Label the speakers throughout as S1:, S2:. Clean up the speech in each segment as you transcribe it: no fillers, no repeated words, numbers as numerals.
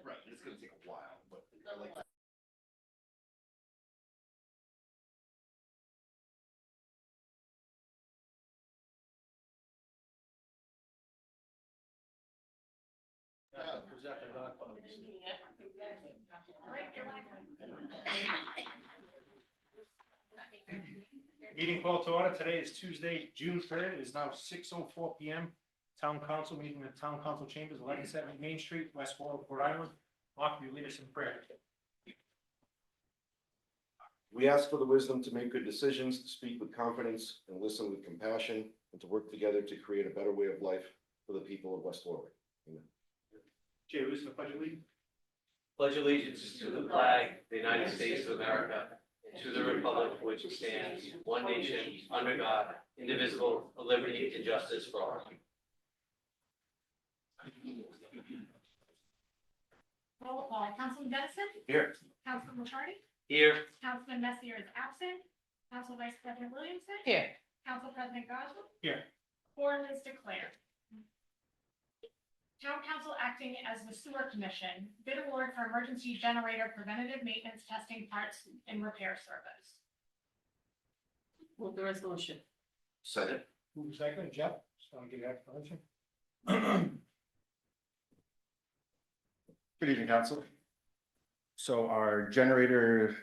S1: Right, it's gonna take a while, but I like.
S2: Meeting called to order. Today is Tuesday, June 3rd. It is now 6:04 p.m. Town Council meeting in the Town Council Chambers, 1170 Main Street, West Warwick, Rhode Island. Mark, will you lead us in prayer?
S3: We ask for the wisdom to make good decisions, to speak with confidence, and listen with compassion, and to work together to create a better way of life for the people of West Warwick. Amen.
S2: Jay, listen to the Pledge of Allegiance.
S4: Pledge allegiance to the flag, of the United States of America, and to the republic for which it stands, one nation, under God, indivisible, with liberty and justice for all.
S5: Roll call. Councilman Dennison?
S3: Here.
S5: Councilman McCarty?
S4: Here.
S5: Councilman Messier is absent. Council Vice President Williamson?
S4: Here.
S5: Council President Goswell?
S2: Here.
S5: Quorum is declared. Town Council acting as the Sewer Commission, bid award for emergency generator preventative maintenance testing parts and repair service.
S6: Move the resolution.
S3: Second.
S2: Move second. Jeff, just want to give you explanation.
S7: Good evening, Council. So our generator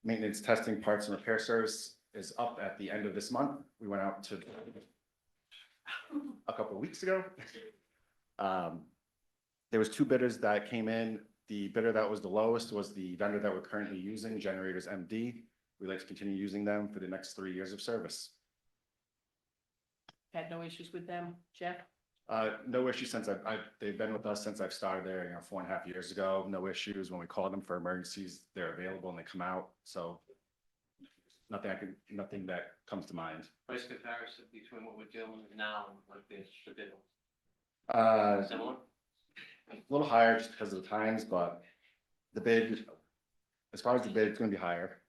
S7: maintenance testing parts and repair service is up at the end of this month. We went out to a couple of weeks ago. There was two bidders that came in. The bidder that was the lowest was the vendor that we're currently using, Generators MD. We'd like to continue using them for the next 3 years of service.
S6: Had no issues with them, Jeff?
S7: No issues since they've been with us since I've started there, 4.5 years ago. No issues. When we call them for emergencies, they're available and they come out. So nothing that comes to mind.
S4: Price comparison between what we're doing now and what the bid. Similar?
S7: A little higher just because of the times, but the bid, as far as the bid, it's going to be higher.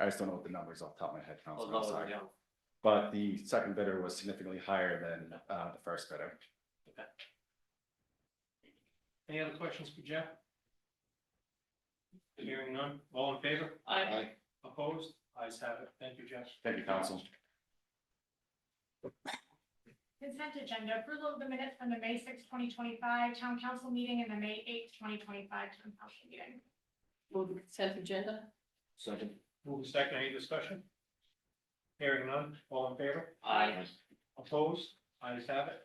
S7: I just don't know what the numbers off the top of my head, Council. I'm sorry. But the second bidder was significantly higher than the first bidder.
S4: Okay.
S2: Any other questions for Jeff? Hearing none. All in favor?
S6: Aye.
S2: Opposed? Ayes have it. Thank you, Jeff.
S7: Thank you, Council.
S5: Consent agenda, approval of the minutes from the May 6, 2025 Town Council meeting and the May 8, 2025 Town Council meeting.
S6: Move the consent agenda.
S3: Second.
S2: Move second. Any discussion? Hearing none. All in favor?
S4: Aye.
S2: Opposed? Ayes have it.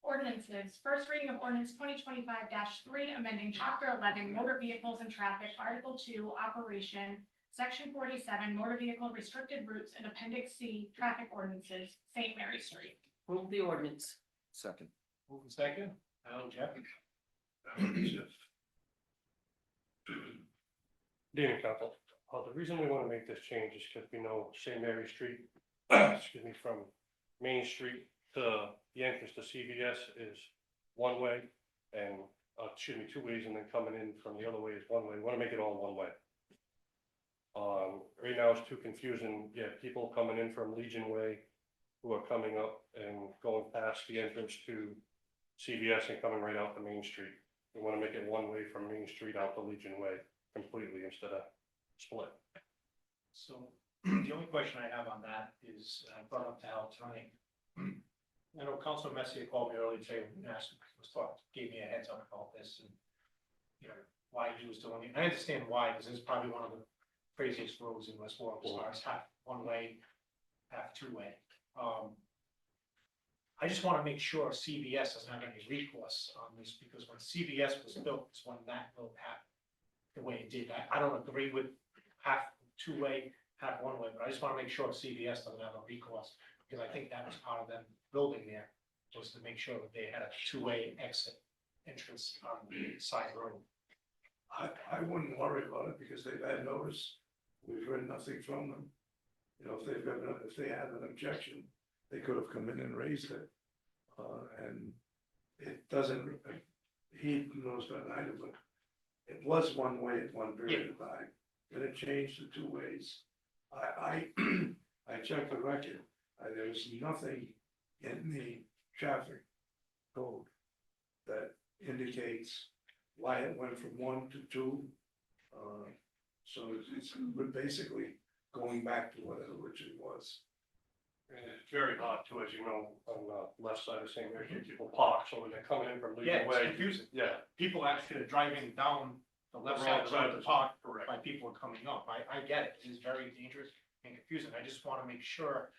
S5: Ordinances, first reading of ordinance 2025-3, amending chapter 11 motor vehicles and traffic, article 2, operation, section 47, motor vehicle restricted routes, and appendix C, traffic ordinances, St. Mary Street.
S6: Move the ordinance.
S3: Second.
S2: Move second. Alan, Jeff.
S8: Good evening, Council. The reason we want to make this change is because we know St. Mary Street, excuse me, from Main Street to the entrance to CVS is one way, and two ways, and then coming in from the other way is one way. We want to make it all one way. Right now it's too confusing. You have people coming in from Legion Way who are coming up and going past the entrance to CVS and coming right out to Main Street. We want to make it one way from Main Street out to Legion Way completely instead of split.
S2: So the only question I have on that is, I brought up to Al tonight. I know Councilor Messier called me earlier today and gave me a heads up about this and, why he was doing it. And I understand why, because it's probably one of the craziest roads in West Warwick as far as half one way, half two way. I just want to make sure CVS doesn't have any recourse on this, because when CVS was built, is when that road happened the way it did. I don't agree with half two way, half one way, but I just want to make sure CVS doesn't have a recourse, because I think that was part of them building there, was to make sure that they had a two-way entrance on the side road.
S9: I wouldn't worry about it because they've had notice. We've heard nothing from them. If they had an objection, they could have come in and raised it. And it doesn't, he knows better than I do, but it was one way at one period of time. Then it changed to two ways. I checked the record. There was nothing in the traffic code that indicates why it went from 1 to 2. So we're basically going back to what it originally was.
S8: And it's very hard too, as you know, on the left side of St. Mary, people park, so when they're coming in from
S2: Yeah,
S8: Legion
S2: it's
S8: Way.
S2: confusing.
S8: Yeah,
S2: People actually are driving down the left side of the road to park, by people are coming up. I get it. It is very dangerous and confusing. I just want to make sure,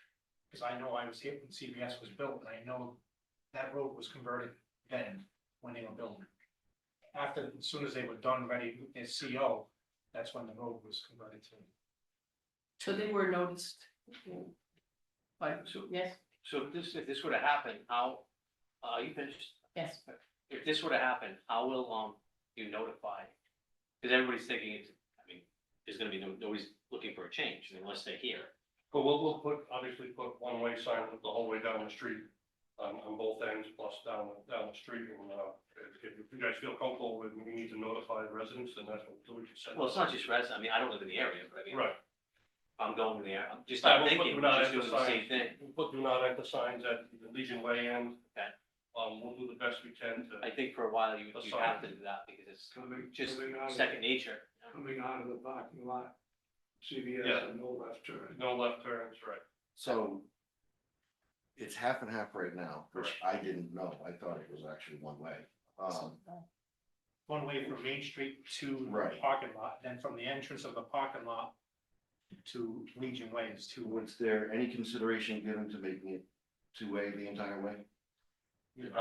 S2: because I know I was here when CVS was built, and I know that road was converted then, when they were building. After, as soon as they were done, ready with their CO, that's when the road was converted to.
S6: So they were noticed. But,
S4: So-
S6: yes,
S4: So if this were to happen, how, you finished?
S6: yes.
S4: If this were to happen, how will, you notify? Because everybody's thinking it's, I mean, there's gonna be nobody's looking for a change unless they're here.
S8: but we'll obviously put one-way signs the whole way down the street, on both ends, plus down the street, and, if you guys feel comfortable with, we need to notify the residents, then that's what we can send.
S4: Well, it's not just I mean, I don't live in the area, but I mean,
S8: Right.
S4: I'm going there, I'm just,
S8: Yeah,
S4: I'm
S8: we'll put
S4: thinking,
S8: do not
S4: we're just
S8: enter
S4: doing the same
S8: signs.
S4: thing.
S8: We'll put do not enter signs at the Legion Way end.
S4: Okay.
S8: We'll do the best we can to.
S4: I think for a while you
S8: That's
S4: have to
S8: fine.
S4: do that because it's
S9: Coming,
S4: just
S9: coming out of,
S4: second nature.
S9: coming out of the parking lot, CVS
S8: Yeah.
S9: and no left turn.
S8: No left turns, right.
S3: So it's half and half right now, which I didn't know. I thought it was actually one way.
S2: One way from Main Street to the
S3: Right.
S2: parking lot, then from the entrance of the parking lot to Legion Way is two ways.
S3: Was there any consideration given to making it two-way the entire way?
S8: In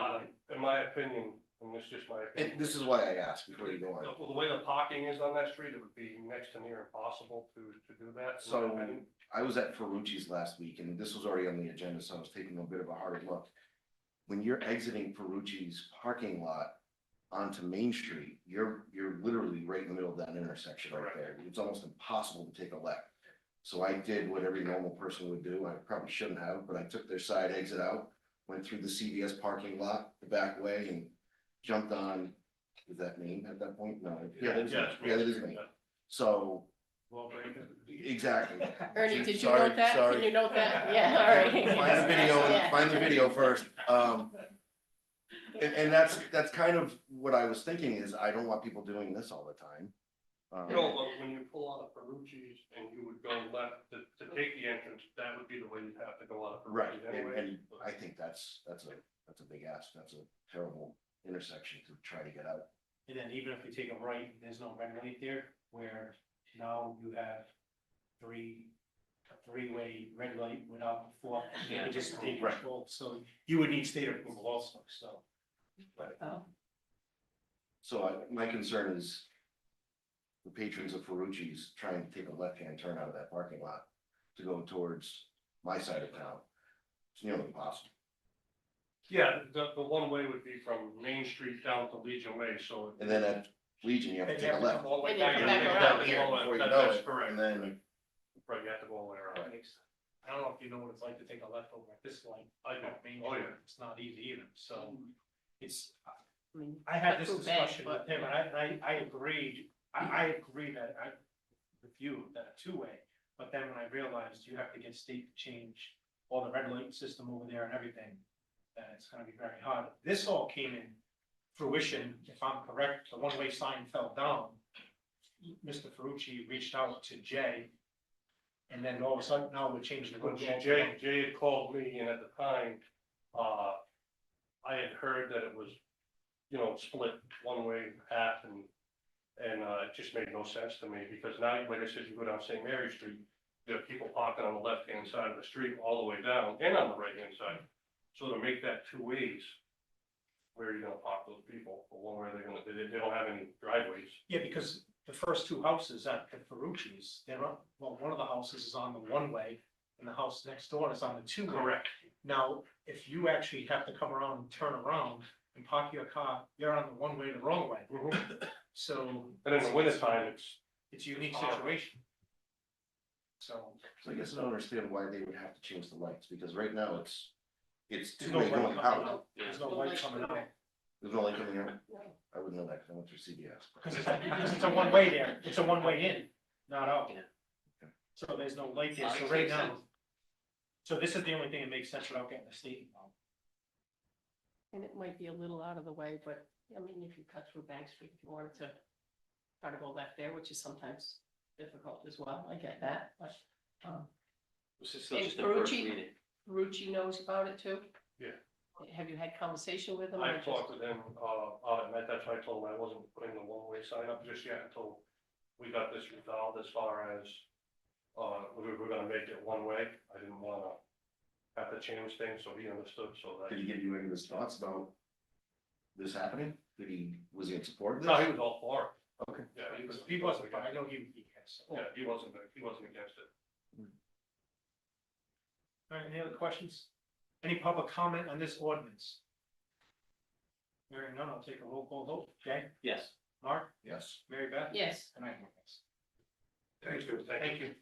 S8: my opinion, and this is just my opinion.
S3: And this is why I asked before you go on.
S8: Well, the way the parking is on that street, it would be next to near impossible to do that. in my
S3: So
S8: opinion.
S3: I was at Ferrucci's last week and this was already on the agenda, so I was taking a bit of a harder look. When you're exiting Ferrucci's parking lot onto Main Street, you're literally right in the middle of that intersection right there. It's almost impossible to take a left. So I did what every normal person would do. I probably shouldn't have, but I took their side exit out, went through the CVS parking lot, the back way, and jumped on, is that Main at that point? No, yeah, that is,
S8: Yeah,
S3: yeah, that is Main. So,
S2: Well, very good.
S3: exactly.
S6: Ernie, did you
S3: Sorry,
S6: note that?
S3: sorry.
S6: Can you note that? Yeah, all right.
S3: Find the video,
S6: Yeah.
S3: find the video first. And that's kind of what I was thinking is I don't want people doing this all the time.
S8: You know, but when you pull out of Ferrucci's and you would go left to take the entrance, that would be the way you'd have to go out of
S3: Right,
S8: Ferrucci's anyway.
S3: and I think that's a big ask. That's a terrible intersection to try to get out.
S2: And then even if we take a right, there's no red light there, where now you have a three-way red light without the fourth.
S4: Yeah.
S2: You just state
S3: Right.
S2: control, so you would need state approval also, so.
S6: Oh,
S3: So my concern is the patrons of Ferrucci's trying to take a left-hand turn out of that parking lot to go towards my side of town. It's nearly impossible.
S8: Yeah, the one way would be from Main Street down to Legion Way, so.
S3: And then at Legion, you have to take a left.
S8: All the way
S6: And you
S8: back,
S6: come
S8: you
S6: back
S8: have to
S6: around
S8: go
S6: here
S8: all the way-
S3: before you
S8: that-
S3: know
S8: That's
S3: it,
S8: correct.
S3: and then-
S8: Right, you have to go all the way around.
S2: I don't know if you know what it's like to take a left over at this light.
S8: I do.
S2: Main
S8: Oh,
S2: Street.
S8: yeah.
S2: It's not easy either, so it's,
S6: I mean,
S2: I had
S6: not
S2: this
S6: too bad,
S2: discussion
S6: but-
S2: with him, and I agreed, I agree that with you, that a two-way, but then when I realized you have to get state to change all the red light system over there and everything, then it's gonna be very hard. This all came in fruition, if I'm correct, the one-way sign fell down. Mr. Ferrucci reached out to Jay, and then all of a sudden, now we're changing the
S8: Well,
S2: road.
S8: Jay had called me, and at the time, I had heard that it was, you know, split one way half, and it just made no sense to me, because now, like I said, you go down St. Mary Street, you have people parking on the left-hand side of the street all the way down, and on the right-hand side. So to make that two ways, where are you gonna park those people, or one way they're gonna, they don't have any driveways.
S2: Yeah, because the first two houses at the Ferrucci's, they're on, well, one of the houses is on the one-way, and the house next door is on the two-way.
S8: Correct.
S2: Now, if you actually have to come around and turn around and park your car, you're on the one-way the wrong way, so.
S8: And in the wintertime,
S2: It's a unique situation. So,
S3: So I guess I don't understand why they would have to change the lights, because right now it's
S2: there's no
S3: two-way
S2: light
S3: going
S2: coming
S3: out.
S2: out, there's no light coming out,
S3: There's no light coming out. I wouldn't know that because I went through CVS.
S2: because it's a one-way there, it's a one-way in, not out.
S4: Yeah.
S2: So there's no light there, so
S4: Makes
S2: right
S4: sense.
S2: now, so this is the only thing that makes sense without getting the state involved.
S6: And it might be a little out of the way, but I mean, if you cut through Bank Street, if you wanted to try to go left there, which is sometimes difficult as well, I get that, but,
S4: This is still
S6: And
S4: just the first
S6: Ferrucci?
S4: reading.
S6: Rucci knows about it too?
S8: Yeah.
S6: Have you had conversation with him? or
S8: I
S6: just-
S8: talked with him, out at Met, that's why I told him I wasn't putting the one-way sign up just yet until we got this resolved as far as, we were gonna make it one way. I didn't wanna have to change things, so he understood, so that.
S3: Did he give you any of his thoughts about this happening? Was he in support of this?
S8: No, he was all for it.
S3: Okay.
S8: Yeah,
S2: He wasn't, but I know he has.
S8: Yeah, he wasn't against it.
S2: All right, any other questions? Any public comment on this ordinance? Hearing none, I'll take a roll call vote. Jay?
S4: Yes.
S2: Mark?
S3: Yes.
S2: Mary Beth?
S6: Yes,
S2: And I vote yes.
S9: Thank you.
S2: Thank you.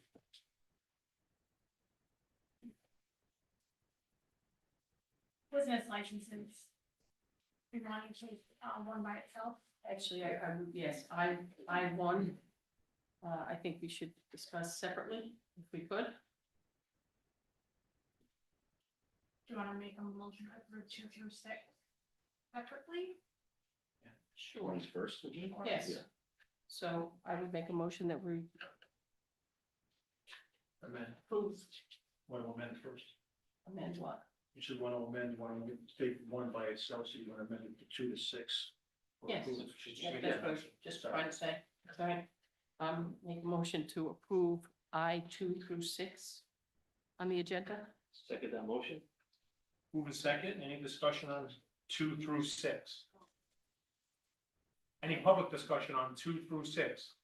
S5: Business licenses. We want to take, one by itself.
S6: actually, yes, I won. I think we should discuss separately, if we could.
S5: Do you want to make a motion to approve 2 through 6 separately?
S6: Sure.
S3: One's first.
S6: Yes.
S3: Yeah.
S6: So I would make a motion that we
S2: Amend,
S6: approve,
S2: want to amend first?
S6: amend what?
S2: You should want to amend, want to take one by itself, so you want to amend it to 2 to 6.
S6: Yes.
S2: She's
S6: Yeah,
S2: just-
S6: that's what I was just trying to say, sorry. Make a motion to approve I 2 through 6 on the agenda.
S4: Second that motion?
S2: Move in second, any discussion on 2 through 6? Any public discussion on 2 through 6?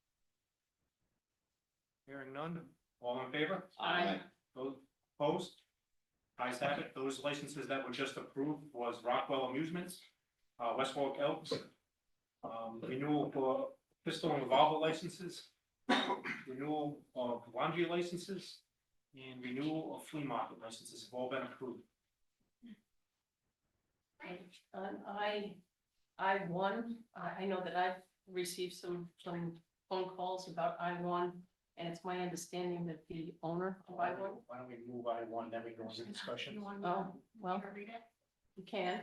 S2: Hearing none, all in favor?
S6: Aye.
S2: Those opposed? Ayes have it, those licenses that were just approved was Rockwell Amusements, West Warwick Elks, renewal for pistol and revolver licenses, renewal of laundry licenses, and renewal of flea market licenses have all been approved.
S6: I won, I know that I've received some phone calls about I-1, and it's my understanding that the owner of I-1,
S2: Why don't we move I-1, then we go into discussion?
S5: You want
S6: oh,
S5: to
S6: well,
S5: read it?
S6: you can,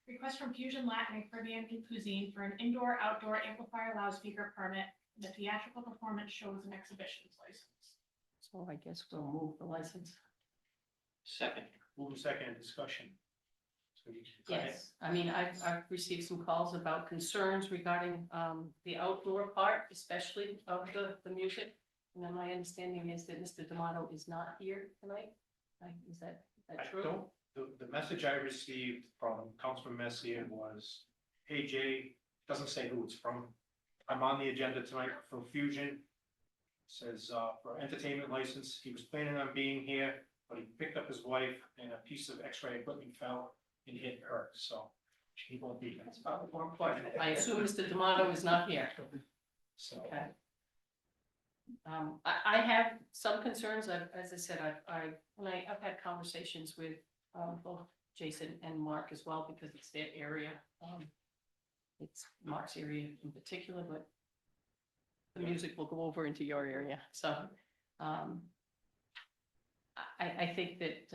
S5: Request from Fusion Latin and Caribbean Cuisine for an indoor-outdoor amplifier loudspeaker permit, and a theatrical performance shows and exhibitions license.
S6: so I guess we'll move the license.
S4: Second.
S2: Move in second, discussion. So you- go ahead.
S6: Yes, I mean, I've received some calls about concerns regarding, the outdoor part, especially of the music. And then my understanding is that Mr. D'Amato is not here tonight, is that
S2: I
S6: true?
S2: don't, the message I received from Councilman Messier was, hey Jay, doesn't say who it's from. I'm on the agenda tonight for Fusion. Says, for entertainment license, he was planning on being here, but he picked up his wife and a piece of X-ray equipment fell and hit her, so he won't be here. That's about the one point.
S6: I assume Mr. D'Amato is not here.
S2: So,
S6: Okay. I have some concerns, as I said, I've had conversations with, both Jason and Mark as well, because it's their area. It's Mark's area in particular, but the music will go over into your area, so, I think that,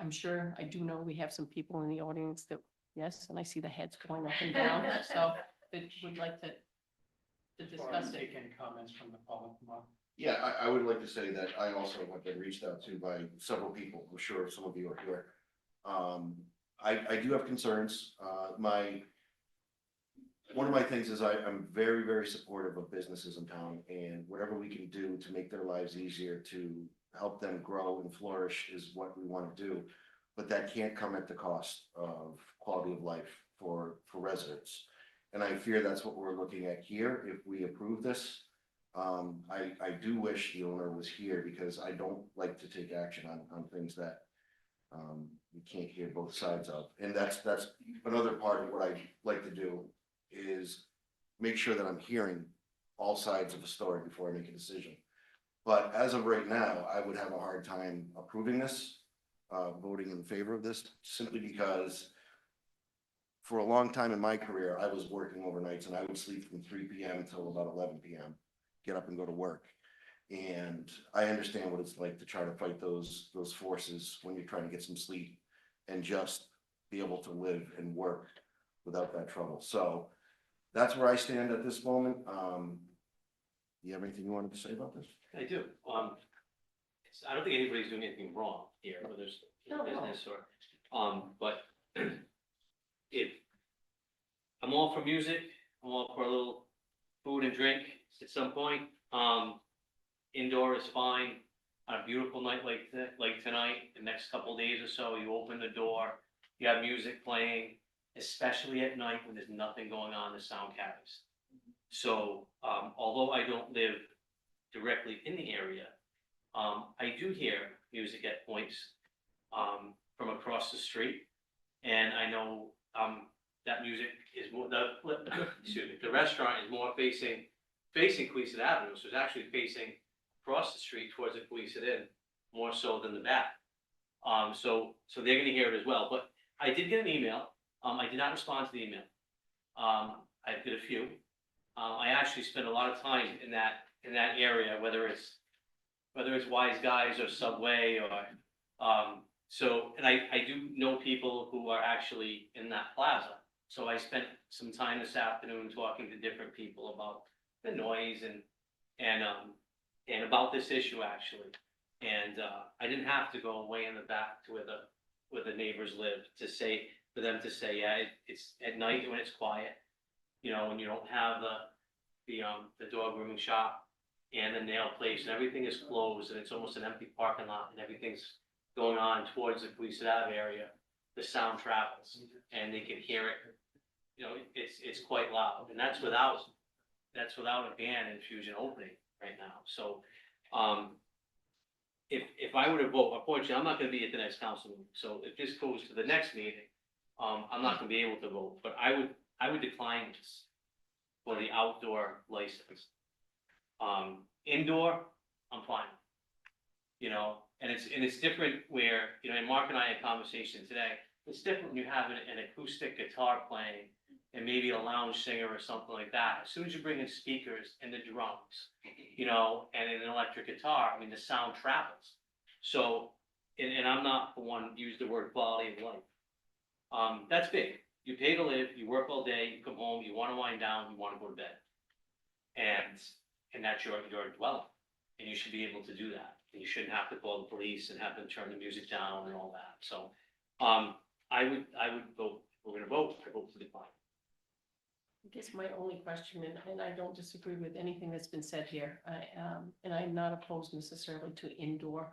S6: I'm sure, I do know we have some people in the audience that, yes, and I see the heads going up and down, so, that would like to
S2: before
S6: discuss
S2: I
S6: it.
S2: take any comments from the public, Mark.
S3: Yeah, I would like to say that I also have been reached out to by several people. I'm sure some of you are here. I do have concerns. One of my things is I'm very, very supportive of businesses in town, and whatever we can do to make their lives easier, to help them grow and flourish is what we want to do. But that can't come at the cost of quality of life for residents. And I fear that's what we're looking at here if we approve this. I do wish the owner was here, because I don't like to take action on things that we can't hear both sides of. And that's another part of what I like to do, is make sure that I'm hearing all sides of the story before I make a decision. But as of right now, I would have a hard time approving this, voting in favor of this, simply because for a long time in my career, I was working overnights, and I would sleep from 3 p.m. until about 11 p.m., get up and go to work. And I understand what it's like to try to fight those forces when you're trying to get some sleep and just be able to live and work without that trouble. So that's where I stand at this moment. You have anything you wanted to say about this?
S4: I do. I don't think anybody's doing anything wrong here, whether it's
S6: No, no.
S4: business or, but if, I'm all for music, I'm all for a little food and drink at some point. Indoor is fine. On a beautiful night like tonight, the next couple of days or so, you open the door, you have music playing, especially at night when there's nothing going on, the sound carries. So, although I don't live directly in the area, I do hear music at points, from across the street. And I know, that music is more, excuse me, the restaurant is more facing Queeset Avenue, so it's actually facing across the street towards the Queeset Inn, more so than the back. So they're gonna hear it as well, but I did get an email, I did not respond to the email. I did a few. I actually spent a lot of time in that area, whether it's Wise Guys or Subway or, so, and I do know people who are actually in that plaza. So I spent some time this afternoon talking to different people about the noise and about this issue actually. And, I didn't have to go way in the back to where the neighbors live for them to say, yeah, it's at night when it's quiet, you know, when you don't have the dog grooming shop and the nail place and everything is closed and it's almost an empty parking lot and everything's going on towards the Queeset Ave area, the sound travels and they can hear it. You know, it's quite loud, and that's without a band infusion opening right now. So, if I were to vote, unfortunately, I'm not gonna be at the next council meeting, so if this goes to the next meeting, I'm not gonna be able to vote, but I would decline this for the outdoor license. Indoor, I'm fine. You know, and it's different where, you know, and Mark and I had a conversation today, it's different when you have an acoustic guitar playing and maybe a lounge singer or something like that. As soon as you bring in speakers and the drums, you know, and an electric guitar, I mean, the sound travels. So, and I'm not the one to use the word quality of life. That's big. You pay to live, you work all day, you come home, you wanna wind down, you wanna go to bed. And that's your dwelling, and you should be able to do that. And you shouldn't have to call the police and have them turn the music down and all that. So, I would vote, if we're gonna vote, I vote to decline.
S6: I guess my only question, and I don't disagree with anything that's been said here, and I'm not opposed necessarily to indoor.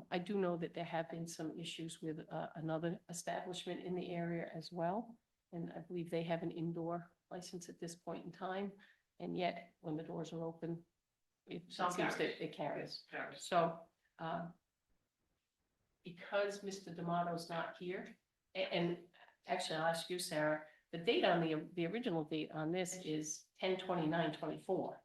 S6: I do know that there have been some issues with another establishment in the area as well. And I believe they have an indoor license at this point in time. And yet, when the doors are open, it
S4: Sound
S6: seems that
S4: carries.
S6: it carries.
S4: Carries.
S6: So, because Mr. D'Amato's not here, and actually, I'll ask you, Sarah, the date on the original date on this is 10/29/24.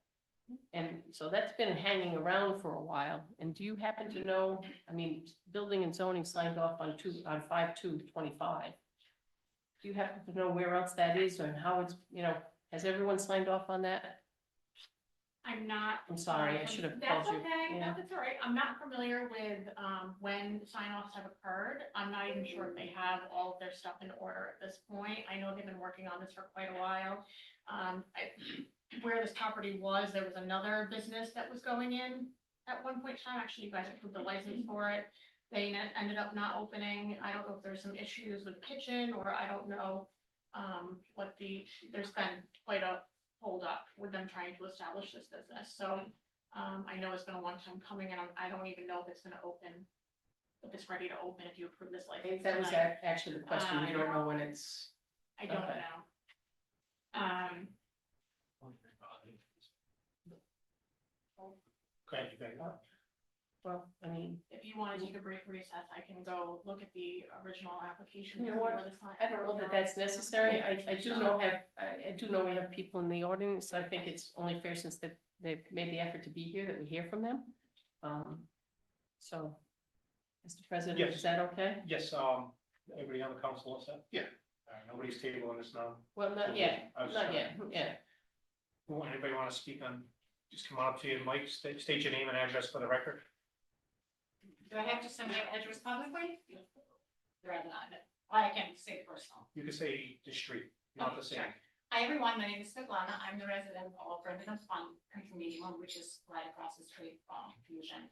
S6: And so that's been hanging around for a while. And do you happen to know, I mean, building and zoning signed off on 5/2/25. Do you happen to know where else that is and how it's, you know, has everyone signed off on that?
S5: I'm not.
S6: I'm sorry, I should have
S5: That's
S6: called you.
S5: okay,
S6: Yeah.
S5: no, that's all right. I'm not familiar with, when sign-offs have occurred. I'm not even sure if they have all of their stuff in order at this point. I know they've been working on this for quite a while. Where this property was, there was another business that was going in at one point in time. Actually, you guys approved the license for it. They ended up not opening. I don't know if there's some issues with the kitchen, or I don't know, there's been quite a hold up with them trying to establish this business. So, I know it's been a long time coming, and I don't even know if it's gonna open, if it's ready to open, if you approve this
S6: I
S5: license
S6: think that was
S5: tonight.
S6: actually the question. You don't know when it's,
S5: I don't
S6: okay.
S5: know.
S2: Okay, you guys.
S6: well, I mean,
S5: If you want to take a brief recess, I can go look at the original application.
S6: You know what?
S5: before the sign-
S6: I don't know that that's necessary. I do know we have people in the audience, so I think it's only fair since they've made the effort to be here that we hear from them. So, Mr. President,
S2: Yes.
S6: is that okay?
S2: Yes, everybody on the council is set?
S3: Yeah.
S2: Nobody's tabling this now.
S6: Well, not yet,
S2: I was,
S6: not yet, yeah.
S2: Anybody want to speak on, just come up to you, Mike, state your name and address for the record.
S5: Do I have to send my address publicly? Rather not. I can say personal.
S2: You could say the street, not the same.
S5: Sure. Hi, everyone. My name is Svetlana. I'm the resident of Residence Fund Condominium, which is right across the street from Fusion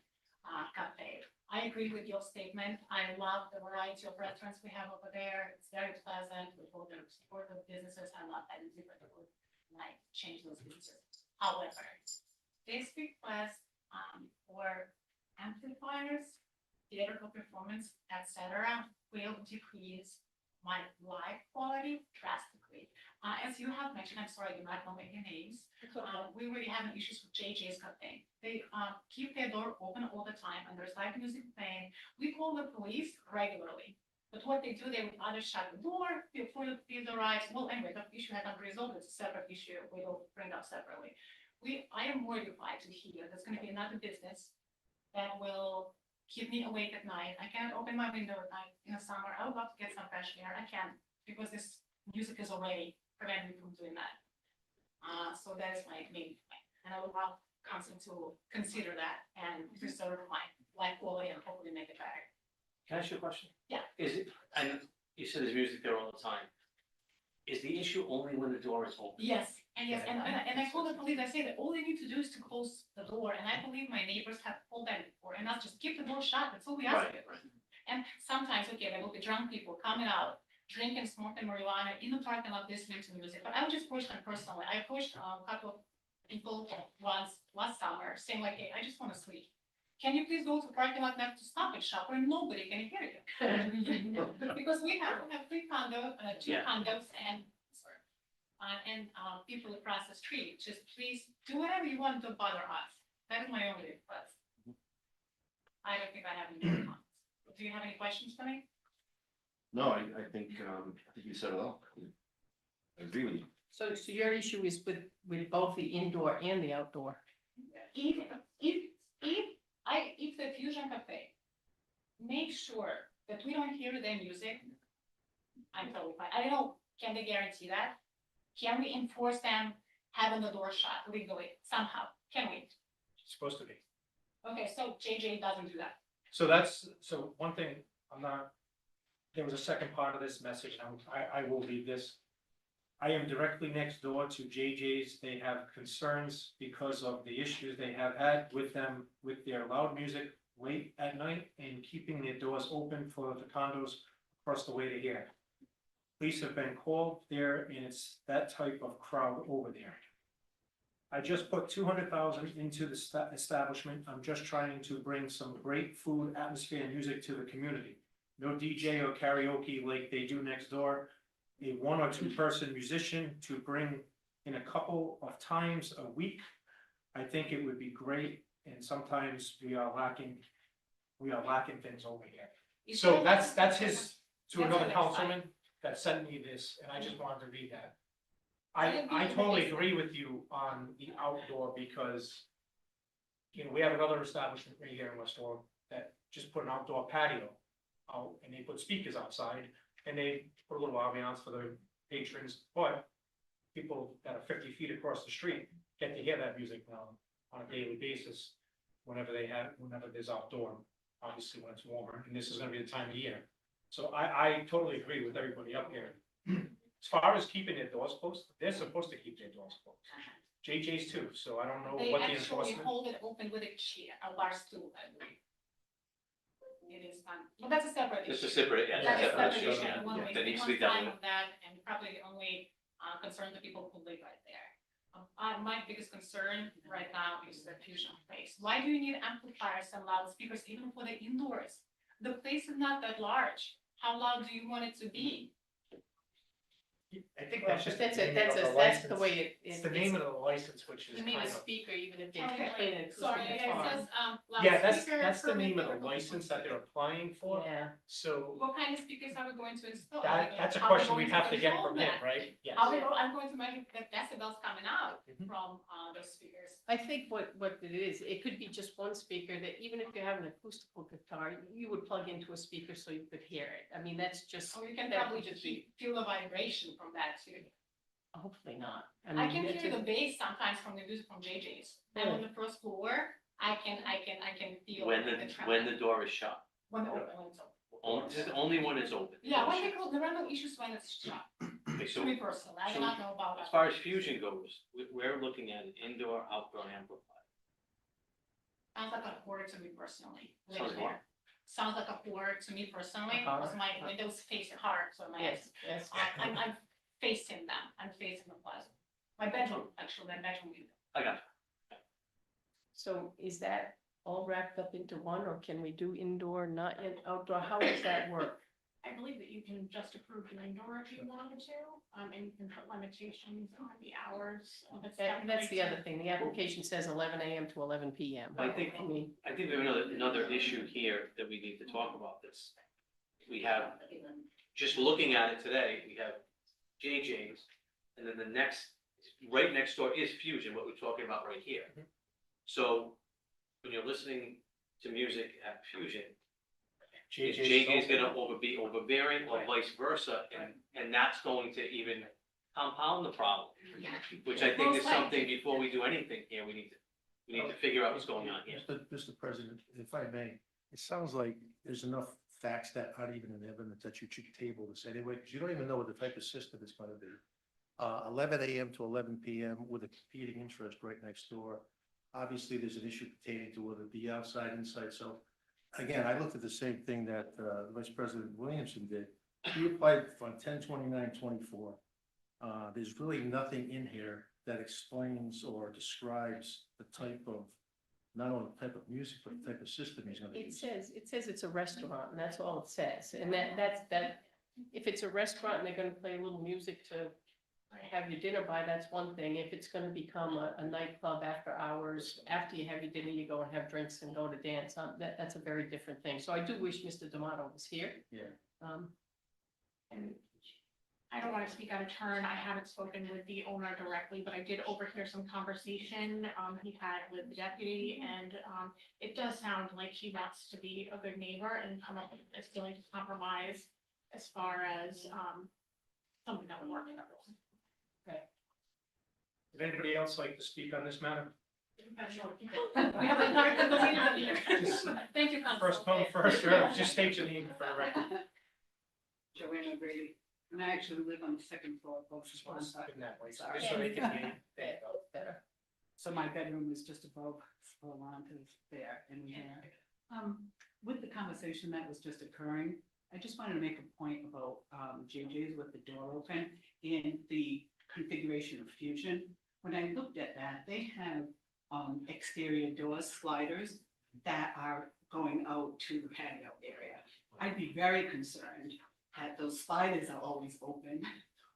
S5: Cafe. I agree with your statement. I love the variety of restaurants we have over there. It's very pleasant with all the support of businesses. I love that. It's different. Like change those businesses. However, this request for amplifiers, theatrical performance, etc., will decrease my life quality drastically. As you have mentioned, I'm sorry, I do not know your names. We really having issues with JJ's Cafe. They keep their door open all the time and there's live music playing. We call the police regularly. But what they do, they would either shut the door before the theater arrives. Well, anyway, the issue has not been resolved. It's a separate issue. We will bring it up separately. I am mortified to hear there's going to be another business that will keep me awake at night. I can't open my window at night in the summer. I would love to get some fresh air. I can't because this music is already preventing me from doing that. So that is my main point. And I would love council to consider that and preserve my life quality and hopefully make it better.
S4: Can I ask you a question?
S5: Yeah.
S4: Is it, and you said there's music there all the time. Is the issue only when the door is open?
S5: Yes, and I told the police, I say that all they need to do is to close the door, and I believe my neighbors have told that before, and not just keep the door shut, that's all we ask.
S4: Right.
S5: And sometimes, okay, there will be drunk people coming out, drinking, smoking marijuana in the parking lot, listening to music, but I would just push them personally. I pushed a couple of people once last summer, saying like, hey, I just want to sleep. Can you please go to parking lot next to Stop and Shop where nobody can hear you? Because we have 3 condos, 2
S4: Yeah.
S5: condos and people across the street. Just please do whatever you want to bother us. That is my only request. I don't think I have any more comments. Do you have any questions for me?
S3: No, I think you said it all. I agree with you.
S6: So your issue is with both the indoor and the outdoor?
S5: If the Fusion Cafe make sure that we don't hear their music, I'm totally fine. I don't know, can they guarantee that? Can we enforce them having the door shut legally somehow? Can we?
S2: It's supposed to be.
S5: Okay, so JJ doesn't do that.
S2: So one thing, there was a second part of this message, and I will read this. I am directly next door to JJ's. They have concerns because of the issues they have had with them, with their loud music late at night and keeping their doors open for the condos across the way to here. Police have been called there and it's that type of crowd over there. I just put 200,000 into the establishment. I'm just trying to bring some great food, atmosphere, and music to the community. No DJ or karaoke like they do next door. A 1 or 2 person musician to bring in a couple of times a week. I think it would be great, and sometimes we are lacking things over here. So that's his, to another councilman that sent me this, and I just wanted to read that. I totally agree with you on the outdoor because, we have another establishment right here in West Warwick that just put an outdoor patio out and they put speakers outside and they put a little ambiance for the patrons, but people that are 50 feet across the street get to hear that music now on a daily basis whenever there's outdoor, obviously when it's warmer, and this is gonna be the time of year. So I totally agree with everybody up here. As far as keeping their doors closed, they're supposed to keep their doors closed. JJ's too, so I don't know
S5: They
S2: what the
S5: actually
S2: enforcement.
S5: hold it open with a chair, a bar stool, I believe. It is done, but that's a separate issue.
S4: It's a separate, yeah,
S5: That's a
S4: separate
S5: separate
S4: issue,
S5: issue.
S4: yeah.
S5: We wanna
S4: That
S5: waste
S4: needs to be
S5: anyone's time
S4: done.
S5: on that, and probably the only concern the people who live right there. My biggest concern right now is the Fusion place. Why do you need amplifiers and loudspeakers even for the indoors? The place is not that large. How loud do you want it to be?
S2: I think
S6: Well,
S2: that's just.
S6: that's
S2: the
S6: it,
S2: name of the
S6: that's the
S2: license.
S6: way
S2: It's the name of the license, which is
S6: You need a
S2: kind of.
S6: speaker even if they
S5: Okay,
S6: play an
S5: sorry,
S6: acoustic
S5: it
S6: guitar.
S5: says,
S2: Yeah,
S5: loudspeaker,
S2: that's the name of the
S5: permit,
S2: license that they're applying for,
S6: Yeah,
S2: so
S5: What kind of speakers are we going to install?
S2: that's a
S5: How are we
S2: question
S5: going
S2: we'd have to get
S5: control
S2: from him,
S5: that?
S2: right? Yes.
S5: I'm going to measure the decibels coming out
S2: Mhm.
S5: from those speakers.
S6: I think what it is, it could be just one speaker that even if you have an acoustical guitar, you would plug into a speaker so you could hear it. I mean, that's just,
S5: So you can
S6: that
S5: probably
S6: would just be,
S5: feel the vibration from that too.
S6: hopefully not.
S5: I
S6: mean,
S5: can
S6: that's
S5: hear
S6: a-
S5: the bass sometimes from the music from JJ's. And on the first floor, I can feel
S4: When
S5: the
S4: the
S5: tremolo.
S4: door is shut,
S5: When the open, when it's open.
S4: This is the only one that's open.
S5: Yeah, when they close, there are no issues when it's shut,
S4: Okay,
S5: to
S4: so
S5: me personally, I do not know about
S4: as
S5: that.
S4: far as fusion goes, we're looking at an indoor, outdoor amplifier.
S5: Sounds like a horror to me personally.
S4: Sounds what?
S5: Sounds like a horror to me personally,
S6: A horror?
S5: because my windows face hard, so my,
S6: Yes, yes.
S5: I'm facing them, I'm facing the plaza. My bedroom, actually, my bedroom window.
S4: I got
S6: So is that all wrapped up into one, or can we do indoor, not in outdoor? How does that work?
S5: I believe that you can just approve the indoor if you wanted to, and you can put limitations on the hours.
S6: That's the other thing. The application says 11 a.m. to 11 p.m.
S4: I think-
S6: I mean,
S4: I think there's another issue here that we need to talk about this. We have, just looking at it today, we have JJ's, and then the next, right next door is Fusion, what we're talking about right here. So when you're listening to music at Fusion, is JJ's gonna be overbearing or vice versa, and that's going to even compound the problem. Which I think is something, before we do anything here, we need to figure out what's going on here.
S9: Mr. President, if I may, it sounds like there's enough facts that aren't even in evidence that you should table this anyway, because you don't even know what the type of system it's gonna be. 11 a.m. to 11 p.m. with a competing interest right next door. Obviously, there's an issue pertaining to whether it be outside, inside, so again, I looked at the same thing that Vice President Williamson did. He applied on 10/29/24. There's really nothing in here that explains or describes the type of, not only the type of music, but the type of system he's gonna use.
S6: it says it's a restaurant, and that's all it says. And that, if it's a restaurant and they're gonna play a little music to have your dinner by, that's one thing. If it's gonna become a nightclub after hours, after you have your dinner, you go and have drinks and go to dance, that's a very different thing. So I do wish Mr. D'Amato was here.
S9: Yeah.
S5: And I don't want to speak out of turn, I haven't spoken with the owner directly, but I did overhear some conversation, he had with the deputy, and, it does sound like he wants to be a good neighbor and come up with, is willing to compromise as far as, something that would work for everyone.
S2: Would anybody else like to speak on this matter?
S5: We have another leader here. Thank you, Council.
S2: First come, first served, just state your name for the record.
S10: Joanna Brady, and I actually live on the second floor, both
S2: Just want to
S10: sides.
S2: step in that way, so
S10: Sorry.
S2: just so they can hear you. There you go.
S6: Better.
S10: So my bedroom is just above, salon is there and here. With the conversation that was just occurring, I just wanted to make a point about, JJ's with the door open and the configuration of Fusion. When I looked at that, they have, exterior doors, sliders that are going out to the patio area. I'd be very concerned that those sliders are always open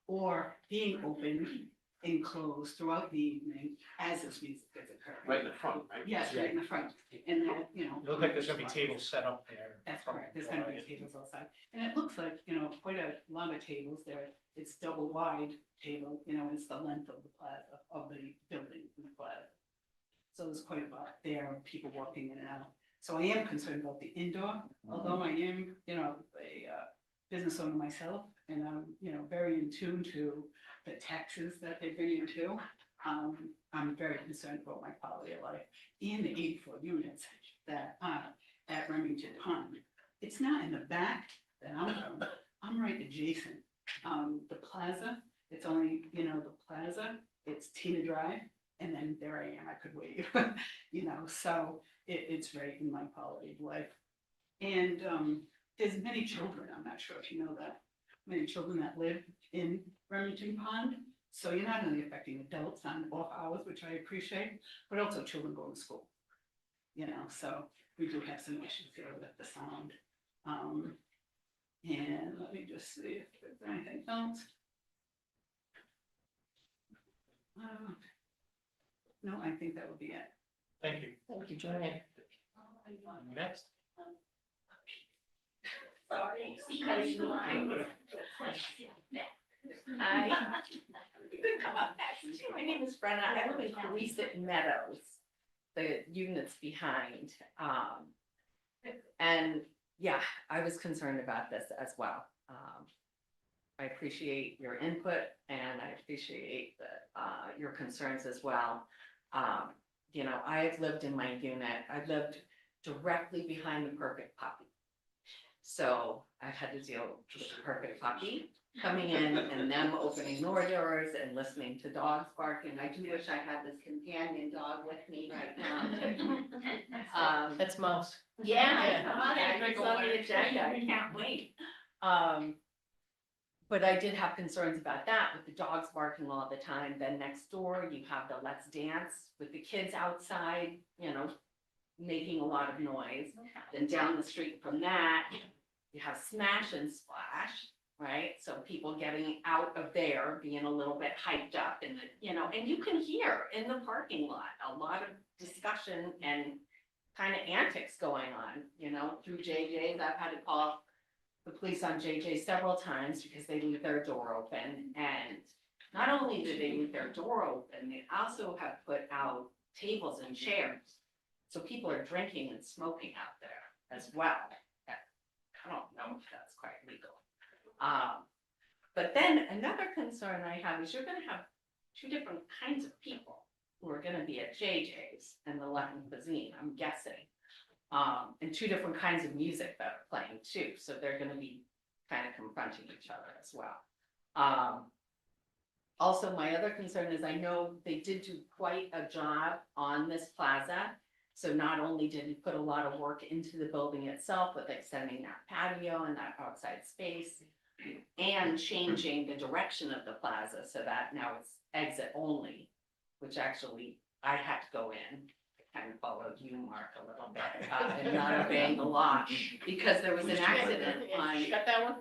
S10: or being open and closed throughout the evening as this music is occurring.
S4: Right in the front, right?
S10: Yes, right in the front, and that,
S2: It looks like there's gonna be tables set up there.
S10: That's correct, there's gonna be tables outside, and it looks like, quite a lot of tables there, it's double wide table, it's the length of the plaza, of the building in the plaza. So there's quite a lot there, of people walking in and out, so I am concerned about the indoor, although I am, a business owner myself, and I'm, very in tune to the taxes that they bring into. I'm very concerned about my quality of life and the 84 units that are at Remington Pond. It's not in the back that I'm from, I'm right adjacent. The plaza, it's only, the plaza, it's Tina Drive, and then there I am, I could wave, so it's right in my quality of life. And, there's many children, I'm not sure if you know that, many children that live in Remington Pond. So you're not only affecting adults on off hours, which I appreciate, but also children going to school. So we do have some issues here with the sound. And let me just see if there's anything else. No, I think that would be it.
S2: Thank you.
S6: Thank you, Joanne.
S2: Next.
S5: Sorry.
S11: My name is Brenna. I live in Recent Meadows, the units behind. And yeah, I was concerned about this as well. I appreciate your input and I appreciate your concerns as well. I've lived in my unit. I lived directly behind the Perfect Puppy. So I've had to deal with the perfect puppy coming in and them opening more doors and listening to dogs barking. I do wish I had this companion dog with me right now.
S6: That's Mouse.
S11: Yeah, it's on the agenda, I can't wait. But I did have concerns about that with the dogs barking all the time. Then next door, you have the Let's Dance with the kids outside, you know, making a lot of noise. Then down the street from that, you have Smash and Splash, right? So people getting out of there, being a little bit hyped up and, you know, and you can hear in the parking lot, a lot of discussion and kind of antics going on, you know, through JJ's. I've had to call the police on JJ several times because they leave their door open. And not only do they leave their door open, they also have put out tables and chairs. So people are drinking and smoking out there as well. I don't know if that's quite legal. But then another concern I have is you're gonna have two different kinds of people who are gonna be at JJ's and the Latin cuisine, I'm guessing. And two different kinds of music that are playing too, so they're gonna be kind of confronting each other as well. Also, my other concern is I know they did do quite a job on this plaza. So not only did he put a lot of work into the building itself with extending that patio and that outside space and changing the direction of the plaza so that now it's exit only, which actually I had to go in. Kind of followed you, Mark, a little bit, and not obeying the law, because there was an accident on.
S6: Got that one?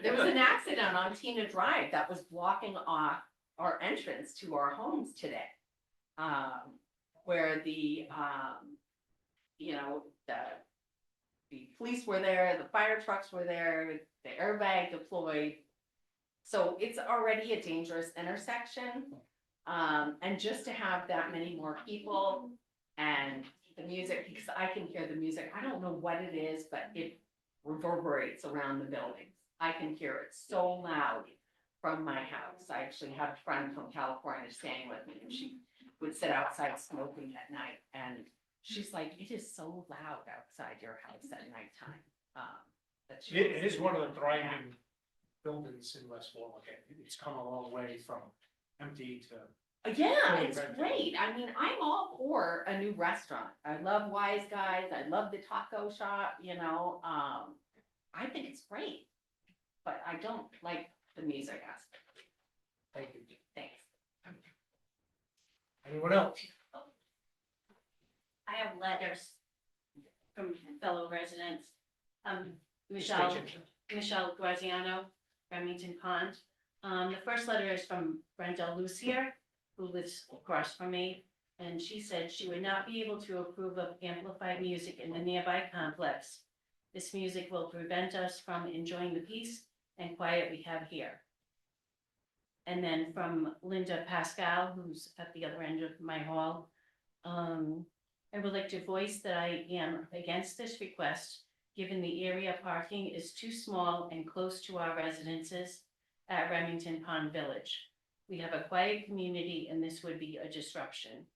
S11: There was an accident on Tina Drive that was blocking off our entrance to our homes today. Where the, you know, the police were there, the fire trucks were there, the airbag deployed. So it's already a dangerous intersection. And just to have that many more people and the music, because I can hear the music, I don't know what it is, but it reverberates around the buildings. I can hear it so loud from my house. I actually had a friend from California staying with me, and she would sit outside smoking at night, and she's like, it is so loud outside your house at nighttime. That she
S2: It is one of the thriving buildings in West Warwick. It's come a long way from empty to.
S11: Yeah, it's great. I mean, I'm all for a new restaurant. I love Wise Guys. I love the taco shop, you know, I think it's great. But I don't like the music aspect.
S2: Thank you.
S11: Thanks.
S2: Anyone else?
S12: I have letters from fellow residents. Michelle Graziano, Remington Pond. The first letter is from Brenda Lucier, who lives across from me. And she said she would not be able to approve of amplified music in the nearby complex. This music will prevent us from enjoying the peace and quiet we have here. And then from Linda Pascal, who's at the other end of my hall. I would like to voice that I am against this request, given the area parking is too small and close to our residences at Remington Pond Village. We have a quiet community and this would be a disruption.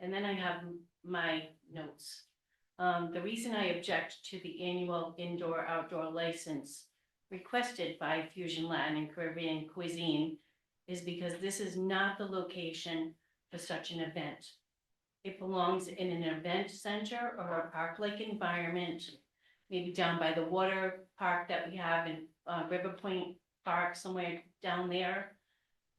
S12: And then I have my notes. The reason I object to the annual indoor-outdoor license requested by Fusion Latin and Caribbean Cuisine is because this is not the location for such an event. It belongs in an event center or a park-like environment, maybe down by the water park that we have in River Point Park, somewhere down there.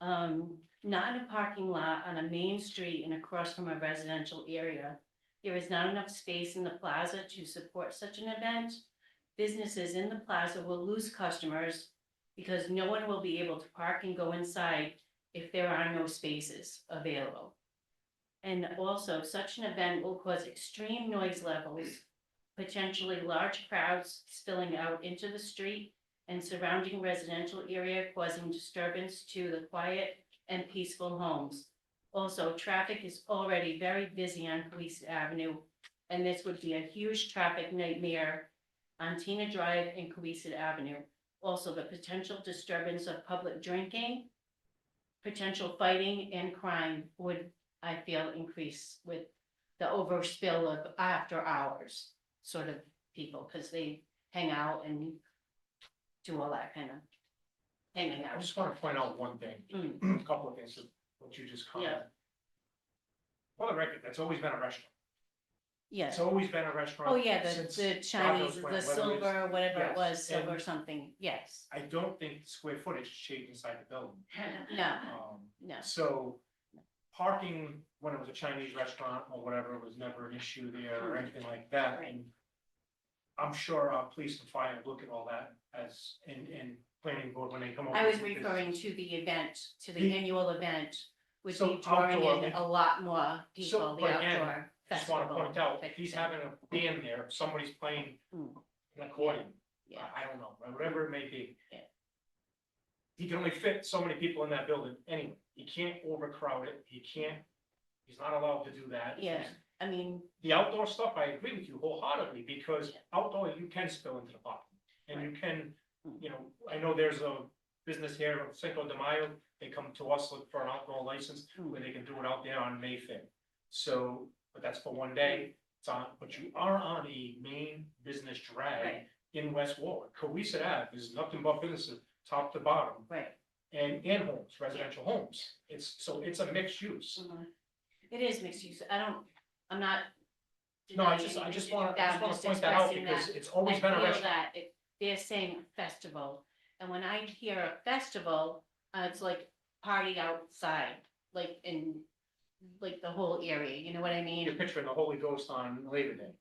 S12: Not in a parking lot on a main street and across from a residential area. There is not enough space in the plaza to support such an event. Businesses in the plaza will lose customers because no one will be able to park and go inside if there are no spaces available. And also, such an event will cause extreme noise levels, potentially large crowds spilling out into the street and surrounding residential area, causing disturbance to the quiet and peaceful homes. Also, traffic is already very busy on Police Avenue, and this would be a huge traffic nightmare on Tina Drive and Cohasset Avenue. Also, the potential disturbance of public drinking, potential fighting and crime would, I feel, increase with the overspill of after hours sort of people, because they hang out and do all that kind of hanging
S2: I
S12: out.
S2: just wanna point out one thing, a couple of things, of what you just commented. For the record, that's always been a restaurant.
S12: Yeah.
S2: It's always been a restaurant.
S12: Oh, yeah,
S2: since
S12: the
S2: God
S12: Chinese,
S2: knows when,
S12: the
S2: whether it's-
S12: silver, whatever it
S2: yes,
S12: was, silver
S2: and-
S12: something, yes.
S2: I don't think the square footage changed inside the building.
S12: No,
S2: Um,
S12: no.
S2: So parking, when it was a Chinese restaurant or whatever, was never an issue there or anything like that.
S12: Right.
S2: And I'm sure our police and fire look at all that as, in planning board when they come up.
S12: I was
S2: with this.
S12: referring to the event, to the
S2: The-
S12: annual event, would
S2: So
S12: be drawing
S2: outdoor,
S12: in a lot more people, the
S2: but again,
S12: outdoor
S2: Just wanna
S12: festival.
S2: point out,
S12: type
S2: if he's
S12: thing.
S2: having a band there, if somebody's playing
S12: Mm.
S2: an accordion,
S12: Yeah.
S2: I don't know, whatever it may be.
S12: Yeah.
S2: He can only fit so many people in that building anyway. He can't overcrowd it. He's not allowed to do that.
S12: Yeah, I mean,
S2: The outdoor stuff, I agree with you wholeheartedly, because outdoor, you can spill into the park. And you can, you know, I know there's a business here of Cinco de Mayo, they come to us, look for an outdoor license, where they can do it out there on Mayfair. So, but that's for one day, it's on, but you are on a main business drag
S12: right,
S2: in West Warwick. Cohasset Ave, there's nothing but businesses, top to bottom,
S12: right.
S2: and homes, residential homes. It's a mixed use.
S12: Mhm. It is mixed use, I'm not.
S2: No, I
S12: denying
S2: just
S12: it.
S2: wanna
S12: I'm
S2: point
S12: just
S2: that out,
S12: expressing
S2: because
S12: that.
S2: it's always been a
S12: I feel
S2: restaurant.
S12: that if they're saying festival, and when I hear a festival, it's like party outside, like in, like the whole area, you know what I
S2: You're
S12: mean?
S2: picturing the Holy Ghost on Labor Day.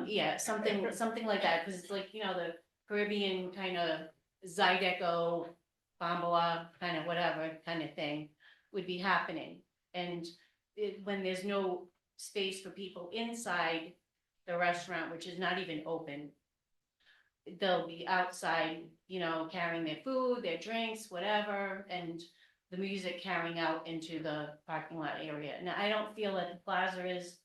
S12: Yeah, something like that, cause it's like, you know, the Caribbean kind of Zydeco, Bambala, kind of whatever kind of thing would be happening. And when there's no space for people inside the restaurant, which is not even open, they'll be outside, you know, carrying their food, their drinks, whatever, and the music carrying out into the parking lot area. And I don't feel that the plaza is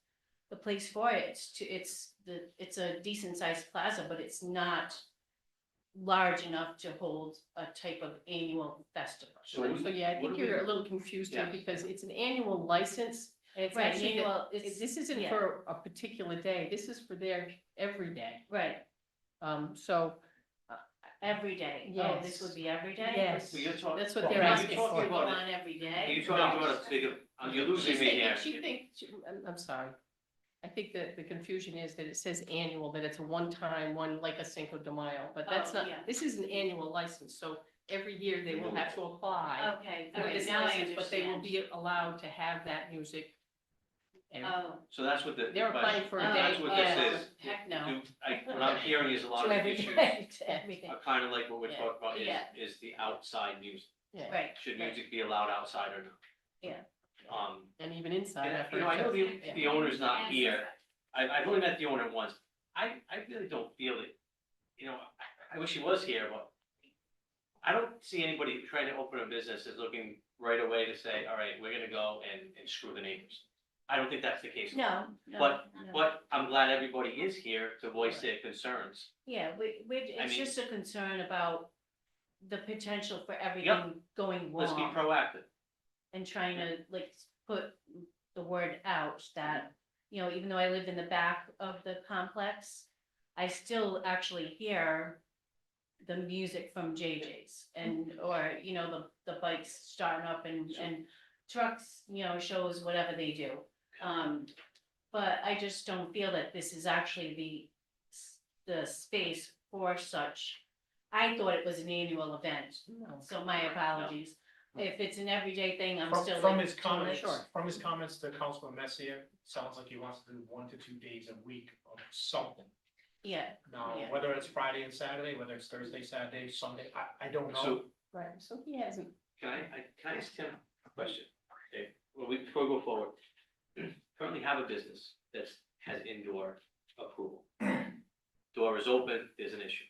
S12: the place for it. It's a decent sized plaza, but it's not large enough to hold a type of annual festival.
S4: So
S6: So, yeah, I
S4: what
S6: think
S4: do we-
S6: you're a little confused here
S4: Yeah.
S6: because it's an annual license. And it's
S12: Right,
S6: actually,
S12: annual, it's,
S6: this isn't
S12: yeah.
S6: for a particular day, this is for their every day.
S12: right,
S6: So,
S12: every day. Oh,
S6: Yes.
S12: this would be every day?
S6: yes,
S4: So you're talking-
S6: that's what
S2: Well,
S6: they're
S2: are you
S6: asking
S12: It's
S4: talking
S6: for.
S12: go
S4: about it?
S12: on every
S4: Are
S12: day.
S4: you talking about a bigger, you're losing me here.
S6: I'm sorry. I think that the confusion is that it says annual, that it's a one-time, like a Cinco de Mayo, but that's
S12: Oh,
S6: not,
S12: yeah.
S6: this is an annual license, so every year they will have to apply
S12: Okay,
S6: for
S12: okay,
S6: this
S12: now I
S6: license, but they will
S12: understand.
S6: be allowed to have that music. And
S12: Oh,
S4: So that's what the.
S6: they're applying for a
S12: Oh,
S6: day.
S4: That's what this
S12: oh,
S4: is.
S12: heck no.
S4: What I'm hearing is a lot
S6: To
S4: of
S6: every
S4: issues
S6: day, to everything,
S4: are kind of like what we're
S6: Yeah.
S4: talking about
S12: Yeah.
S4: is the outside music.
S6: yeah,
S12: right,
S4: Should
S12: right.
S4: music be allowed outside or not?
S12: Yeah.
S6: and even inside.
S4: And,
S6: I've
S4: you know,
S6: heard
S4: I know
S6: that.
S4: the, the owner's not here. I've only met the owner once. I really don't feel it. You know, I wish he was here, but I don't see anybody trying to open a business that's looking right away to say, all right, we're gonna go and screw the neighbors. I don't think that's the case.
S12: No, no.
S4: But-
S12: no.
S4: But I'm glad everybody is here to voice their concerns.
S12: Yeah, it's
S4: mean-
S12: just a concern about the potential for everything going
S4: Let's be
S12: wrong.
S4: proactive.
S12: And trying to like put the word out that, you know, even though I live in the back of the complex, I still actually hear the music from JJ's and, or, you know, the bikes starting up and trucks, you know, shows, whatever they do. But I just don't feel that this is actually the space for such. I thought it was an annual event,
S6: No.
S12: so my apologies. If it's an everyday thing, I'm still
S2: From
S12: like.
S2: his comments,
S6: Sure.
S2: from his comments to Councilman Messier, sounds like he wants to do 1 to 2 days a week of something.
S12: Yeah,
S2: Now,
S12: Yeah.
S2: whether it's Friday and Saturday, whether it's Thursday, Saturday, Sunday, I don't know.
S4: So
S6: Right, so he hasn't,
S4: can I ask Tim a question? Dave? Well, before we go forward, currently have a business that has indoor approval. Door is open, there's an issue.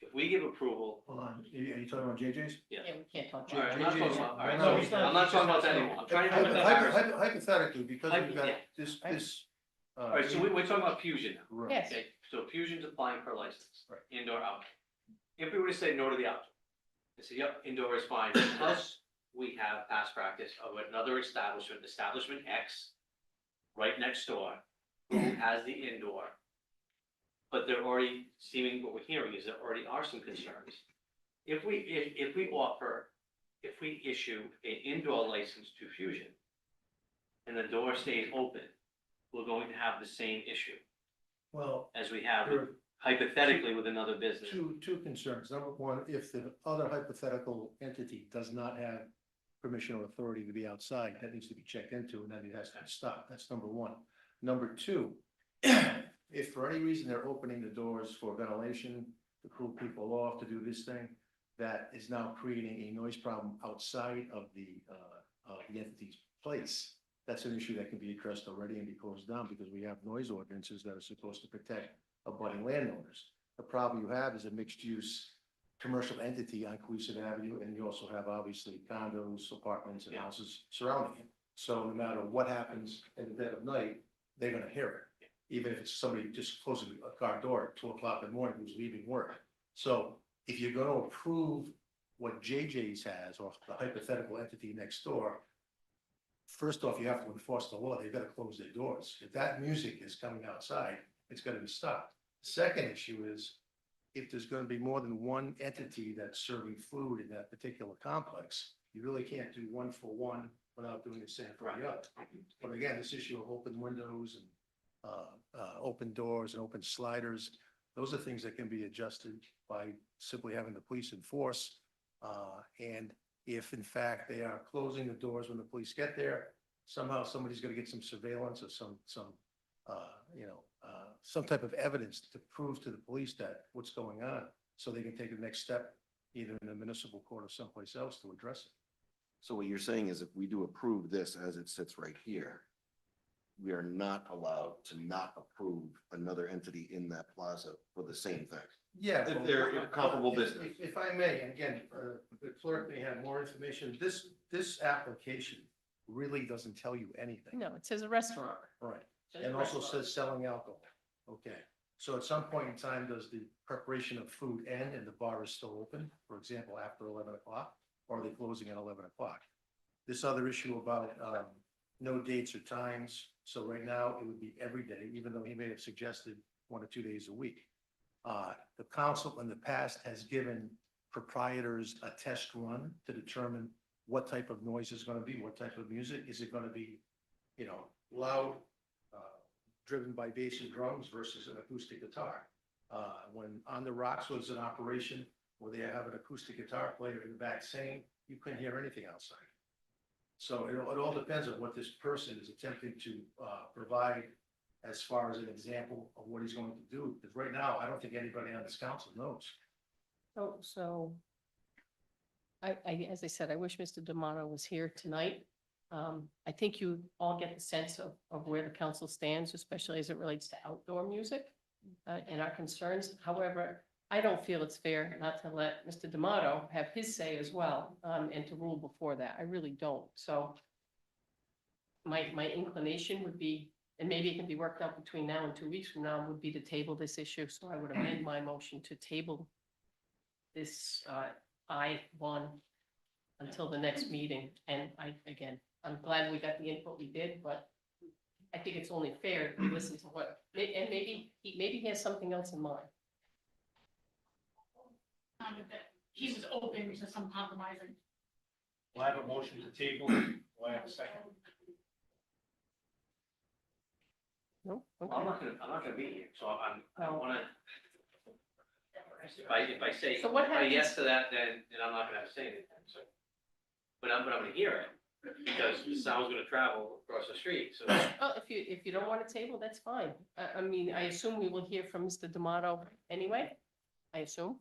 S4: If we give approval,
S9: Hold on, are you talking about JJ's?
S6: yeah, we can't talk
S4: all right,
S6: about
S4: I'm
S6: it.
S4: not talking about, all right,
S2: No,
S4: so
S2: he's not-
S4: I'm not
S2: he
S4: talking about
S2: just
S4: that
S2: has-
S4: anymore, I'm trying to put that.
S9: Hypothetically, because we've
S4: Yeah.
S9: got this.
S4: All right, so we're talking about Fusion now.
S9: Right.
S6: Yes,
S4: Okay, so Fusion's applying for a license.
S9: Right.
S4: Indoor, outdoor. If we were to say no to the outdoor, they say, yep, indoor is fine, plus we have past practice of another establishment, establishment X, right next door, who has the indoor, but they're already seeming, what we're hearing is there already are some concerns. If we issue an indoor license to Fusion and the door stays open, we're going to have the same issue
S13: Well,
S4: as we have
S13: there are
S4: hypothetically with another business.
S13: two concerns. Number one, if the other hypothetical entity does not have permission or authority to be outside, that needs to be checked into and then it has to be stopped. That's number one. Number two, if for any reason they're opening the doors for ventilation, to cool people off, to do this thing, that is now creating a noise problem outside of the entity's place. That's an issue that can be addressed already and be closed down because we have noise ordinances that are supposed to protect abutting landowners. The problem you have is a mixed-use commercial entity on Queeset Avenue, and you also have obviously condos, apartments, and houses surrounding it. So no matter what happens in the dead of night, they're gonna hear it, even if it's somebody just closing a car door at 2 o'clock in the morning who's leaving work. So if you're gonna approve what JJ's has, or the hypothetical entity next door, first off, you have to enforce the law. They've got to close their doors. If that music is coming outside, it's got to be stopped. The second issue is if there's going to be more than one entity that's serving food in that particular complex, you really can't do one for one without doing the same for the other. But again, this issue of open windows and open doors and open sliders, those are things that can be adjusted by simply having the police enforce. And if in fact they are closing the doors when the police get there, somehow somebody's gonna get some surveillance or some type of evidence to prove to the police that what's going on, so they can take the next step, either in a municipal court or someplace else to address it.
S3: So what you're saying is if we do approve this as it sits right here, we are not allowed to not approve another entity in that plaza for the same thing.
S13: Yeah.
S3: If they're a comparable business.
S13: If I may, and again, the clerk may have more information. This application really doesn't tell you anything.
S6: No, it says a restaurant.
S13: Right.
S6: Says
S13: And also
S6: restaurant.
S13: says selling alcohol. Okay. So at some point in time, does the preparation of food end and the bar is still open? For example, after 11 o'clock, or are they closing at 11 o'clock? This other issue about no dates or times. So right now it would be every day, even though he may have suggested 1 or 2 days a week. The council in the past has given proprietors a test run to determine what type of noise is gonna be, what type of music. Is it gonna be, loud, driven by bass and drums versus an acoustic guitar? When On the Rocks was an operation where they have an acoustic guitar player in the back singing, you couldn't hear anything outside. So it all depends on what this person is attempting to provide as far as an example of what he's going to do, because right now, I don't think anybody on this council knows.
S6: So as I said, I wish Mr. D'Amato was here tonight. I think you all get the sense of where the council stands, especially as it relates to outdoor music and our concerns. However, I don't feel it's fair not to let Mr. D'Amato have his say as well, and to rule before that. I really don't. So my inclination would be, and maybe it can be worked out between now and 2 weeks from now, would be to table this issue. So I would amend my motion to table this I-1 until the next meeting. And I'm glad we got the input we did, but I think it's only fair to listen to what, and maybe he has something else in mind.
S5: That he was open to some compromising.
S2: Will I have a motion to table? Will I have a second?
S6: No?
S4: Well,
S6: Okay.
S4: I'm not gonna be here, so I
S6: Well-
S4: wanna. If I say,
S6: So what
S4: if I yes
S6: happens-
S4: to that, then I'm not gonna have to say anything, so. But I'm gonna hear it, because the sound's gonna travel across the street, so.
S6: Well, if you don't want to table, that's fine. I mean, I assume we will hear from Mr. D'Amato anyway, I assume.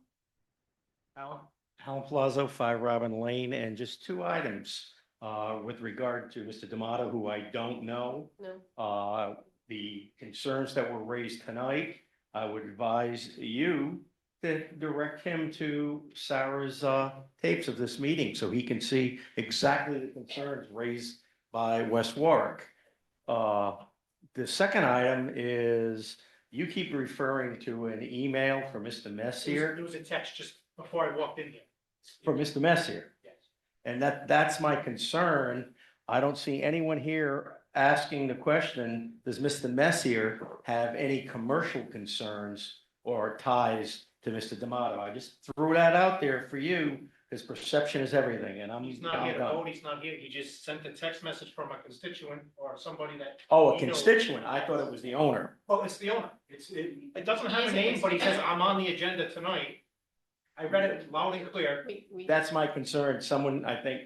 S14: Alan Plazo, 5 Robin Lane, and just 2 items with regard to Mr. D'Amato, who I don't know.
S6: No.
S14: The concerns that were raised tonight, I would advise you to direct him to Sarah's tapes of this meeting so he can see exactly the concerns raised by West Warwick. The second item is you keep referring to an email from Mr. Messier.
S2: There was a text just before I walked in here.
S14: For Mr. Messier.
S2: Yes.
S14: And that's my concern. I don't see anyone here asking the question, does Mr. Messier have any commercial concerns or ties to Mr. D'Amato? I just threw that out there for you, because perception is everything, and I'm.
S2: He's not here to
S14: done.
S2: vote, he's not here, he just sent a text message from a constituent or somebody that.
S14: Oh, a
S2: he knows.
S14: constituent, I thought it was the owner.
S2: Well, it's the owner, it doesn't have a name, but he says, I'm on the agenda tonight. I read it loud and clear.
S14: That's my concern, someone, I think,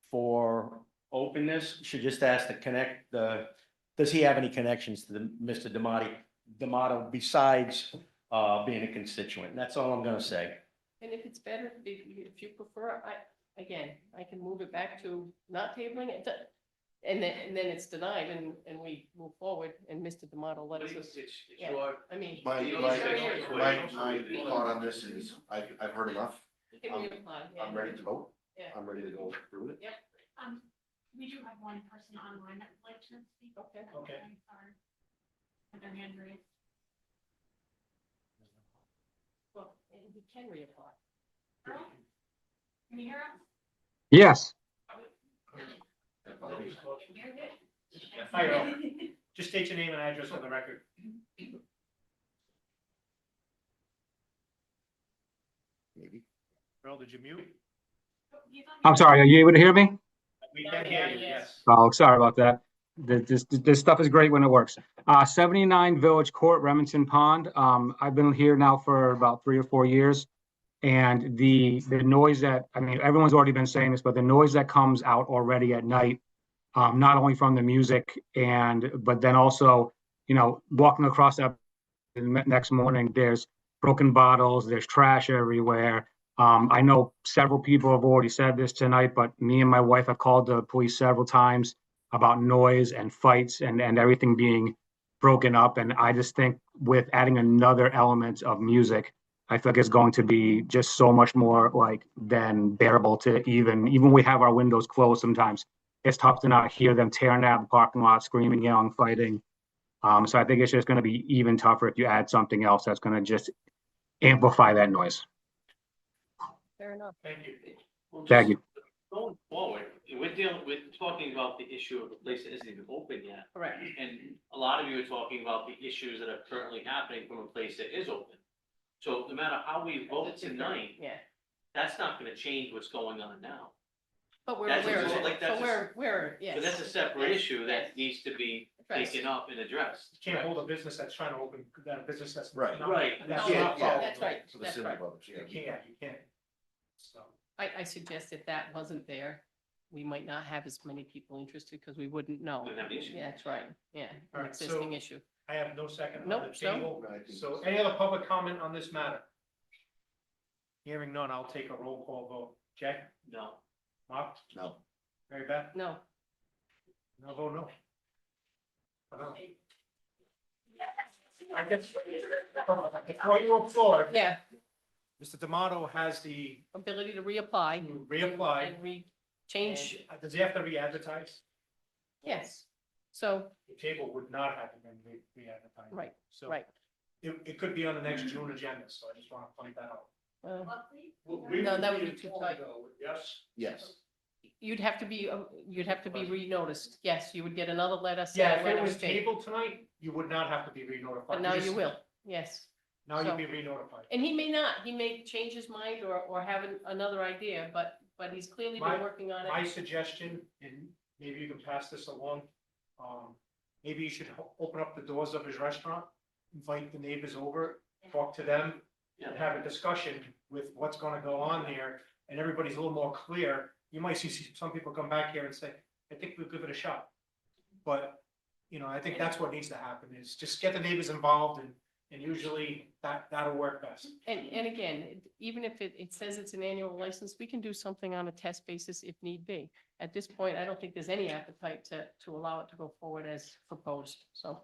S14: for openness, should just ask to connect does he have any connections to the Mr. D'Amato besides, being a constituent, and that's all I'm gonna say.
S6: And if it's better, if you prefer, I can move it back to not tabling it, and then it's denied and we move forward and Mr. D'Amato let us. Yeah, I mean.
S3: My
S6: he's
S3: my
S6: very area.
S3: my thought on this is, I've heard enough.
S6: You can reapply, yeah.
S3: I'm ready to vote.
S6: Yeah.
S3: I'm ready to go through it.
S5: We do have one person online that would like to speak.
S6: Okay.
S2: Okay.
S5: I'm sorry. With their hand raised.
S6: Well, and he can reapply.
S5: Earl, can you hear us?
S15: Yes.
S2: Hi, Earl. Just state your name and address on the record.
S3: Maybe.
S2: Earl, did you mute?
S15: I'm sorry, are you able to hear me?
S2: We can hear you, yes.
S15: Oh, sorry about that. This stuff is great when it works. 79 Village Court, Remington Pond. I've been here now for about 3 or 4 years. And the noise that, I mean, everyone's already been saying this, but the noise that comes out already at night, not only from the music but then also, walking across that the next morning, there's broken bottles, there's trash everywhere. I know several people have already said this tonight, but me and my wife have called the police several times about noise and fights and everything being broken up. And I just think with adding another element of music, I feel like it's going to be just so much more than bearable to even when we have our windows closed sometimes. It's tough to not hear them tearing out the parking lot, screaming, yelling, fighting. So I think it's just going to be even tougher if you add something else that's going to just amplify that noise.
S6: Fair enough.
S2: Thank you.
S15: Thank you.
S4: Going forward, we're talking about the issue of a place that isn't even open yet.
S6: Correct.
S4: And a lot of you are talking about the issues that are currently happening from a place that is open. So no matter how we vote tonight,
S6: Yeah,
S4: that's not gonna change what's going on now.
S6: but we're
S4: That's
S6: aware
S4: just
S6: of
S4: like-
S6: it,
S4: that's
S6: so
S4: just-
S6: yes.
S4: So that's a separate
S6: Yes,
S4: issue
S6: yes.
S4: that needs to be
S6: Addressed.
S4: taken up and addressed.
S2: You can't hold a business that's trying to open, that business that's.
S3: Right.
S2: not-
S4: Right.
S2: That's
S3: Yeah,
S2: not
S3: yeah.
S2: following
S6: That's
S2: the law.
S6: right,
S3: So the
S6: that's
S3: city
S6: right.
S3: brothers, yeah.
S2: You can't. So,
S6: I suggested that wasn't there, we might not have as many people interested because we wouldn't know.
S4: Wouldn't have the issue.
S6: Yeah, that's right, yeah,
S2: All
S6: an
S2: right, so-
S6: existing issue.
S2: I have no second on
S6: Nope,
S2: the
S6: so-
S2: table.
S3: No, I think
S2: So
S3: it's-
S2: any other public comment on this matter? Hearing none, I'll take a roll call vote. Jay?
S4: No.
S2: Mark?
S3: No.
S2: Mary Beth?
S6: No,
S2: No vote no. No. I guess, before you applaud,
S6: yeah,
S2: Mr. D'Amato has the
S6: ability to reapply
S2: to reapply.
S6: and change,
S2: And does he have to re-advertise?
S6: yes, so,
S2: The table would not have to been re-advertised.
S6: right,
S2: So
S6: right.
S2: it could be on the next June agenda, so I just want to point that out.
S6: No, that would be too tight.
S2: Yes?
S3: Yes.
S6: You'd have to be re-noticed, yes, you would get another letter
S2: Yeah,
S6: saying
S2: if
S6: when
S2: it
S6: it
S2: was
S6: was tabled,
S2: tabled tonight, you would not have to be re-notified.
S6: but now
S2: just-
S6: you will, yes.
S2: Now
S6: So-
S2: you'll be re-notified.
S6: And he may not, he may change his mind or have another idea, but he's clearly been working on
S2: My
S6: it.
S2: suggestion, and maybe you can pass this along, maybe you should open up the doors of his restaurant, invite the neighbors over, talk to them, and have a discussion with what's gonna go on there, and everybody's a little more clear. You might see some people come back here and say, I think we'll give it a shot. But, I think that's what needs to happen, is just get the neighbors involved, and usually that'll work best.
S6: And again, even if it says it's an annual license, we can do something on a test basis if need be. At this point, I don't think there's any appetite to allow it to go forward as proposed, so,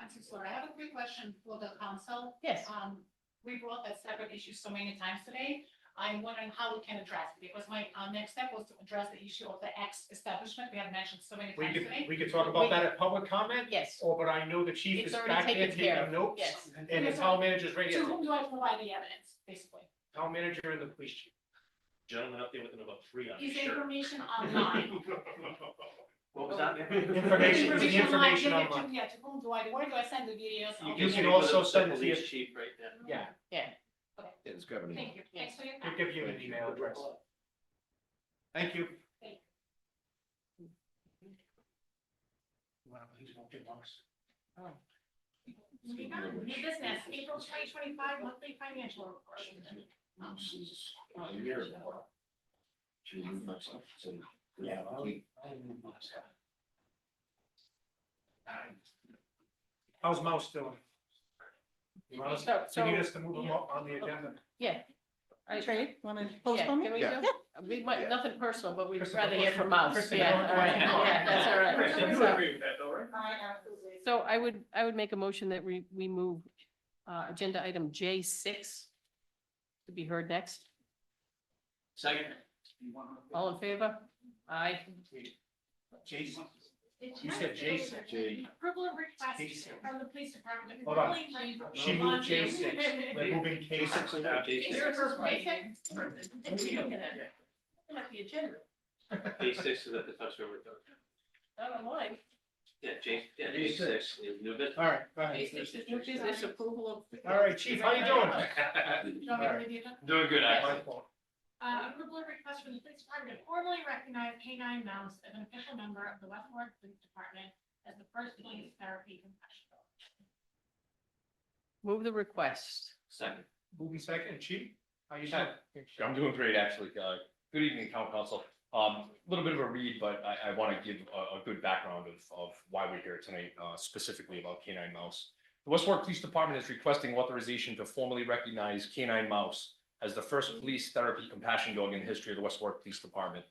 S5: I have a quick question for the council.
S6: yes.
S5: We brought that separate issue so many times today. I'm wondering how we can address it, because my next step was to address the issue of the establishment. We have mentioned so many times today.
S2: We could talk about that at public comment,
S6: Yes,
S2: but I know the chief
S6: It's
S2: is
S6: already
S2: back there
S6: taken care
S2: taking
S6: of,
S2: notes.
S6: yes.
S2: And the town manager's right
S5: To
S2: here,
S5: whom do I provide the evidence, basically?
S2: town manager and the police chief.
S8: Gentleman up there with about 3 on
S5: Is the information online?
S4: What was that?
S2: Information, it's the information
S5: Yeah,
S2: online.
S5: yeah, to whom do I, where do I send the videos?
S4: You
S2: You
S4: can
S2: can also
S4: the
S2: send it to
S4: police
S2: your-
S4: chief right there.
S2: Yeah,
S3: Yeah, just grab an email.
S5: Thank you, thanks for your
S2: we'll
S5: time.
S2: give you an email address. Thank you. Wow, he's gonna get lost.
S5: Moving on, new business, April 2025 monthly financial report.
S3: A year ago. She moved myself, so, yeah,
S2: How's Mouse doing? You want us,
S6: So-
S2: you need us to move him up on the agenda?
S6: Yeah.
S12: Trey, wanna
S6: Yeah,
S12: postpone
S6: can
S12: it?
S6: we
S3: Yeah.
S6: do? We might, nothing personal, but we'd
S2: Kristen,
S6: rather hear from Mouse,
S2: Kristen,
S6: yeah,
S2: you
S6: all
S2: don't
S6: right,
S2: want-
S6: yeah, that's all
S2: Kristen,
S6: right.
S2: you
S6: So-
S2: agree with that though, right?
S12: I absolutely.
S6: So I would make a motion that we move, agenda item J6 to be heard next.
S4: Second.
S6: All in favor? Aye.
S2: Jason, you said Jason.
S5: Approval of request
S2: Jason.
S5: from the police department.
S2: Hold on.
S5: Formally
S2: She moved J6, we're moving K6 now.
S6: Might be agenda.
S4: J6 is at the touch over.
S6: I don't like.
S4: Yeah, J6 is new business.
S2: All right, go ahead.
S6: New business approval of.
S2: All right, chief, how you doing?
S5: Do you want me to read the agenda?
S4: Doing good,
S2: My fault.
S5: Approval of request from the police department to formally recognize K9 Mouse as an official member of the West Warwick Police Department as the first police therapy compassion dog.
S6: Move the request.
S4: Second.
S2: Moving second, chief, how you doing?
S7: I'm doing great, actually. Good evening, town council. A little bit of a read, but I want to give a good background of why we're here tonight, specifically about K9 Mouse. The West Warwick Police Department is requesting authorization to formally recognize K9 Mouse as the first police therapy compassion dog in the history of the West Warwick Police Department.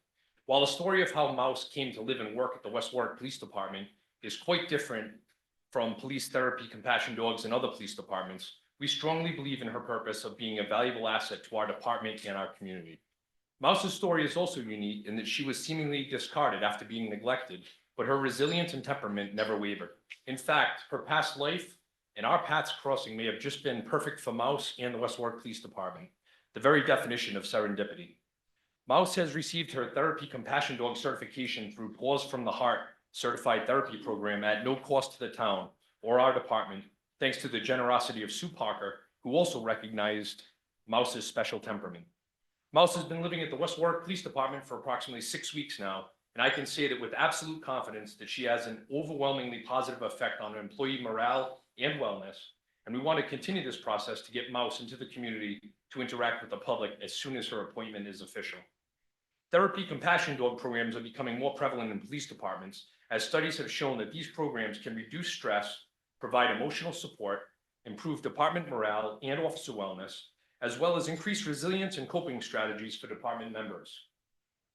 S7: While the story of how Mouse came to live and work at the West Warwick Police Department is quite different from police therapy compassion dogs in other police departments, we strongly believe in her purpose of being a valuable asset to our department and our community. Mouse's story is also unique in that she was seemingly discarded after being neglected, but her resilience and temperament never wavered. In fact, her past life and our paths crossing may have just been perfect for Mouse and the West Warwick Police Department, the very definition of serendipity. Mouse has received her therapy compassion dog certification through Paws from the Heart certified therapy program at no cost to the town or our department, thanks to the generosity of Sue Parker, who also recognized Mouse's special temperament. Mouse has been living at the West Warwick Police Department for approximately 6 weeks now, and I can say that with absolute confidence that she has an overwhelmingly positive effect on employee morale and wellness, and we want to continue this process to get Mouse into the community to interact with the public as soon as her appointment is official. Therapy compassion dog programs are becoming more prevalent in police departments, as studies have shown that these programs can reduce stress, provide emotional support, improve department morale and officer wellness, as well as increase resilience and coping strategies for department members.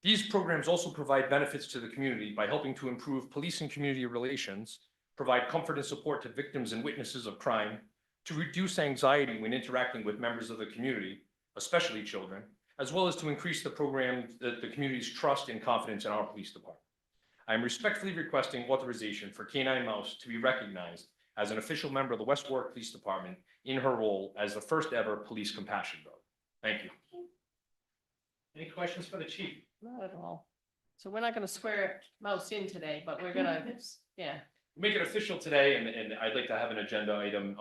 S7: These programs also provide benefits to the community by helping to improve police and community relations, provide comfort and support to victims and witnesses of crime, to reduce anxiety when interacting with members of the community, especially children, as well as to increase the community's trust and confidence in our police department. I am respectfully requesting authorization for K9 Mouse to be recognized as an official member of the West Warwick Police Department in her role as the first ever police compassion dog. Thank you.
S2: Any questions for the chief?
S6: Not at all. So we're not gonna swear Mouse in today, but we're gonna, yeah.
S7: Make it official today, and I'd like to have an agenda item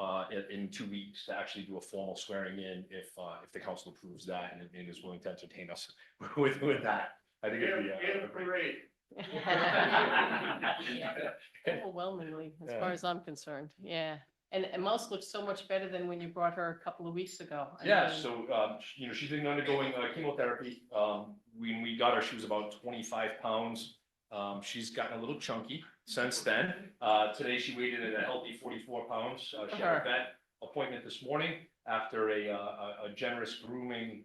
S7: in 2 weeks to actually do a formal swearing in if the council approves that and is willing to entertain us with that. I think it'd be a great.
S6: Overwhelmingly, as
S7: Yeah.
S6: far as I'm concerned, yeah. And Mouse looks so much better than when you brought her a couple of weeks ago. I
S7: Yeah,
S6: mean,
S7: so, she's been undergoing chemotherapy. When we got her, she was about 25 pounds. She's gotten a little chunky since then. Today she weighed in at a healthy 44 pounds. She had a vet appointment this morning after a generous grooming,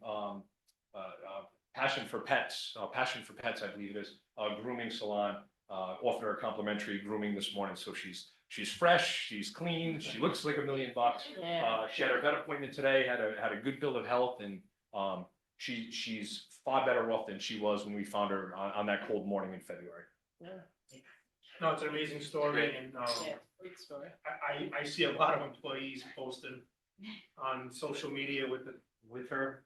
S7: Passion for Pets, I believe it is, grooming salon, offered her complimentary grooming this morning. So she's fresh, she's clean, she looks like $1 million.
S6: Yeah.
S7: She had her vet appointment today, had a good bill of health, and she's far better off than she was when we found her on that cold morning in February.
S6: Yeah,
S2: No, it's an amazing story, and
S6: yeah, great story.
S2: I see a lot of employees posting on social media with her.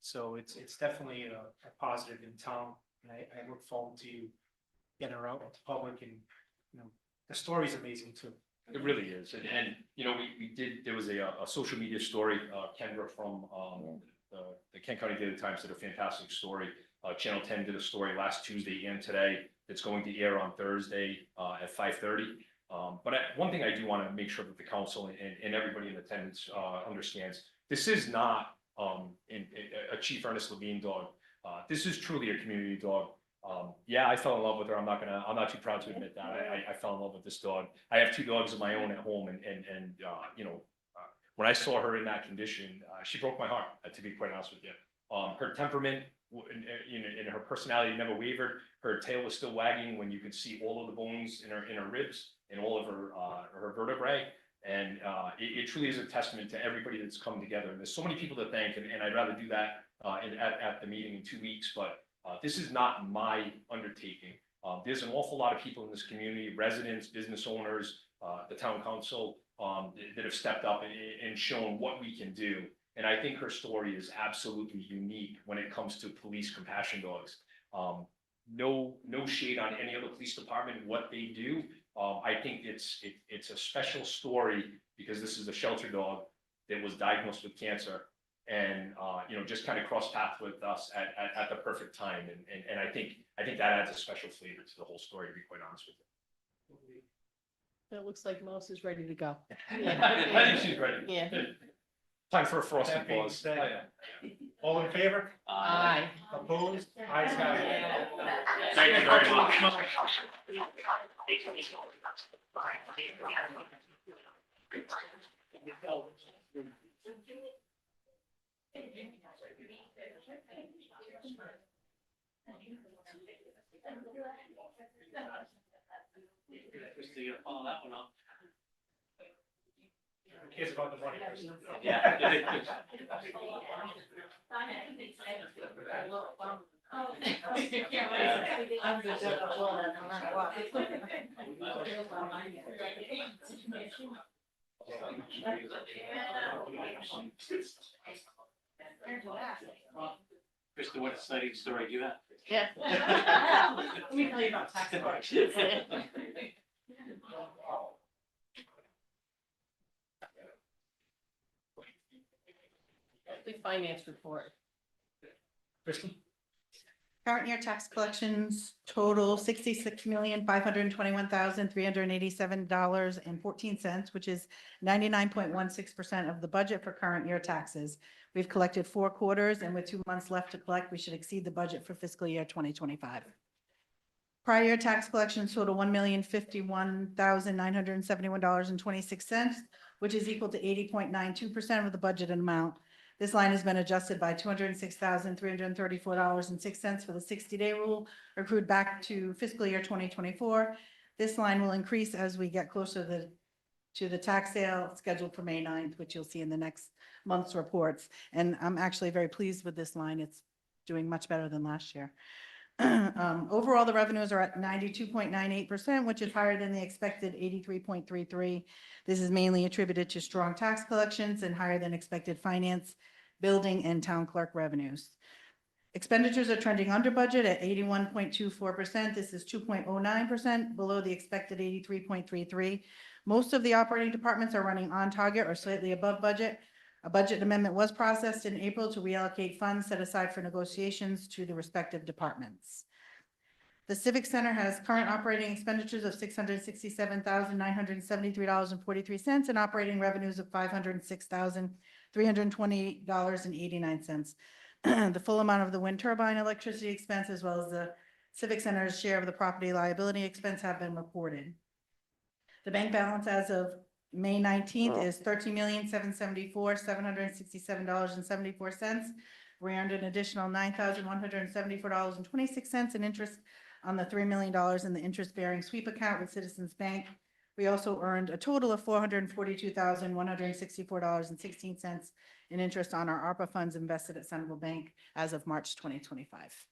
S2: So it's definitely a positive in town, and I look forward to you getting her out to public and, the story's amazing too.
S16: It really is, and, we did, there was a social media story, Kendra from, the Kent County Daily Times did a fantastic story. Channel 10 did a story last Tuesday and today, that's going to air on Thursday, at 5:30. But one thing I do want to make sure that the council and everybody in attendance, understands, this is not, a Chief Ernest Levine dog. This is truly a community dog. Yeah, I fell in love with her. I'm not too proud to admit that. I fell in love with this dog. I have 2 dogs of my own at home and when I saw her in that condition, she broke my heart, to be quite honest with you. Her temperament and her personality never wavered. Her tail was still wagging when you could see all of the bones in her ribs and all of her vertebrae. And it truly is a testament to everybody that's come together. And there's so many people to thank, and I'd rather do that at the meeting in 2 weeks. But this is not my undertaking. There's an awful lot of people in this community, residents, business owners, the town council, that have stepped up and shown what we can do. And I think her story is absolutely unique when it comes to police compassion dogs. No shade on any other police department, what they do. I think it's a special story because this is a shelter dog that was diagnosed with cancer and, just kind of crossed paths with us at the perfect time. And I think that adds a special flavor to the whole story, to be quite honest with you.
S6: It looks like Mouse is ready to go.
S16: I think she's ready.
S6: Yeah.
S16: Time for a frosty
S2: That being
S16: pause.
S2: said, all in favor?
S6: Aye.
S2: Opposed? Ayes have it.
S4: Thank you very much. Christie, you follow that one up?
S2: Who cares about the money? Kristen?
S4: Yeah. Krista, what exciting story do you have?
S6: Yeah.
S10: Let me tell you about tax collections.
S6: The finance report.
S2: Kristen?
S17: Current year tax collections total $66,521,387.14, which is 99.16% of the budget for current year taxes. We've collected 4 quarters, and with 2 months left to collect, we should exceed the budget for fiscal year 2025. Prior year tax collections total $1,051,971.26, which is equal to 80.92% of the budgeted amount. This line has been adjusted by $206,334.06 for the 60-day rule accrued back to fiscal year 2024. This line will increase as we get closer to the tax sale scheduled for May 9th, which you'll see in the next month's reports. And I'm actually very pleased with this line. It's doing much better than last year. Overall, the revenues are at 92.98%, which is higher than the expected 83.33. This is mainly attributed to strong tax collections and higher than expected finance, building, and town clerk revenues. Expenditures are trending under budget at 81.24%. This is 2.09% below the expected 83.33. Most of the operating departments are running on target or slightly above budget. A budget amendment was processed in April to reallocate funds set aside for negotiations to the respective departments. The Civic Center has current operating expenditures of $667,973.43 and operating revenues of $506,320.89. The full amount of the wind turbine electricity expense, as well as the Civic Center's share of the property liability expense, have been reported. The bank balance as of May 19th is $13,774,767.74. We earned an additional $9,174.26 in interest on the $3 million in the interest-bearing sweep account with Citizens Bank. We also earned a total of $442,164.16 in interest on our ARPA funds invested at Central Bank as of March 2025.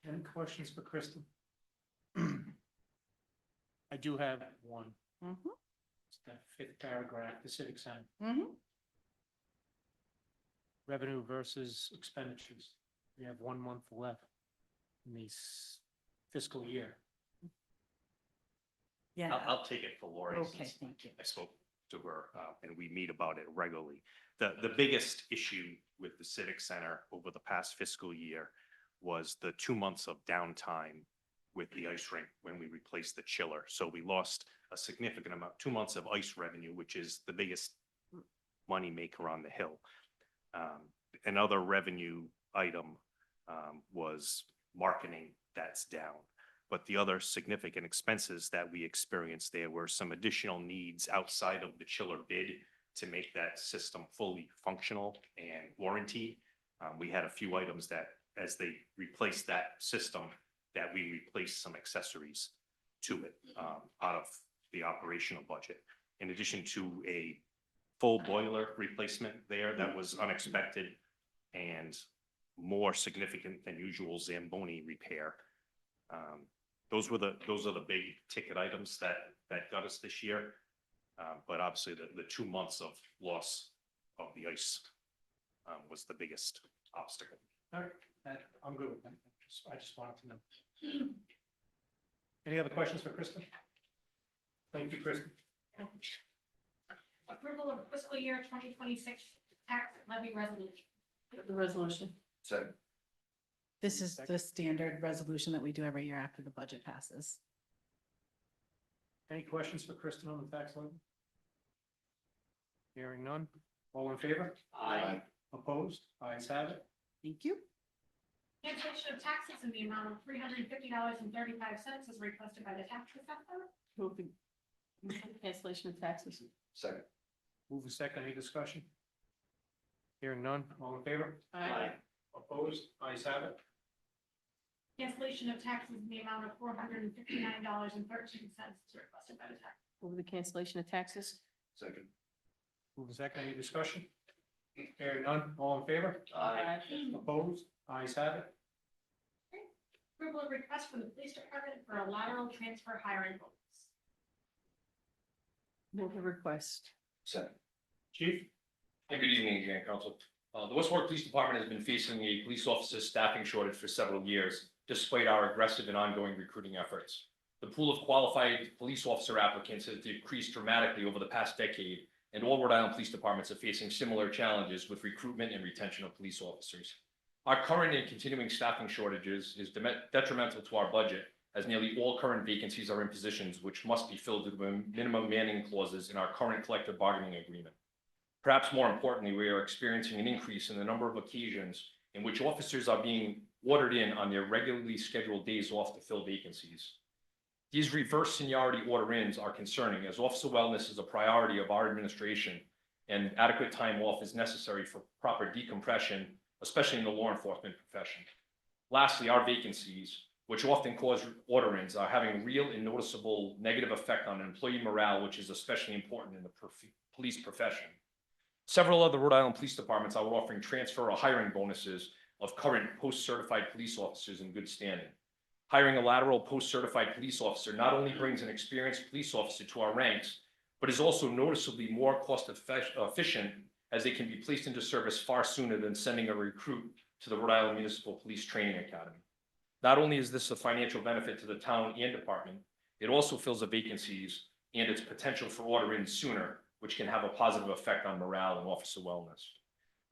S2: Any questions for Kristen? I do have one. It's the 5th paragraph, the Civic Center. Revenue versus expenditures. We have 1 month left in this fiscal year.
S17: Yeah.
S18: I'll take it for Lori.
S17: Okay,
S18: since
S17: thank you.
S18: I spoke to her, and we meet about it regularly. The biggest issue with the Civic Center over the past fiscal year was the 2 months of downtime with the ice rink when we replaced the chiller. So we lost a significant amount, 2 months of ice revenue, which is the biggest money maker on the hill. Another revenue item was marketing, that's down. But the other significant expenses that we experienced there were some additional needs outside of the chiller bid to make that system fully functional and warranty. We had a few items that, as they replaced that system, that we replaced some accessories to it out of the operational budget. In addition to a full boiler replacement there that was unexpected and more significant than usual Zamboni repair. Those are the big ticket items that got us this year. But obviously the 2 months of loss of the ice was the biggest obstacle.
S2: All right, I'm good with that. I just wanted to know. Any other questions for Kristen? Thank you, Kristen.
S5: Approval of fiscal year 2026 tax levy resolution.
S6: The resolution.
S3: Second.
S17: This is the standard resolution that we do every year after the budget passes.
S2: Any questions for Kristen on the tax levy? Hearing none. All in favor?
S3: Aye.
S2: Opposed? Ayes have it.
S17: Thank you.
S5: Cancellation of taxes in the amount of $350.35 is requested by the tax assessor.
S6: Move the cancellation of taxes.
S3: Second.
S2: Move a second. Any discussion? Hearing none. All in favor?
S6: Aye.
S2: Opposed? Ayes have it.
S5: Cancellation of taxes in the amount of $459.13 is requested by the tax.
S6: Move the cancellation of taxes.
S3: Second.
S2: Move a second. Any discussion? Hearing none. All in favor?
S6: Aye.
S2: Opposed? Ayes have it.
S5: Approval of request from the police department for a lateral transfer hiring bonus.
S6: Move the request.
S3: Second.
S2: Chief?
S16: Hey, good evening again, Council. The West Warwick Police Department has been facing a police officer staffing shortage for several years, despite our aggressive and ongoing recruiting efforts. The pool of qualified police officer applicants has decreased dramatically over the past decade, and all Rhode Island police departments are facing similar challenges with recruitment and retention of police officers. Our current and continuing staffing shortages is detrimental to our budget, as nearly all current vacancies are in positions which must be filled with minimum manning clauses in our current collective bargaining agreement. Perhaps more importantly, we are experiencing an increase in the number of occasions in which officers are being ordered in on their regularly scheduled days off to fill vacancies. These reverse seniority order-ins are concerning, as officer wellness is a priority of our administration, and adequate time off is necessary for proper decompression, especially in the law enforcement profession. Lastly, our vacancies, which often cause order-ins, are having real and noticeable negative effect on employee morale, which is especially important in the police profession. Several other Rhode Island police departments are offering transfer or hiring bonuses of current post-certified police officers in good standing. Hiring a lateral post-certified police officer not only brings an experienced police officer to our ranks, but is also noticeably more cost efficient, as they can be placed into service far sooner than sending a recruit to the Rhode Island Municipal Police Training Academy. Not only is this a financial benefit to the town and department, it also fills the vacancies and its potential for order-in sooner, which can have a positive effect on morale and officer wellness.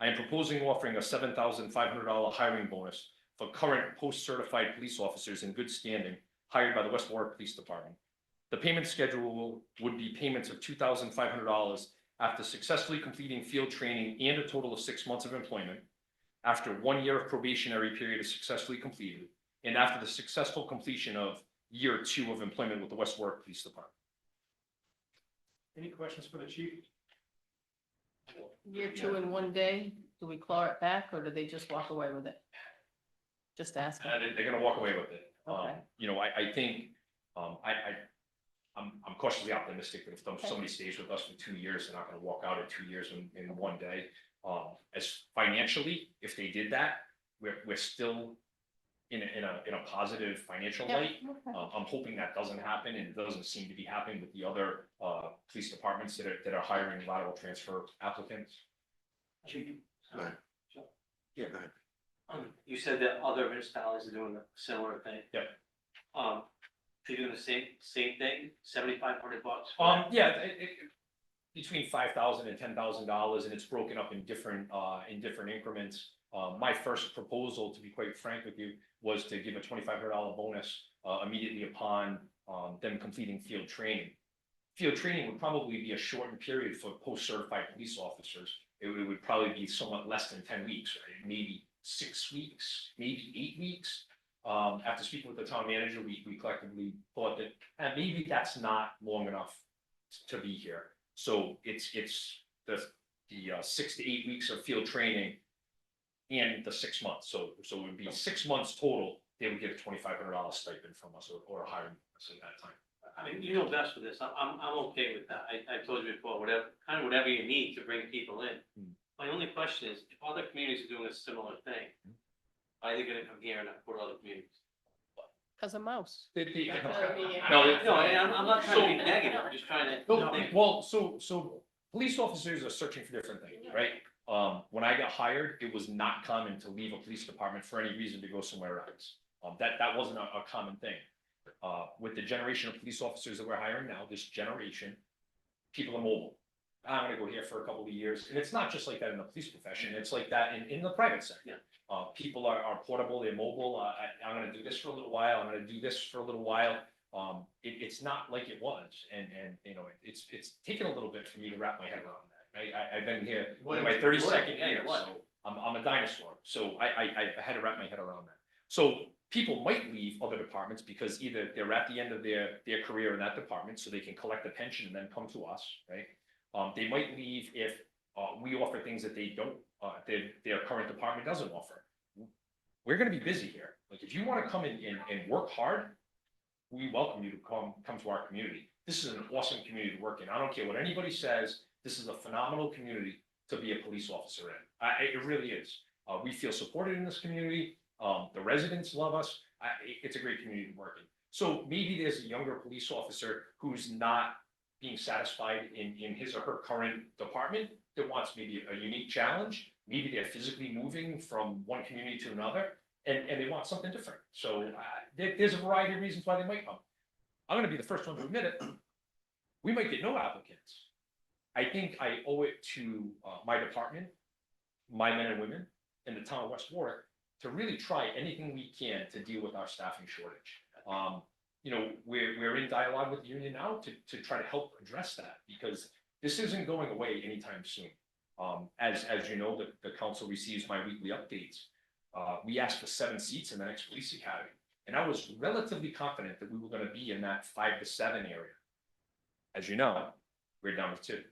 S16: I am proposing offering a $7,500 hiring bonus for current post-certified police officers in good standing hired by the West Warwick Police Department. The payment schedule would be payments of $2,500 after successfully completing field training and a total of 6 months of employment, after 1 year of probationary period is successfully completed, and after the successful completion of year 2 of employment with the West Warwick Police Department.
S2: Any questions for the chief?
S6: Year 2 in 1 day, do we claw it back or do they just walk away with it? Just ask.
S16: They're gonna walk away with it.
S6: Okay.
S16: You know, I think, I'm cautiously optimistic that if somebody stays with us for 2 years, they're not gonna walk out at 2 years in 1 day. As financially, if they did that, we're still in a positive financial light. I'm hoping that doesn't happen, and it doesn't seem to be happening with the other police departments that are hiring lateral transfer applicants.
S3: Go ahead. Yeah, go ahead.
S4: You said that other municipalities are doing a similar thing.
S16: Yep.
S4: You're doing the same thing, $7,500?
S16: Yeah, between $5,000 and $10,000, and it's broken up in different increments. My first proposal, to be quite frank with you, was to give a $2,500 bonus immediately upon them completing field training. Field training would probably be a shortened period for post-certified police officers. It would probably be somewhat less than 10 weeks, right? Maybe 6 weeks, maybe 8 weeks. After speaking with the town manager, we collectively thought that maybe that's not long enough to be here. So it's the 6 to 8 weeks of field training and the 6 months. So it would be 6 months total. They would get a $2,500 stipend from us or a higher bonus at that time.
S4: I mean, you know best with this, I'm okay with that, I told you before, whatever you need to bring people in. My only question is, if other communities are doing a similar thing, are they gonna come here and support other communities?
S6: Cause a mouse.
S16: No,
S4: No, I'm not trying to be negative, I'm just trying to.
S16: No, well, so police officers are searching for different things, right? When I got hired, it was not common to leave a police department for any reason to go somewhere else. That wasn't a common thing. With the generation of police officers that we're hiring now, this generation, people are mobile. I'm gonna go here for a couple of years, and it's not just like that in the police profession, it's like that in the private sector. People are portable, they're mobile, I'm gonna do this for a little while, I'm gonna do this for a little while. It's not like it was, and you know, it's taken a little bit for me to wrap my head around that, right? I've been here in my 32nd year, so I'm a dinosaur, so I had to wrap my head around that. So people might leave other departments because either they're at the end of their career in that department, so they can collect a pension and then come to us, right? They might leave if we offer things that they don't, their current department doesn't offer. We're gonna be busy here. Like, if you wanna come in and work hard, we welcome you to come to our community. This is an awesome community to work in. I don't care what anybody says, this is a phenomenal community to be a police officer in. It really is. We feel supported in this community. The residents love us. It's a great community to work in. So maybe there's a younger police officer who's not being satisfied in his or her current department that wants maybe a unique challenge. Maybe they're physically moving from one community to another and they want something different. So there's a variety of reasons why they might come. I'm gonna be the first one to admit it. We might get no applicants. I think I owe it to my department, my men and women in the town of West Warwick to really try anything we can to deal with our staffing shortage. You know, we're in dialogue with the union now to try to help address that, because this isn't going away anytime soon. As you know, the council receives my weekly updates. We asked for 7 seats in the next police academy, and I was relatively confident that we were gonna be in that 5 to 7 area. As you know, we're down to 2.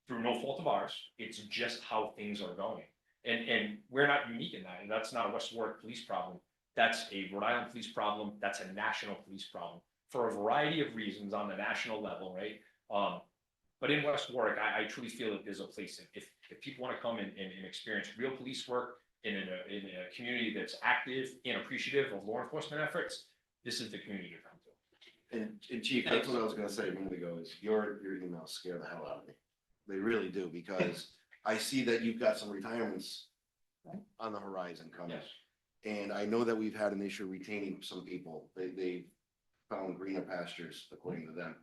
S16: Through no fault of ours, it's just how things are going. And we're not unique in that, and that's not a West Warwick police problem. That's a Rhode Island police problem, that's a national police problem, for a variety of reasons on the national level, right? But in West Warwick, I truly feel that there's a place, if people wanna come and experience real police work in a community that's active and appreciative of law enforcement efforts, this is the community to come to.
S3: And Chief, that's what I was gonna say a minute ago, is your emails scare the hell out of me. They really do, because I see that you've got some retirements on the horizon coming.
S16: Yes.
S3: And I know that we've had an issue retaining some people. They found greener pastures, according to them.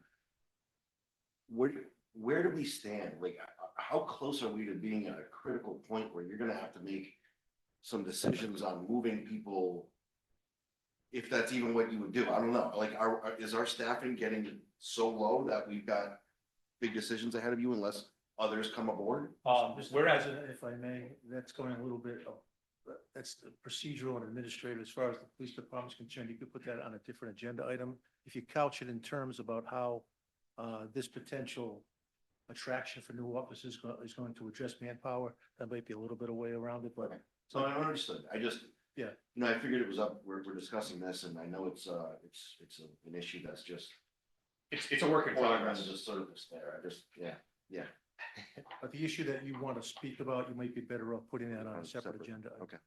S3: Where do we stand? Like, how close are we to being at a critical point where you're gonna have to make some decisions on moving people? If that's even what you would do, I don't know. Like, is our staffing getting so low that we've got big decisions ahead of you unless others come aboard?
S16: Whereas,
S13: If I may, that's going a little bit, that's the procedural and administrative. As far as the police department's concerned, you could put that on a different agenda item. If you couch it in terms about how this potential attraction for new officers is going to address manpower, that might be a little bit of way around it, but.
S3: So I understood. I just,
S13: Yeah.
S3: you know, I figured it was up, we're discussing this, and I know it's an issue that's just.
S16: it's a work in progress.
S3: Just sort of just there. I just, yeah.
S13: But the issue that you want to speak about, you might be better off putting that on a separate agenda.
S3: Okay.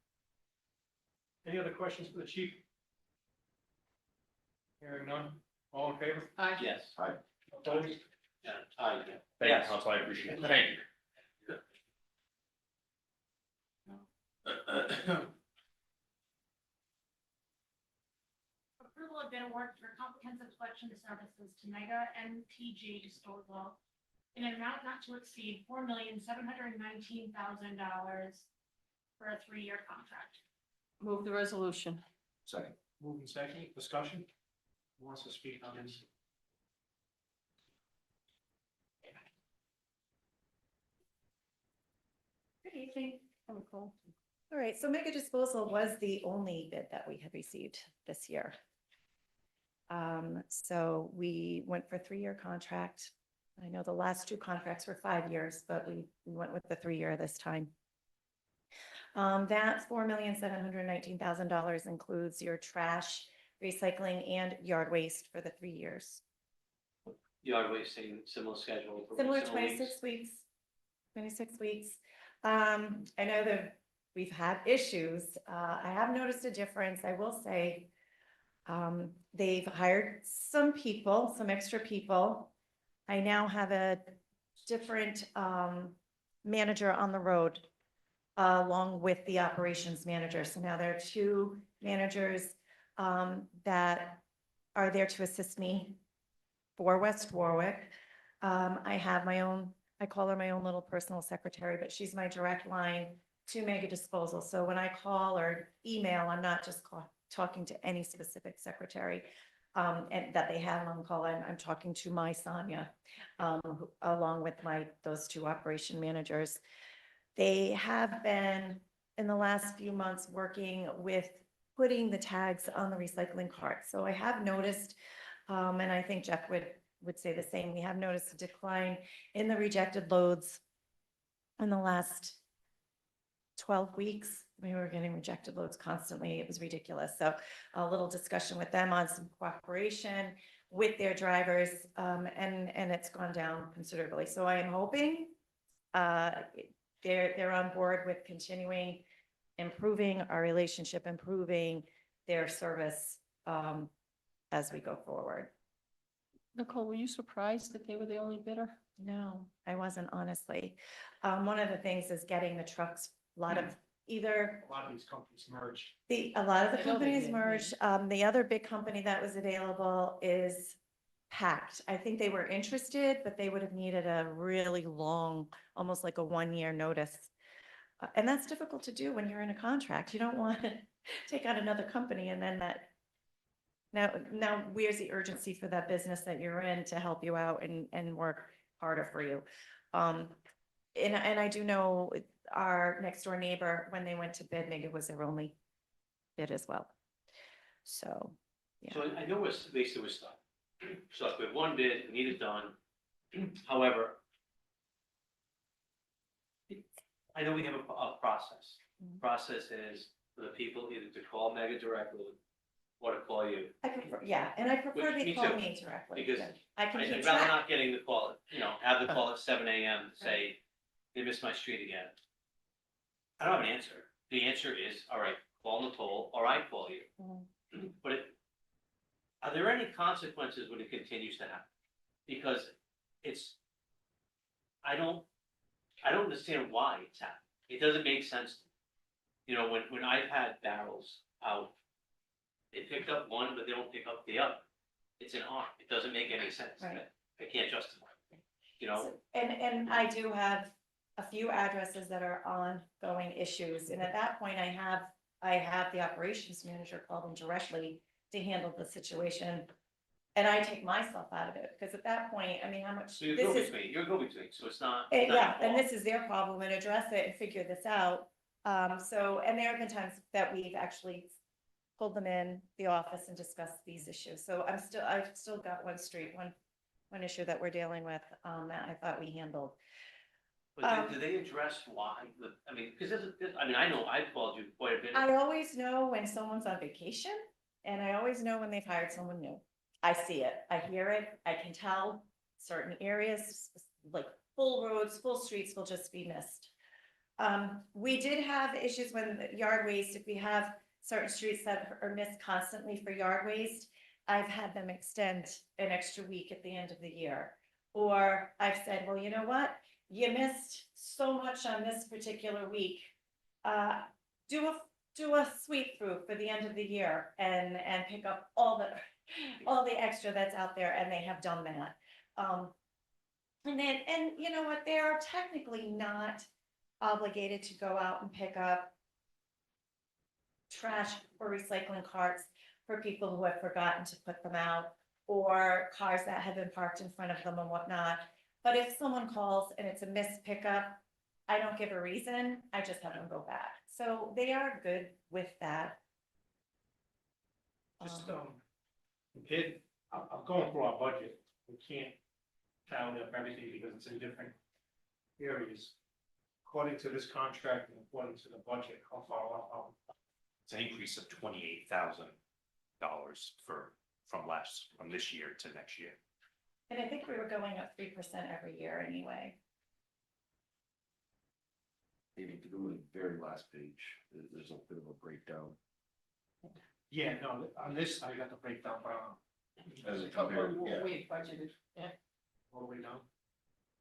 S2: Any other questions for the chief? Hearing none, all in favor?
S4: Yes.
S3: Hi.
S2: Opposed?
S4: Yeah.
S16: Thank you,
S4: Yes.
S16: council, I appreciate it. Thank you.
S5: Approval a bid award for comprehensive collection services to Mega MTG Disposal in an amount not to exceed $4,719,000 for a 3-year contract.
S6: Move the resolution.
S3: Second.
S2: Moving second, discussion. Who wants to speak on this?
S19: Good evening. I'm Nicole. All right, so Mega Disposal was the only bid that we had received this year. So we went for 3-year contract. I know the last 2 contracts were 5 years, but we went with the 3-year this time. That $4,719,000 includes your trash, recycling, and yard waste for the 3 years.
S4: Yard waste, same, similar schedule.
S19: Similar
S4: weeks.
S19: 26 weeks. 26 weeks. I know that we've had issues. I have noticed a difference. I will say, they've hired some people, some extra people. I now have a different manager on the road along with the operations manager. So now there are 2 managers that are there to assist me for West Warwick. I have my own, I call her my own little personal secretary, but she's my direct line to Mega Disposal. So when I call or email, I'm not just talking to any specific secretary and that they have on call. I'm talking to my Sonia along with those 2 operation managers. They have been in the last few months working with putting the tags on the recycling cart. So I have noticed, and I think Jeff would say the same, we have noticed a decline in the rejected loads in the last 12 weeks. We were getting rejected loads constantly. It was ridiculous. So a little discussion with them on some cooperation with their drivers, and it's gone down considerably. So I am hoping they're on board with continuing improving our relationship, improving their service as we go forward.
S6: Nicole, were you surprised that they were the only bidder?
S19: No, I wasn't, honestly. One of the things is getting the trucks, a lot of either,
S2: A lot of these companies merged.
S19: a lot of the
S6: I know they
S19: companies
S6: did,
S19: merged. The other big company that was available is Pact. I think they were interested, but they would have needed a really long, almost like a 1-year notice. And that's difficult to do when you're in a contract. You don't want to take on another company and then that. Now, where's the urgency for that business that you're in to help you out and work harder for you? And I do know our next door neighbor, when they went to bid, Mega was their only bid as well. So, yeah.
S4: So I know basically we're stuck. Stuck with 1 bid, we need it done. However, I know we have a process. Process is for the people either to call Mega directly or to call you.
S19: I prefer, yeah, and I prefer
S4: Me
S19: they call
S4: too,
S19: me directly.
S4: Because
S19: I can
S4: I'd
S19: keep
S4: rather
S19: track.
S4: not getting the call, have the call at 7 AM, say, they missed my street again. I don't have an answer. The answer is, all right, call Nicole, or I call you. But are there any consequences when it continues to happen? Because I don't understand why it's happening. It doesn't make sense. When I've had barrels out, they picked up one, but they don't pick up the other. It's an arm. It doesn't make any sense.
S19: Right.
S4: I can't justify it,
S19: So- And I do have a few addresses that are ongoing issues, and at that point, I have the operations manager call them directly to handle the situation. And I take myself out of it, because at that point, I mean, how much,
S4: So you're
S19: this is,
S4: go-between, so it's not.
S19: yeah, and this is their problem, and address it and figure this out. And there have been times that we've actually pulled them in the office and discussed these issues. So I've still got one issue that we're dealing with, that I thought we handled.
S4: But do they address why, because I know I've called you quite a bit.
S19: I always know when someone's on vacation, and I always know when they've hired someone new. I see it, I hear it, I can tell certain areas, like full roads, full streets will just be missed. We did have issues when yard waste, if we have certain streets that are missed constantly for yard waste, I've had them extend an extra week at the end of the year. Or I've said, well, you know what? You missed so much on this particular week. Do a sweep through for the end of the year and pick up all the, all the extra that's out there, and they have done that. And then, and you know what, they are technically not obligated to go out and pick up trash or recycling carts for people who have forgotten to put them out, or cars that have been parked in front of them and whatnot. But if someone calls and it's a missed pickup, I don't give a reason, I just have them go back. So they are good with that.
S2: Just, compared, I'm going through our budget, we can't tally up everything because it's in different areas. According to this contract and according to the budget, how far off?
S18: It's an increase of $28,000 from this year to next year.
S19: And I think we were going up 3% every year anyway.
S3: Maybe to go to the very last page, there's a bit of a breakdown.
S2: Yeah, no, on this, I got the breakdown,
S3: As a compared,
S6: What
S3: yeah.
S6: we budgeted, yeah,
S2: all the way down.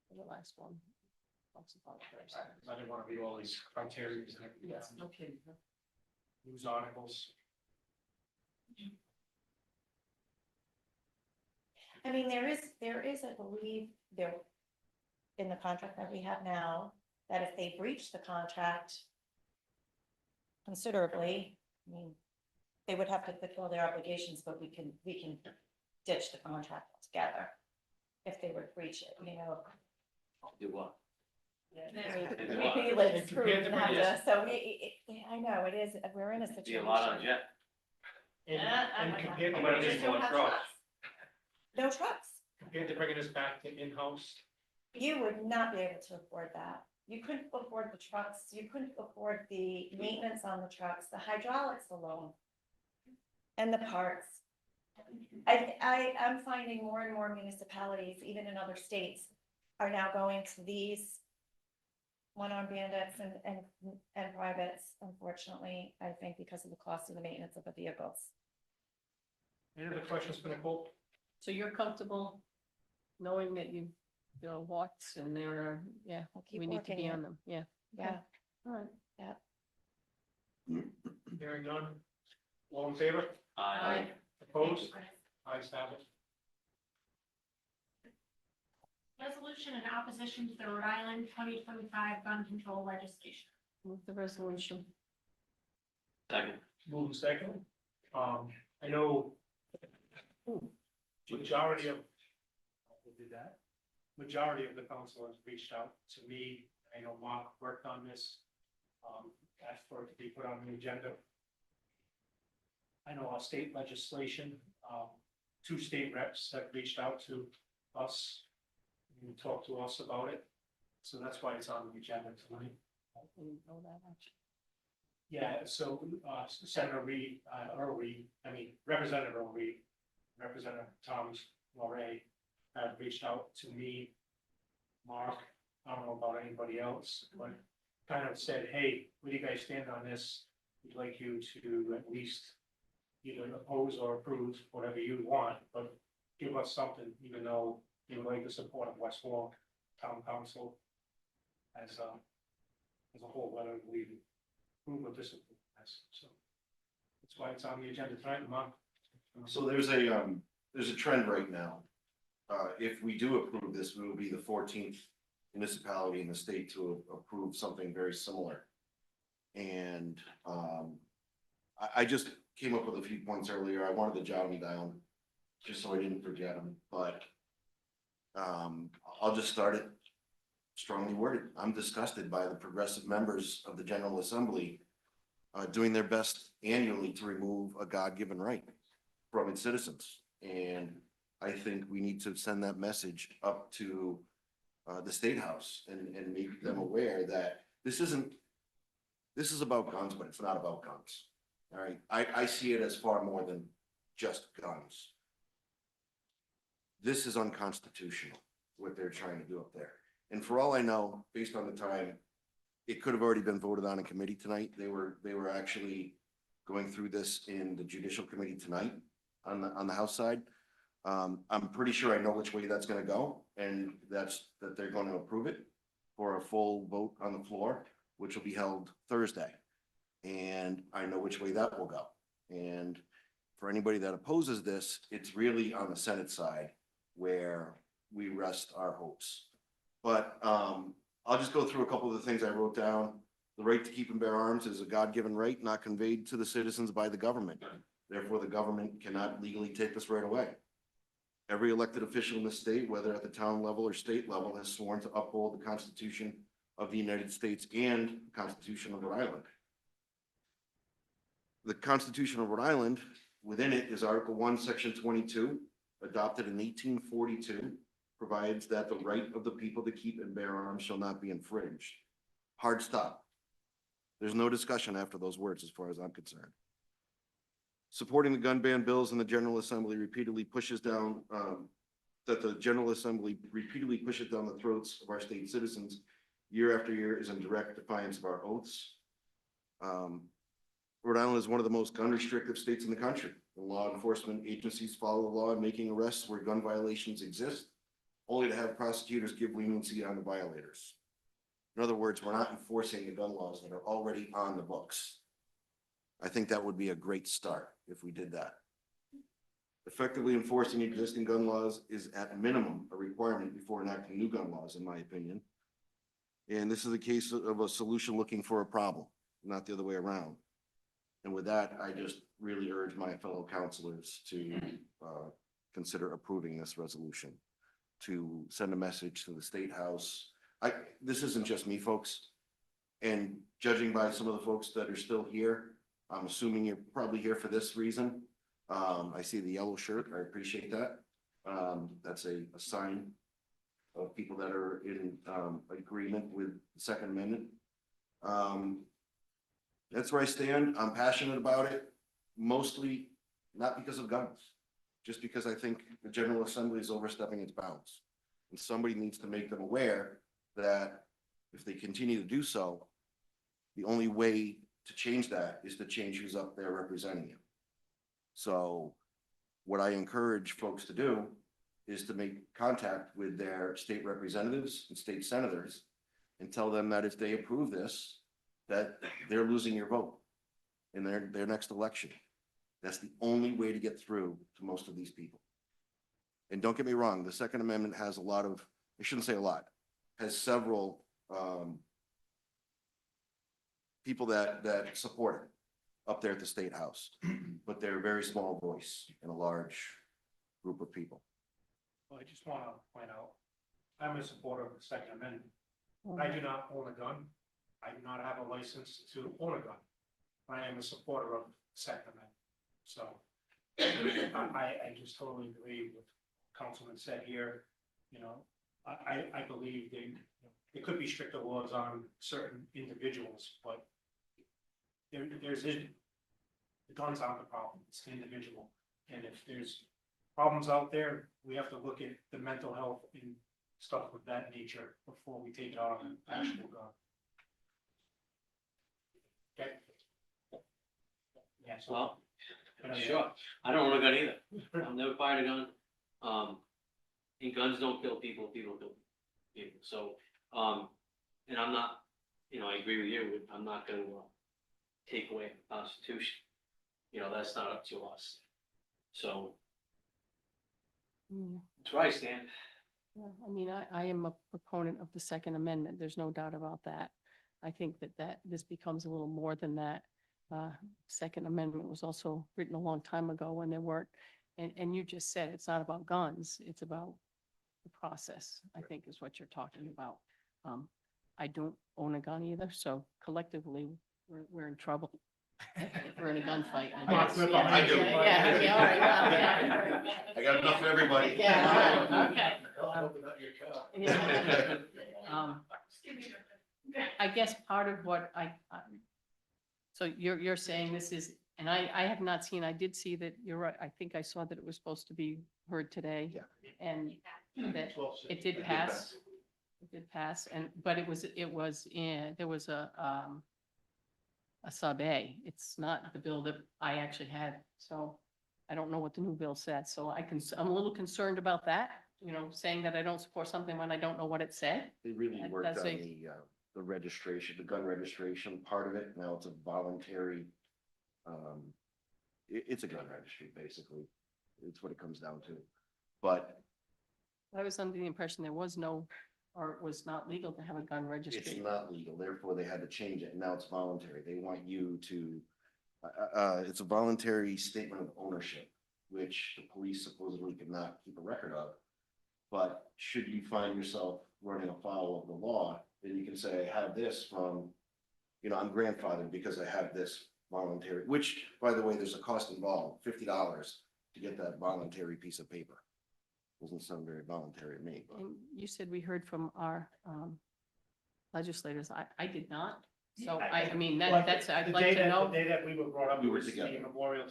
S6: for the last one. Lots of others.
S2: I didn't want to read all these criteria and everything.
S6: Yes, no kidding. Huh?
S2: News articles.
S19: I mean, there is, I believe, there, in the contract that we have now, that if they breach the contract considerably, I mean, they would have to fulfill their obligations, but we can ditch the contract altogether if they would breach it, you know.
S4: Do what?
S19: We live through and have to, so I know, it is, we're in a
S4: Be
S19: situation.
S4: a lot on Jeff.
S2: And compared to
S4: But
S2: bringing
S4: just
S2: this,
S4: one truck.
S19: No trucks.
S2: compared to bringing this back to in-house,
S19: You would not be able to afford that. You couldn't afford the trucks, you couldn't afford the maintenance on the trucks, the hydraulics alone. And the parts. I'm finding more and more municipalities, even in other states, are now going to these one-armed bandits and privates, unfortunately, I think because of the cost of the maintenance of the vehicles.
S2: any other questions for Nicole?
S6: So you're comfortable knowing that you, there are lots and there are, yeah,
S19: I'll keep
S6: we need to
S19: working
S6: be
S19: it.
S6: on them, yeah.
S19: Yeah,
S6: All right.
S2: Hearing none, all in favor?
S4: Aye.
S2: Opposed? Ayes have it.
S5: Resolution in opposition to the Rhode Island 2025 gun control legislation.
S6: Move the resolution.
S4: Second.
S2: Move second. I know majority of, who did that? Majority of the councilors reached out to me. I know Mark worked on this, asked for it to be put on the agenda. I know our state legislation, 2 state reps have reached out to us and talked to us about it. So that's why it's on the agenda tonight.
S6: I didn't know that actually.
S2: Yeah, so, Senator Reed, Earl Reed, Representative Earl Reed, Representative Thomas Moray have reached out to me, Mark, I don't know about anybody else, but kind of said, hey, where do you guys stand on this? We'd like you to at least either oppose or approve, whatever you want, but give us something, even though you would like the support of West Warwick Town Council as a whole, whether we approve or disapprove this, so. That's why it's on the agenda tonight, Mark.
S3: So there's a trend right now. If we do approve this, we will be the 14th municipality in the state to approve something very similar. And I just came up with a few points earlier. I wanted to jot them down just so I didn't forget them, but I'll just start it strongly worded. I'm disgusted by the progressive members of the General Assembly doing their best annually to remove a God-given right from its citizens. And I think we need to send that message up to the State House and make them aware that this is about guns, but it's not about guns. All right, I see it as far more than just guns. This is unconstitutional, what they're trying to do up there. And for all I know, based on the time, it could have already been voted on in committee tonight. They were actually going through this in the Judicial Committee tonight on the House side. I'm pretty sure I know which way that's gonna go, and that they're going to approve it for a full vote on the floor, which will be held Thursday. And I know which way that will go. And for anybody that opposes this, it's really on the Senate side where we rest our hopes. But, I'll just go through a couple of the things I wrote down. The right to keep and bear arms is a God-given right not conveyed to the citizens by the government. Therefore, the government cannot legally take this right away. Every elected official in the state, whether at the town level or state level, has sworn to uphold the Constitution of the United States and the Constitution of Rhode Island. The Constitution of Rhode Island, within it is Article 1, Section 22, adopted in 1842, provides that the right of the people to keep and bear arms shall not be infringed. Hard stop. There's no discussion after those words as far as I'm concerned. Supporting the gun ban bills in the General Assembly repeatedly pushes down, that the General Assembly repeatedly pushes down the throats of our state citizens year after year is in direct defiance of our oaths. Rhode Island is one of the most gun restrictive states in the country. The law enforcement agencies follow the law in making arrests where gun violations exist, only to have prosecutors give leniency on the violators. In other words, we're not enforcing the gun laws that are already on the books. I think that would be a great start if we did that. Effectively enforcing existing gun laws is at minimum a requirement before enacting new gun laws, in my opinion. And this is a case of a solution looking for a problem, not the other way around. And with that, I just really urge my fellow councilors to consider approving this resolution, to send a message to the State House. This isn't just me, folks. And judging by some of the folks that are still here, I'm assuming you're probably here for this reason. I see the yellow shirt. I appreciate that. That's a sign of people that are in agreement with the Second Amendment. That's where I stand. I'm passionate about it, mostly not because of guns, just because I think the General Assembly is overstepping its bounds. And somebody needs to make them aware that if they continue to do so, the only way to change that is to change who's up there representing you. So what I encourage folks to do is to make contact with their state representatives and state senators and tell them that if they approve this, that they're losing your vote in their next election. That's the only way to get through to most of these people. And don't get me wrong, the Second Amendment has a lot of, I shouldn't say a lot, has several people that support it up there at the State House, but they're a very small voice in a large group of people.
S2: Well, I just want to point out, I'm a supporter of the Second Amendment. I do not own a gun. I do not have a license to own a gun. I am a supporter of the Second Amendment. So I just totally agree with what Councilman said here. You know, I believe there could be stricter laws on certain individuals, but there's the guns aren't the problem, it's the individual. And if there's problems out there, we have to look at the mental health and stuff of that nature before we take it out on an actual gun. Okay. Yeah, so.
S4: Well, sure. I don't own a gun either. I've never fired a gun. And guns don't kill people, people kill people. So, and I'm not, I agree with you. I'm not gonna take away the Constitution. That's not up to us. So that's where I stand.
S6: Yeah, I mean, I am a proponent of the Second Amendment. There's no doubt about that. I think that this becomes a little more than that. Second Amendment was also written a long time ago when there weren't, and you just said it's not about guns, it's about the process, I think is what you're talking about. I don't own a gun either, so collectively, we're in trouble. We're in a gunfight.
S3: I do.
S6: Yeah, all right, well, yeah.
S3: I got enough for everybody.
S6: Yeah, okay. Yeah. I guess part of what so you're saying this is, and I have not seen, I did see that, you're right, I think I saw that it was supposed to be heard today.
S3: Yeah.
S6: And that it did pass. It did pass, but there was a sub A. It's not the bill that I actually had, so I don't know what the new bill said, so I'm a little concerned about that, saying that I don't support something when I don't know what it said.
S3: They really worked
S6: That's
S3: on the registration, the gun registration part of it. Now it's a voluntary it's a gun registry, basically. It's what it comes down to. But
S6: I was under the impression there was no, or it was not legal to have a gun registry.
S3: it's not legal, therefore they had to change it, and now it's voluntary. They want you to, it's a voluntary statement of ownership, which the police supposedly cannot keep a record of. But should you find yourself running afoul of the law, then you can say, I have this from, I'm grandfathered because I have this voluntary, which, by the way, there's a cost involved, $50 to get that voluntary piece of paper. Doesn't sound very voluntary to me, but.
S6: And you said we heard from our legislators. I did not. So I mean,
S2: Well,
S6: that's,
S2: the
S6: I'd
S2: day
S6: like to
S2: that-
S6: know.
S2: The day that we were brought up,
S3: We were
S2: was the
S3: together.
S2: memorial,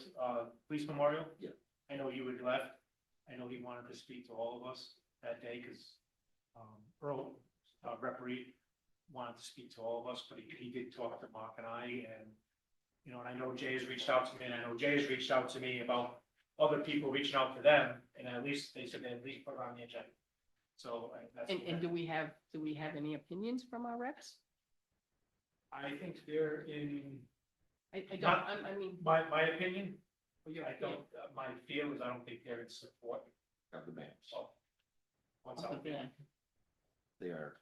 S2: police memorial.
S3: Yeah.
S2: I know you had left. I know he wanted to speak to all of us that day, because, Earl, Rep. Reed wanted to speak to all of us, but he did talk to Mark and I, and, and I know Jay has reached out to me, and I know Jay has reached out to me about other people reaching out to them, and at least they said they at least put it on the agenda. So that's.
S6: And do we have any opinions from our reps?
S2: I think they're in,
S6: I don't,
S2: Not-
S6: I mean,
S2: my opinion,
S6: your
S2: I don't, my feel is I don't think they're in support
S3: Of the ban.
S2: of what's
S6: of the
S2: out there.
S6: ban.
S3: They are.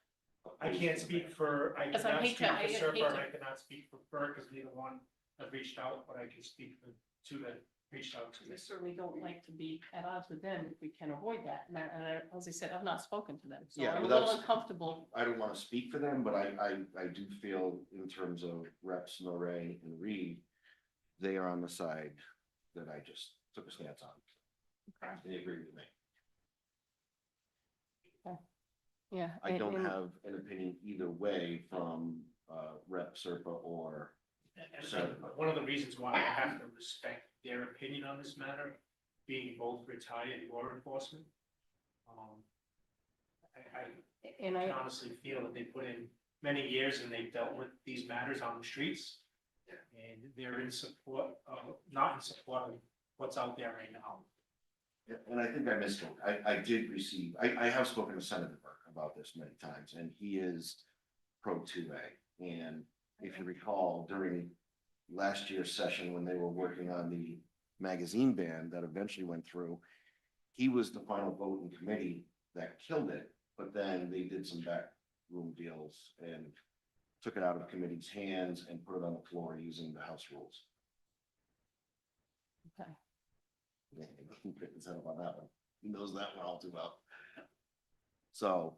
S2: I can't speak for, I
S6: Because I
S2: cannot
S6: hate
S2: speak
S6: to-
S2: for
S6: I hate
S2: Serpa,
S6: to-
S2: and I cannot speak for Burke, because neither one have reached out, but I can speak for two that reached out to
S6: We
S2: me.
S6: certainly don't like to be at odds with them if we can avoid that. And as I said, I've not spoken to them, so
S3: Yeah,
S6: I'm a
S3: well,
S6: little
S3: that's-
S6: uncomfortable.
S3: I don't want to speak for them, but I do feel in terms of Reps Norray and Reed, they are on the side that I just took a stance on.
S6: Okay.
S3: They agree with me.
S6: Yeah.
S3: I
S6: and-
S3: don't
S6: and-
S3: have an opinion either way from Rep Serpa or.
S2: And
S3: Sure.
S2: one of the reasons why I have to respect their opinion on this matter, being both retired law enforcement. I
S6: And
S2: can
S6: I,
S2: honestly feel that they put in many years and they've dealt with these matters on the streets. And they're in support of, not in support of what's out there right now.
S3: Yeah, and I think I misspoke. I did receive, I have spoken to Senator Burke about this many times, and he is pro 2A. And if you recall, during last year's session, when they were working on the magazine ban that eventually went through, he was the final vote in committee that killed it, but then they did some backroom deals and took it out of committee's hands and put it on the floor using the House rules.
S6: okay.
S3: Yeah, he picked his head up on that one. He knows that one all too well. So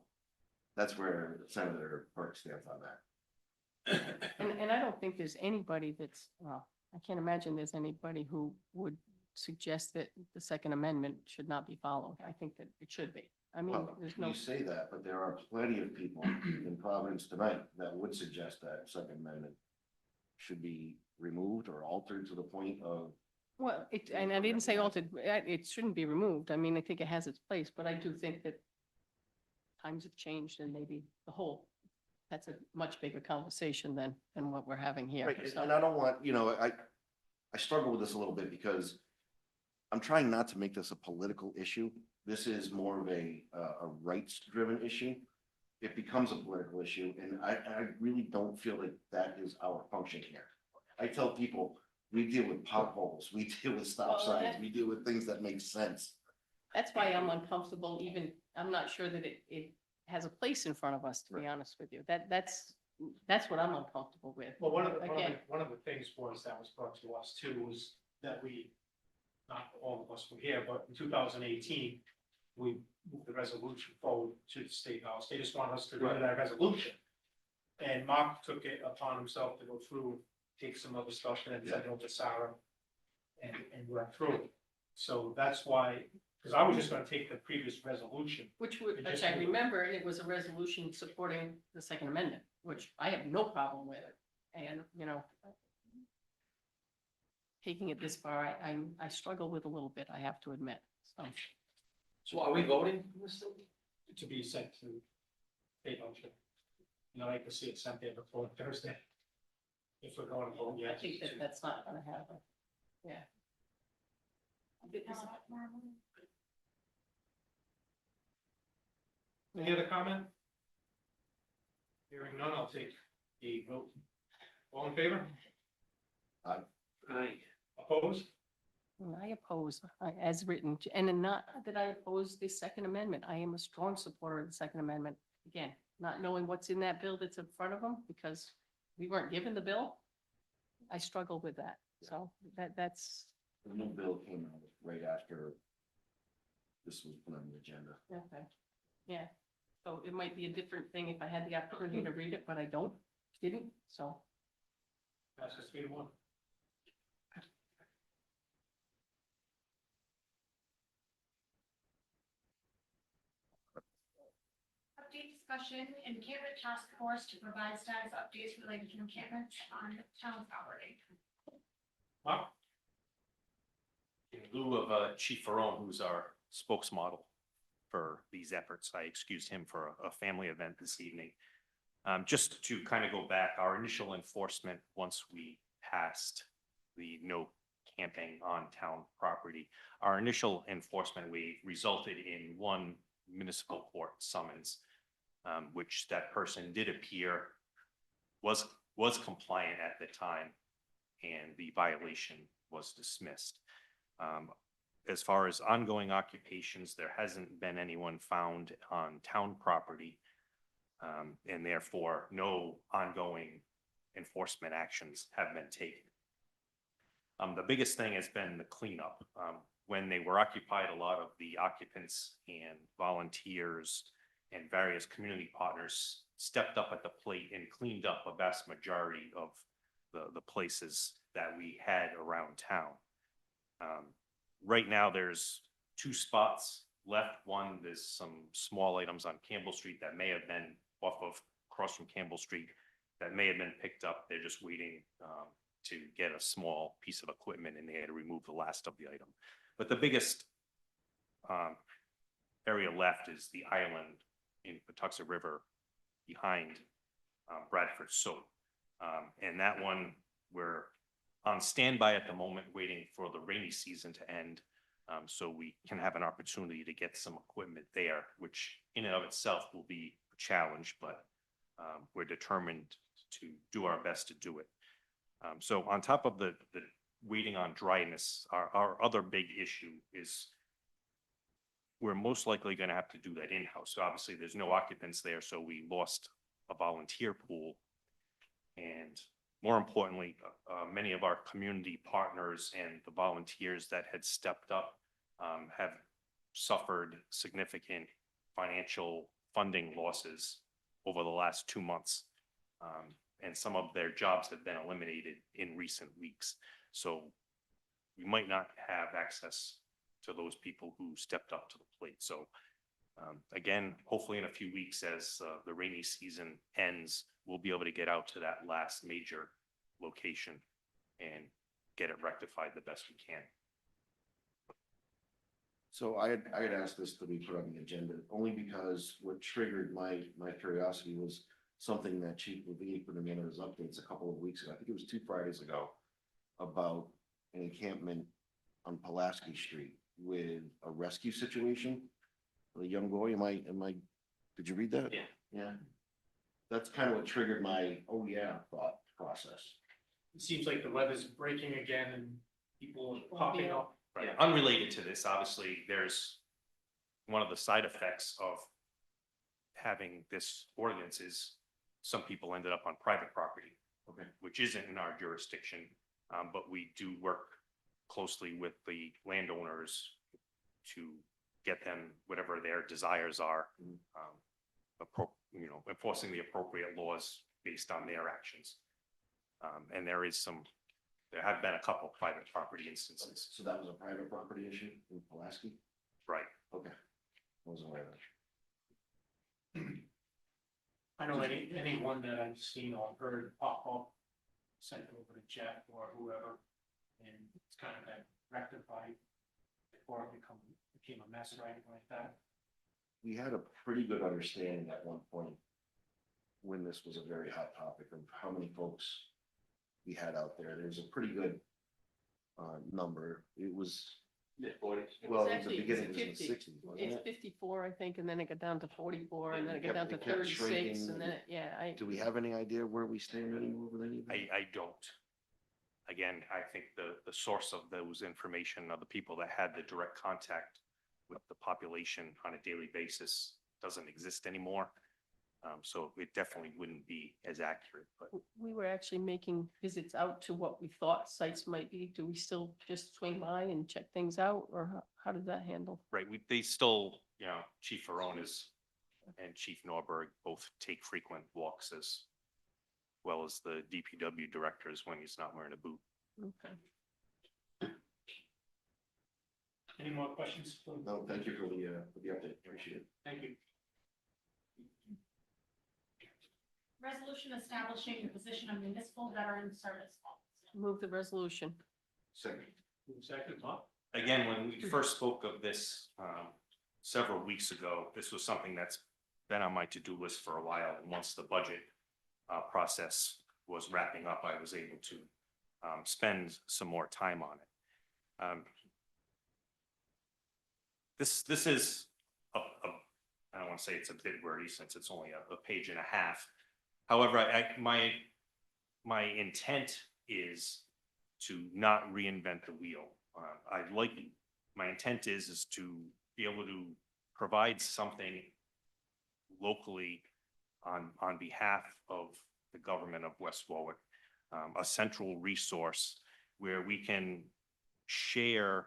S3: that's where Senator Burke stands on that.
S6: And I don't think there's anybody that's, well, I can't imagine there's anybody who would suggest that the Second Amendment should not be followed. I think that it should be. I mean,
S3: Well,
S6: there's no,
S3: you say that, but there are plenty of people in Providence tonight that would suggest that Second Amendment should be removed or altered to the point of.
S6: well, and I didn't say altered, it shouldn't be removed. I mean, I think it has its place, but I do think that times have changed and maybe that's a much bigger conversation than what we're having here.
S3: Right,
S6: So-
S3: and I don't want, I struggle with this a little bit because I'm trying not to make this a political issue. This is more of a rights-driven issue. It becomes a political issue, and I really don't feel like that is our function here. I tell people, we deal with potholes, we deal with stop
S6: Well,
S3: signs, we deal with things that make sense.
S6: That's why I'm uncomfortable even, I'm not sure that it has a place in front of us, to be honest with you. That's what I'm uncomfortable with.
S2: Well, one
S6: Again,
S2: of the things that was brought to us too was that not all of us were here, but in 2018, we moved the resolution forward to the State House. They just want us to do that resolution. And Mark took it upon himself to go through, take some other stuff and then send it over to Sarah and work through it. So that's why, because I was just gonna take the previous resolution.
S6: which
S2: and just
S6: I
S2: do it.
S6: remember, it was a resolution supporting the Second Amendment, which I have no problem with it. And, taking it this far, I struggle with a little bit, I have to admit, so.
S4: So are we voting?
S2: To be sent to State House. I'd like to see it sent there before Thursday. If we're going to vote,
S6: I
S2: yes.
S6: think that's not gonna happen, yeah.
S2: Any other comment? Hearing none, I'll take a vote. All in favor?
S4: Aye.
S2: Opposed?
S6: And I oppose, as written, and then not that I oppose the Second Amendment. I am a strong supporter of the Second Amendment. Again, not knowing what's in that bill that's in front of them because we weren't given the bill. I struggle with that. So that's,
S3: The new bill came out right after this was put on the agenda.
S6: okay. Yeah. So it might be a different thing if I had the opportunity to read it, but I didn't, so.
S2: That's a 3-1.
S5: Update discussion, encampment task force to provide status updates related to encampments on town's property.
S2: Mark?
S18: In lieu of Chief Ferone, who's our spokesmodel for these efforts, I excused him for a family event this evening. Just to kind of go back, our initial enforcement, once we passed the no camping on town property, our initial enforcement, we resulted in one municipal court summons, which that person did appear, was compliant at the time, and the violation was dismissed. As far as ongoing occupations, there hasn't been anyone found on town property, and therefore no ongoing enforcement actions have been taken. The biggest thing has been the cleanup. When they were occupied, a lot of the occupants and volunteers and various community partners stepped up at the plate and cleaned up a vast majority of the places that we had around town. Right now, there's 2 spots left. One, there's some small items on Campbell Street that may have been across from Campbell Street that may have been picked up. They're just waiting to get a small piece of equipment in there to remove the last of the item. But the biggest area left is the island in Patuxent River behind Bradford Soap. And that one, we're on standby at the moment, waiting for the rainy season to end, so we can have an opportunity to get some equipment there, which in and of itself will be a challenge, but we're determined to do our best to do it. So on top of the waiting on dryness, our other big issue is we're most likely going to have to do that in-house. So obviously there's no occupants there, so we lost a volunteer pool. And more importantly, many of our community partners and the volunteers that had stepped up have suffered significant financial funding losses over the last 2 months. And some of their jobs have been eliminated in recent weeks. So we might not have access to those people who stepped up to the plate. So again, hopefully in a few weeks, as the rainy season ends, we'll be able to get out to that last major location and get it rectified the best we can.
S3: So I had asked this to be put on the agenda only because what triggered my curiosity was something that Chief Levine put in his updates a couple of weeks ago. I think it was 2 Fridays ago, about an encampment on Pulaski Street with a rescue situation. A young boy, did you read that?
S4: Yeah.
S3: Yeah. That's kind of what triggered my, oh yeah, thought process.
S2: It seems like the weather's breaking again and people are popping up.
S18: Right. Unrelated to this, obviously, there's one of the side effects of having this ordinance is some people ended up on private property,
S3: Okay.
S18: which isn't in our jurisdiction, but we do work closely with the landowners to get them whatever their desires are, enforcing the appropriate laws based on their actions. And there have been a couple of private property instances.
S3: So that was a private property issue in Pulaski?
S18: Right.
S3: Okay. I wasn't aware of that.
S2: I know anyone that I've seen or heard pop up, sent over to Jeff or whoever, and it's kind of been rectified before it became a mess or anything like that.
S3: We had a pretty good understanding at one point when this was a very hot topic of how many folks we had out there. There was a pretty good number. It was, well, in the beginning it was in the 60s, wasn't
S6: It's
S3: it?
S6: 54, I think, and then it got down to 44, and then it got down to
S3: It kept
S6: 36,
S3: shrinking.
S6: and then,
S3: Do we have any idea where we stand anymore with any of that?
S18: I don't. again, I think the source of those information are the people that had the direct contact with the population on a daily basis doesn't exist anymore. So it definitely wouldn't be as accurate, but
S6: We were actually making visits out to what we thought sites might be. Do we still just swing by and check things out, or how did that handle?
S18: right, they still, Chief Veronas and Chief Norberg both take frequent walks as well as the DPW directors when he's not wearing a boot.
S6: Okay.
S2: Any more questions?
S3: No, thank you for the update, appreciate it.
S2: Thank you.
S5: Resolution establishing the position of municipal veteran service officer.
S6: Move the resolution.
S3: Second.
S2: Second, Tom?
S18: Again, when we first spoke of this several weeks ago, this was something that's been on my to-do list for a while. And once the budget process was wrapping up, I was able to spend some more time on it. This is I don't want to say it's a bit wordy since it's only a page and a half. However, my intent is to not reinvent the wheel. My intent is to be able to provide something locally on behalf of the government of West Warwick, a central resource where we can share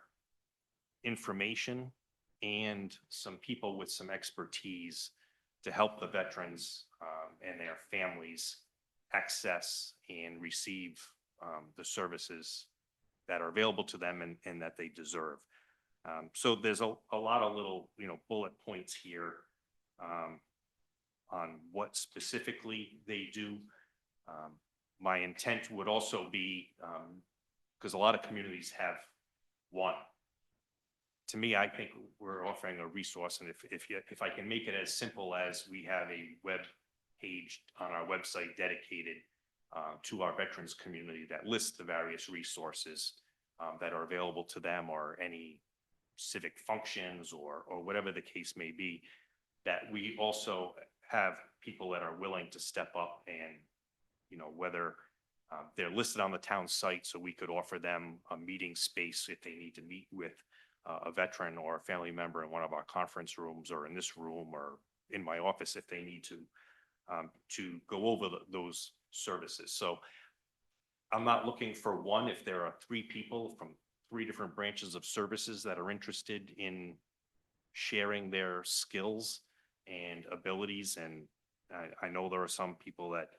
S18: information and some people with some expertise to help the veterans and their families access and receive the services that are available to them and that they deserve. So there's a lot of little, bullet points here on what specifically they do. My intent would also be, because a lot of communities have one. To me, I think we're offering a resource, and if I can make it as simple as we have a web page on our website dedicated to our veterans community that lists the various resources that are available to them, or any civic functions or whatever the case may be, that we also have people that are willing to step up and, whether they're listed on the town site, so we could offer them a meeting space if they need to meet with a veteran or a family member in one of our conference rooms, or in this room, or in my office if they need to go over those services. So I'm not looking for one. If there are 3 people from 3 different branches of services that are interested in sharing their skills and abilities, and I know there are some people that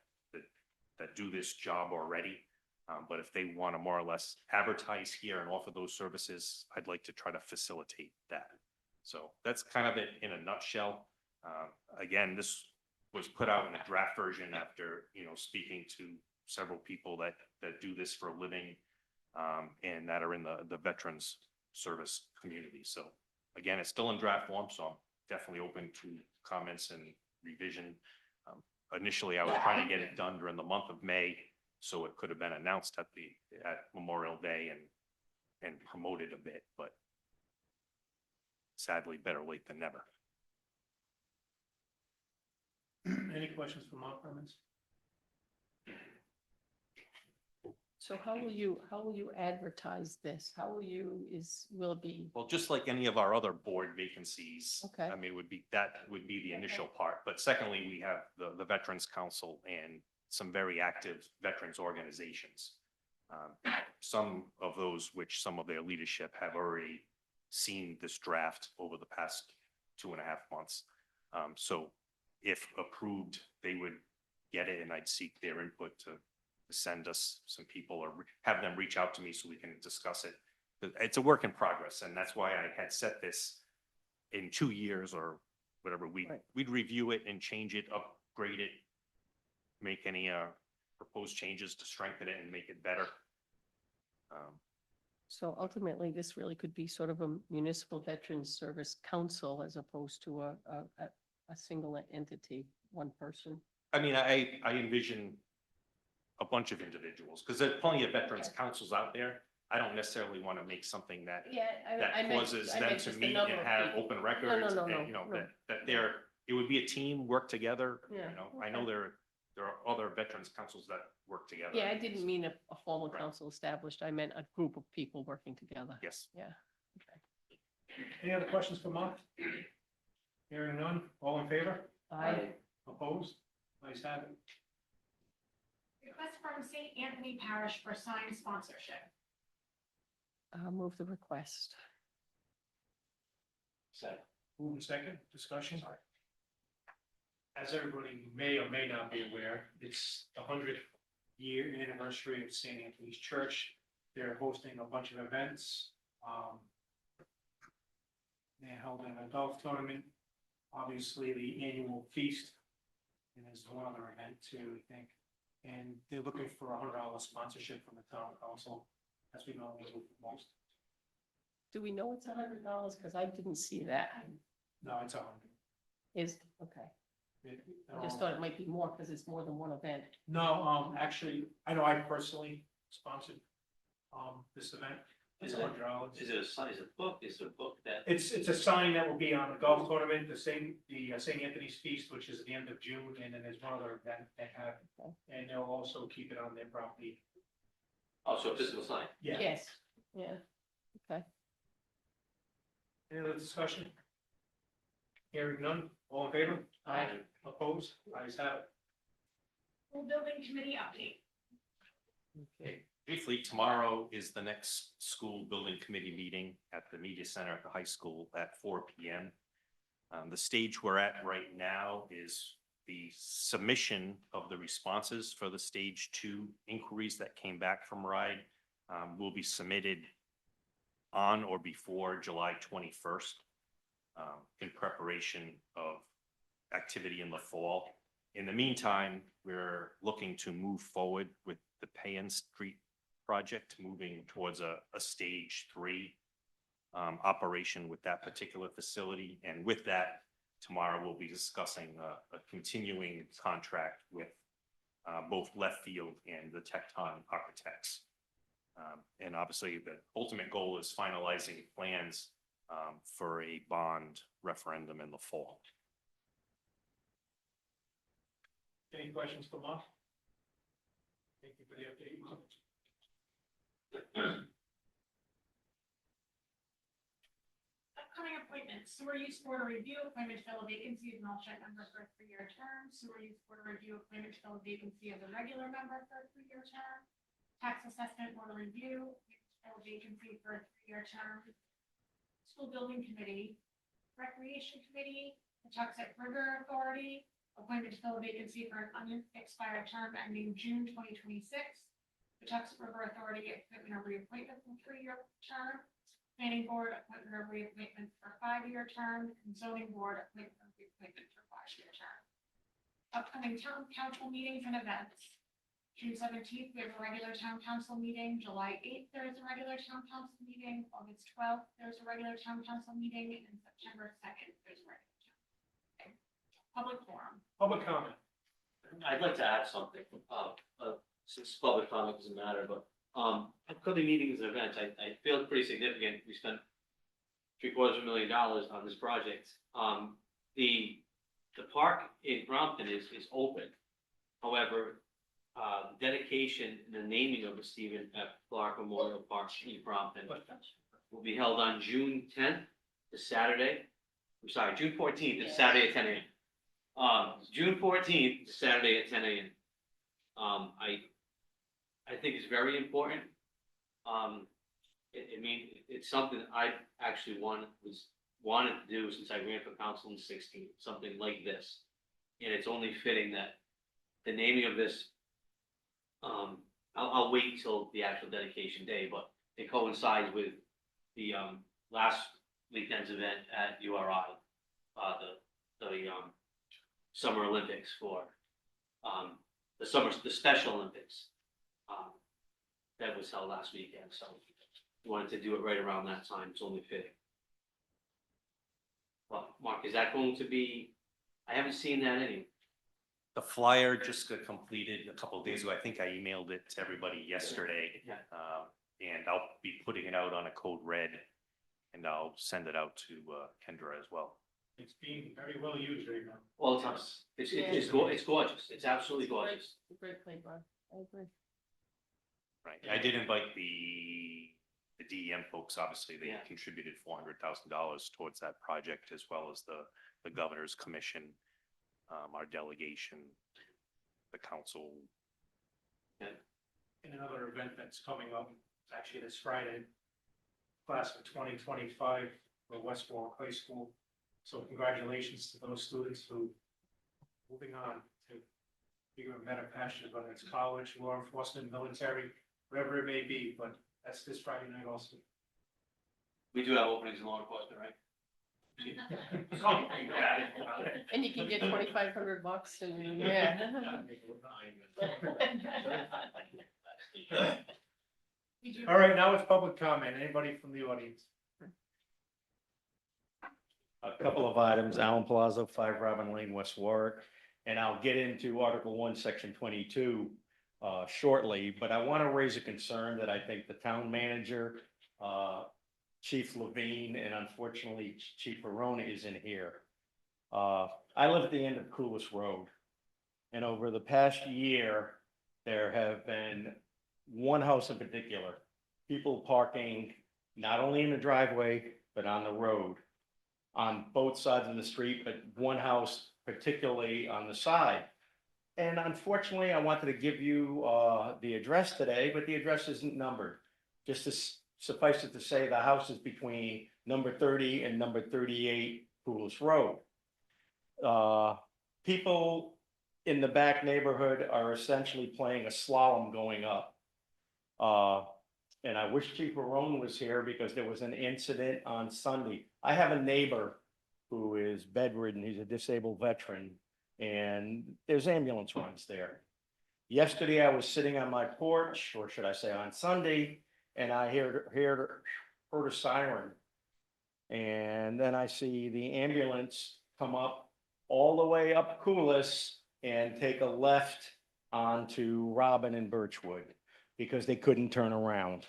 S18: do this job already, but if they want to more or less advertise here and offer those services, I'd like to try to facilitate that. So that's kind of it in a nutshell. Again, this was put out in a draft version after, speaking to several people that do this for a living, and that are in the veterans service community. So again, it's still in draft form, so I'm definitely open to comments and revision. Initially, I was trying to get it done during the month of May, so it could have been announced at Memorial Day and promoted a bit, but sadly, better late than never.
S2: Any questions from our comments?
S6: So how will you advertise this? Will it be?
S18: Well, just like any of our other board vacancies.
S6: Okay.
S18: I mean, that would be the initial part, but secondly, we have the Veterans Council and some very active veterans organizations. Some of those which some of their leadership have already seen this draft over the past 2.5 months. So if approved, they would get it, and I'd seek their input to send us some people or have them reach out to me so we can discuss it. It's a work in progress, and that's why I had set this in 2 years or whatever. We'd review it and change it, upgrade it, make any proposed changes to strengthen it and make it better.
S6: So ultimately, this really could be sort of a municipal veterans service council as opposed to a single entity, one person.
S18: I mean, I envision a bunch of individuals, because there's plenty of veterans councils out there. I don't necessarily want to make something that causes them to meet and have open records.
S6: No.
S18: And, that it would be a team, work together.
S6: Yeah,
S18: I know there are other veterans councils that work together.
S6: Yeah, I didn't mean a formal council established. I meant a group of people working together.
S18: Yes.
S6: Yeah.
S2: Any other questions for Mark? Hearing none, all in favor?
S6: I,
S2: Opposed? Nice have it.
S5: Request from St. Anthony Parish for sign sponsorship.
S6: move the request.
S2: Second. Move in second, discussion. As everybody may or may not be aware, it's the 100-year anniversary of St. Anthony's Church. They're hosting a bunch of events. They're holding a golf tournament, obviously the annual feast, and there's one other event too, I think. And they're looking for $100 sponsorship from the town council, as we normally do for most.
S6: Do we know it's $100? Because I didn't see that.
S2: No, it's 100.
S6: Is, okay. I just thought it might be more because it's more than one event.
S2: No, actually, I know I personally sponsored, this event. It's $100.
S4: Is it a sign, is it a book, is it a book that?
S2: It's a sign that will be on the golf tournament, the St. Anthony's Feast, which is at the end of June, and then there's one other event they have. And they'll also keep it on their property.
S4: Oh, so a physical sign?
S2: Yeah.
S6: Yes, yeah, okay.
S2: Any other discussion? Hearing none, all in favor?
S6: Aye.
S2: Opposed? Ayes have it.
S5: School building committee update.
S18: Okay, briefly, tomorrow is the next school building committee meeting at the media center at the high school at 4 p.m. The stage we're at right now is the submission of the responses for the stage 2 inquiries that came back from RIDE will be submitted on or before July 21st in preparation of activity in the fall. In the meantime, we're looking to move forward with the Payan Street project, moving towards a stage 3 operation with that particular facility. And with that, tomorrow we'll be discussing a continuing contract with both Left Field and the Tecton Architects. And obviously the ultimate goal is finalizing plans for a bond referendum in the fall.
S2: Any questions for Mark? Thank you for the update.
S5: Upcoming appointments, sewer use board review, appointment to fill a vacancy as an alternate member for a 3-year term. Sewer use board review, appointment to fill a vacancy as a regular member for a 3-year term. Tax assessment board review, fill a vacancy for a 3-year term. School building committee, recreation committee, the Tuxet River Authority, appointment to fill a vacancy for an unexpired term ending June 2026. The Tuxet River Authority, appointment or reappointment for a 3-year term. Planning board, appointment or reappointment for a 5-year term. And zoning board, appointment or reappointment for a 5-year term. Upcoming town council meetings and events. June 17th, we have a regular town council meeting. July 8th, there is a regular town council meeting. August 12th, there's a regular town council meeting. And September 2nd, there's a regular town. Okay. Public forum.
S2: Public comment.
S4: I'd like to add something, since public comment doesn't matter, but, upcoming meetings and events, I feel it's pretty significant. We spent $750,000 on this project. The park in Brompton is open. However, the dedication and the naming of the Stephen F. Clark Memorial Park in Brompton will be held on June 10th, the Saturday. I'm sorry, June 14th, it's Saturday at 10 a.m. June 14th, Saturday at 10 a.m. I think it's very important. It's something I actually wanted to do since I ran for council in 2016, something like this. And it's only fitting that the naming of this, I'll wait till the actual dedication day, but it coincides with the last weekend's event at URI, the Summer Olympics for the Special Olympics that was held last weekend. So we wanted to do it right around that time. It's only fitting. Well, Mark, is that going to be? I haven't seen that anywhere.
S18: The flyer just got completed a couple of days ago. I think I emailed it to everybody yesterday.
S4: Yeah.
S18: And I'll be putting it out on a code red, and I'll send it out to Kendra as well.
S2: It's being very well used right now.
S4: all the time. It's gorgeous. It's absolutely gorgeous.
S6: Great playground, I agree.
S18: Right, I did invite the DEM folks, obviously, they
S4: Yeah.
S18: contributed $400,000 towards that project, as well as the governor's commission, our delegation, the council.
S2: In another event that's coming up, actually this Friday, class of 2025 for West Warwick High School. So congratulations to those students who moving on to bigger and better passions, whether it's college, law enforcement, military, wherever it may be, but that's this Friday night also.
S4: We do have openings in law enforcement, right?
S6: And you can get $2,500 and, yeah.
S2: All right, now it's public comment. Anybody from the audience?
S14: A couple of items, Allen Plaza, 5 Robin Lane, West Warwick. And I'll get into Article 1, Section 22 shortly, but I want to raise a concern that I think the town manager, Chief Levine, and unfortunately Chief Arona isn't here. I live at the end of Coolest Road. And over the past year, there have been one house in particular, people parking not only in the driveway, but on the road, on both sides of the street, but one house particularly on the side. And unfortunately, I wanted to give you the address today, but the address isn't numbered. Just to suffice it to say, the house is between number 30 and number 38 Coolest Road. People in the back neighborhood are essentially playing a slalom going up. And I wish Chief Arone was here because there was an incident on Sunday. I have a neighbor who is bedridden. He's a disabled veteran, and there's ambulance runs there. Yesterday, I was sitting on my porch, or should I say on Sunday, and I heard a siren. And then I see the ambulance come up all the way up Coolest and take a left onto Robin and Birchwood because they couldn't turn around.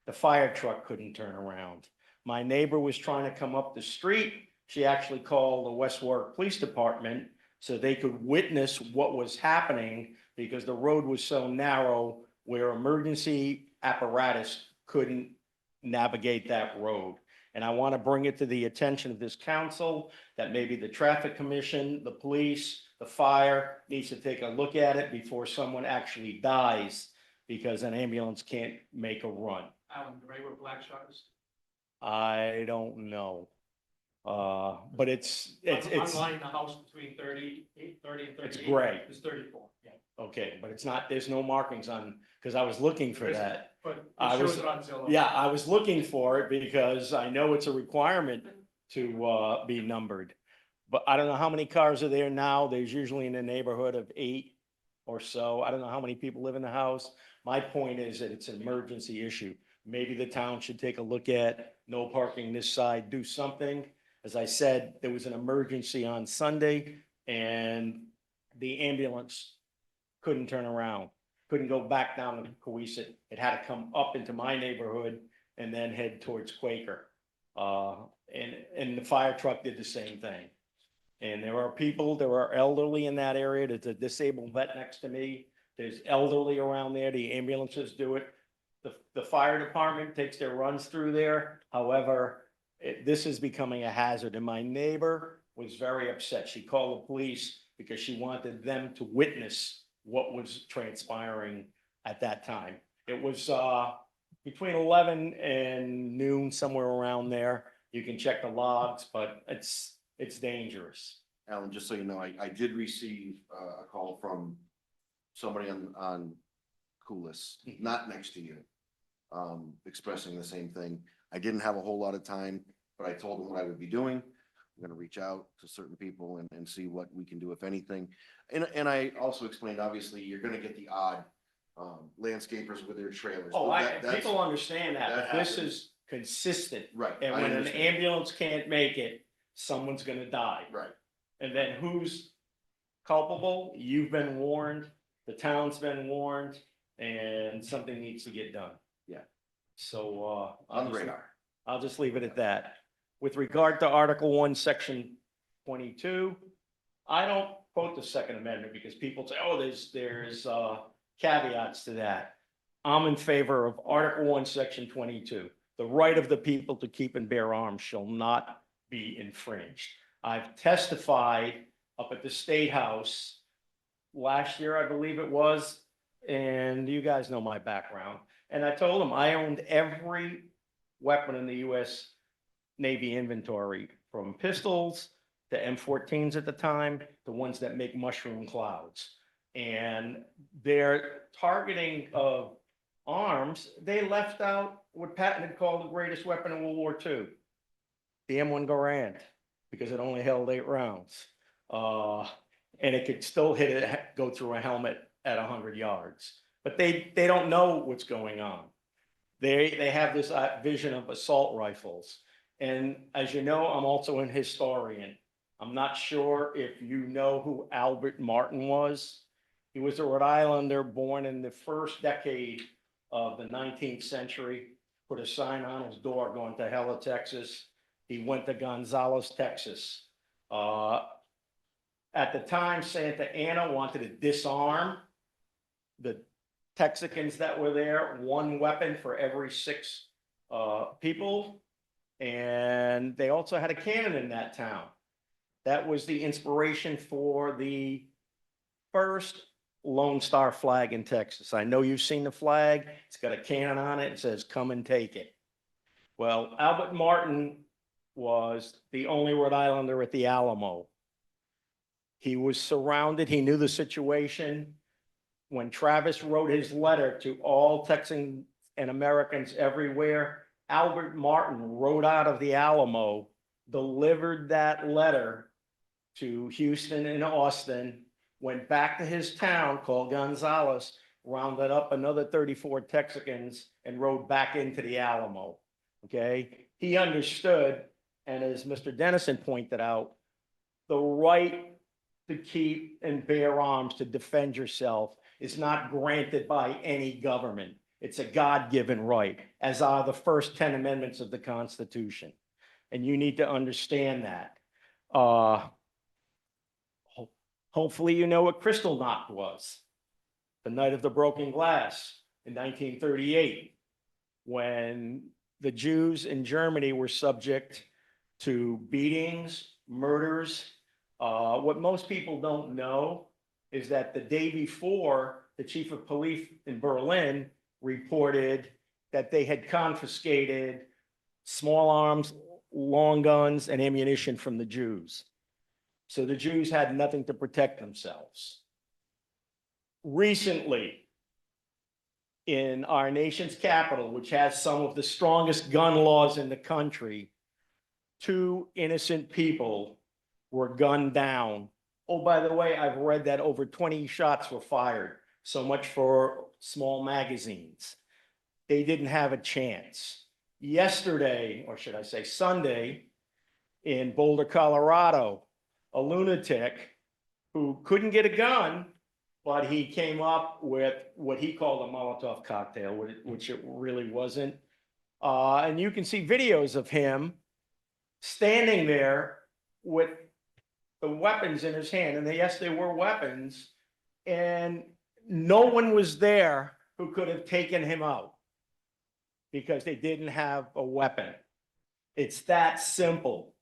S14: The fire truck couldn't turn around. My neighbor was trying to come up the street. She actually called the West Warwick Police Department so they could witness what was happening because the road was so narrow where emergency apparatus couldn't navigate that road. And I want to bring it to the attention of this council that maybe the traffic commission, the police, the fire needs to take a look at it before someone actually dies because an ambulance can't make a run.
S2: Alan, gray with black shutters?
S14: I don't know. But it's.
S2: Online, the house between 30 and 38.
S14: It's gray.
S2: It's 34, yeah.
S14: Okay, but it's not, there's no markings on, because I was looking for that.
S2: But
S14: I
S2: it
S14: was-
S2: shows it on Zillow.
S14: Yeah, I was looking for it because I know it's a requirement to be numbered. But I don't know how many cars are there now. There's usually in the neighborhood of 8 or so. I don't know how many people live in the house. My point is that it's an emergency issue. Maybe the town should take a look at no parking this side, do something. As I said, there was an emergency on Sunday and the ambulance couldn't turn around, couldn't go back down to Cohasset. It had to come up into my neighborhood and then head towards Quaker. And the fire truck did the same thing. And there are elderly in that area. There's a disabled vet next to me. There's elderly around there. The ambulances do it. The fire department takes their runs through there. However, this is becoming a hazard. And my neighbor was very upset. She called the police because she wanted them to witness what was transpiring at that time. It was between 11 and noon, somewhere around there. You can check the logs, but it's dangerous.
S3: Alan, just so you know, I did receive a call from somebody on Coolest, not next to you, expressing the same thing. I didn't have a whole lot of time, but I told them what I would be doing. I'm gonna reach out to certain people and see what we can do, if anything. And I also explained, obviously, you're gonna get the odd landscapers with their trailers.
S14: Oh,
S3: That's-
S14: people understand that,
S3: that
S14: but this
S3: happens.
S14: is consistent.
S3: Right.
S14: And
S3: I
S14: when an
S3: understand.
S14: ambulance can't make it, someone's gonna die.
S3: Right.
S14: And then who's culpable? You've been warned, the town's been warned, and something needs to get done.
S3: Yeah.
S14: So,
S3: On the radar.
S14: I'll just leave it at that. With regard to Article 1, Section 22. I don't quote the Second Amendment because people say, oh, there's caveats to that. I'm in favor of Article 1, Section 22. The right of the people to keep and bear arms shall not be infringed. I've testified up at the State House last year, I believe it was, and you guys know my background. And I told them I owned every weapon in the US Navy inventory, from pistols to M14s at the time, the ones that make mushroom clouds. And their targeting of arms, they left out what Patton had called the greatest weapon in World War II, the M1 Garand, because it only held 8 rounds. And it could still go through a helmet at 100 yards. But they don't know what's going on. They have this vision of assault rifles. And as you know, I'm also an historian. I'm not sure if you know who Albert Martin was. He was a Rhode Islander born in the first decade of the 19th century, put a sign on his door going to hell of Texas. He went to Gonzales, Texas. At the time, Santa Anna wanted to disarm the Texicans that were there, 1 weapon for every 6 people. And they also had a cannon in that town. That was the inspiration for the first Lone Star flag in Texas. I know you've seen the flag. It's got a cannon on it. It says, "Come and take it." Well, Albert Martin was the only Rhode Islander at the Alamo. He was surrounded. He knew the situation. When Travis wrote his letter to all Texans and Americans everywhere, Albert Martin rode out of the Alamo, delivered that letter to Houston and Austin, went back to his town called Gonzales, rounded up another 34 Texicans, and rode back into the Alamo. Okay? He understood, and as Mr. Dennison pointed out, the right to keep and bear arms to defend yourself is not granted by any government. It's a God-given right, as are the first 10 amendments of the Constitution. And you need to understand that. Hopefully you know what Kristallnacht was, the night of the broken glass in 1938, when the Jews in Germany were subject to beatings, murders. What most people don't know is that the day before, the chief of police in Berlin reported that they had confiscated small arms, long guns, and ammunition from the Jews. So the Jews had nothing to protect themselves. Recently, in our nation's capital, which has some of the strongest gun laws in the country, 2 innocent people were gunned down. Oh, by the way, I've read that over 20 shots were fired. So much for small magazines. They didn't have a chance. Yesterday, or should I say Sunday, in Boulder, Colorado, a lunatic who couldn't get a gun, but he came up with what he called a Molotov cocktail, which it really wasn't. And you can see videos of him standing there with the weapons in his hand. And yes, they were weapons. And no one was there who could have taken him out because they didn't have a weapon. It's that simple.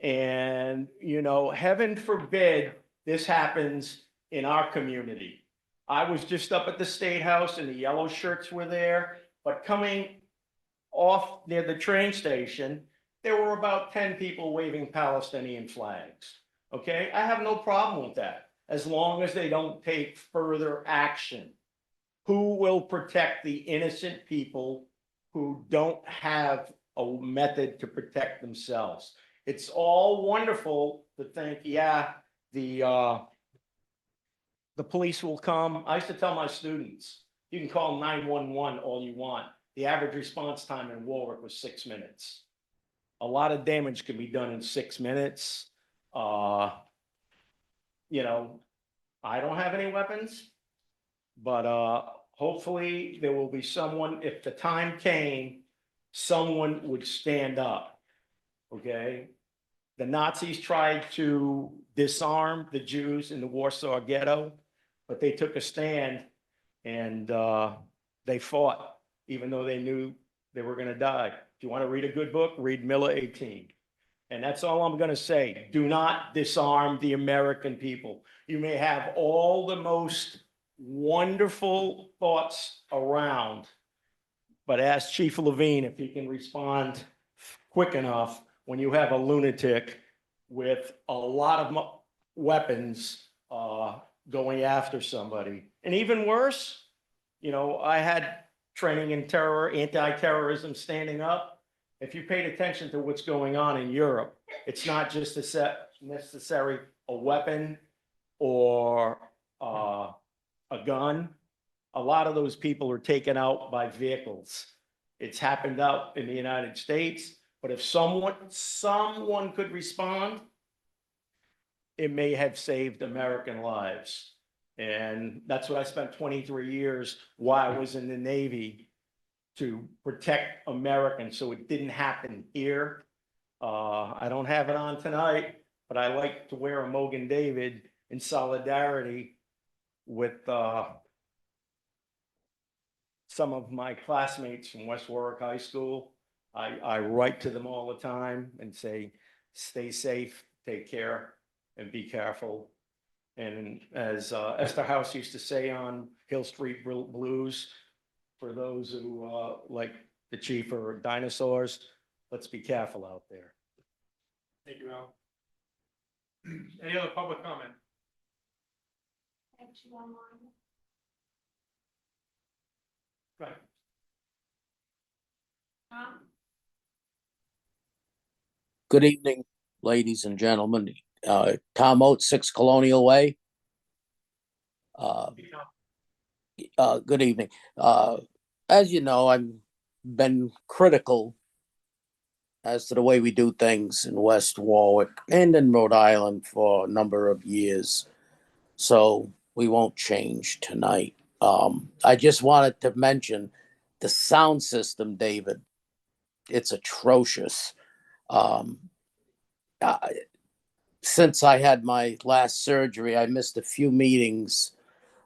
S14: And, you know, heaven forbid this happens in our community. I was just up at the State House and the yellow shirts were there, but coming off near the train station, there were about 10 people waving Palestinian flags. Okay, I have no problem with that, as long as they don't take further action. Who will protect the innocent people who don't have a method to protect themselves? It's all wonderful to think, yeah, the police will come. I used to tell my students, you can call 911 all you want. The average response time in Warwick was 6 minutes. A lot of damage can be done in 6 minutes. You know, I don't have any weapons, but hopefully there will be someone, if the time came, someone would stand up, okay? The Nazis tried to disarm the Jews in the Warsaw Ghetto, but they took a stand and they fought, even though they knew they were gonna die. If you want to read a good book, read Miller 18. And that's all I'm gonna say. Do not disarm the American people. You may have all the most wonderful thoughts around, but ask Chief Levine if he can respond quick enough when you have a lunatic with a lot of weapons going after somebody. And even worse, I had training in anti-terrorism standing up. If you paid attention to what's going on in Europe, it's not just necessary a weapon or a gun. A lot of those people are taken out by vehicles. It's happened out in the United States, but if someone could respond, it may have saved American lives. And that's what I spent 23 years while I was in the Navy, to protect Americans so it didn't happen here. I don't have it on tonight, but I like to wear a Mogan David in solidarity with some of my classmates from West Warwick High School. I write to them all the time and say, stay safe, take care, and be careful. And as Esther House used to say on Hill Street Blues, for those who like the chief or dinosaurs, let's be careful out there.
S2: Thank you, Al. Any other public comment?
S5: I have two online.
S2: Right.
S5: Tom?
S20: Good evening, ladies and gentlemen. Tom Oates, 6 Colonial Way. Good evening. As you know, I've been critical as to the way we do things in West Warwick and in Rhode Island for a number of years. So we won't change tonight. I just wanted to mention the sound system, David. It's atrocious. Since I had my last surgery, I missed a few meetings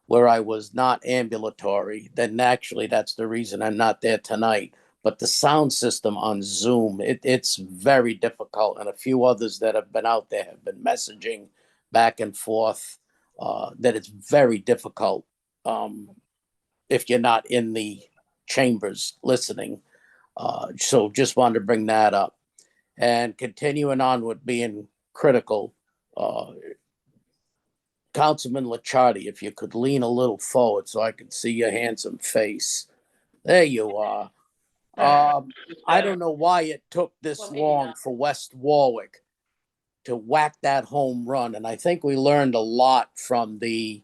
S20: where I was not ambulatory. Then actually, that's the reason I'm not there tonight. But the sound system on Zoom, it's very difficult. And a few others that have been out there have been messaging back and forth that it's very difficult if you're not in the chambers listening. So just wanted to bring that up. And continuing on with being critical, Councilman Licciardi, if you could lean a little forward so I could see your handsome face. There you are. I don't know why it took this long for West Warwick to whack that home run. And I think we learned a lot from the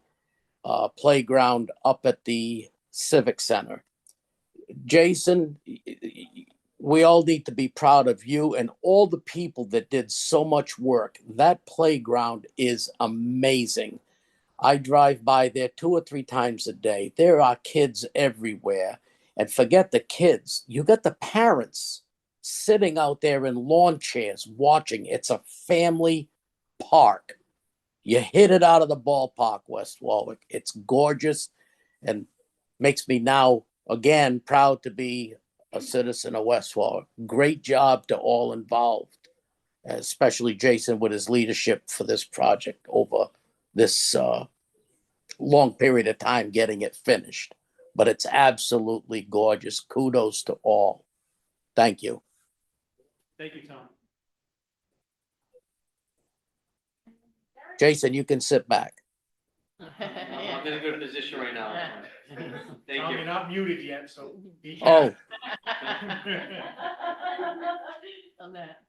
S20: playground up at the Civic Center. Jason, we all need to be proud of you and all the people that did so much work. That playground is amazing. I drive by there 2 or 3 times a day. There are kids everywhere. And forget the kids. You got the parents sitting out there in lawn chairs watching. It's a family park. You hit it out of the ballpark, West Warwick. It's gorgeous and makes me now, again, proud to be a citizen of West Warwick. Great job to all involved, especially Jason with his leadership for this project over this long period of time getting it finished. But it's absolutely gorgeous. Kudos to all. Thank you.
S2: Thank you, Tom.
S20: Jason, you can sit back.
S4: I'm in a good position right now. Thank
S2: Tom,
S4: you.
S2: you're not muted yet, so be
S20: Oh.
S2: careful.
S6: On that.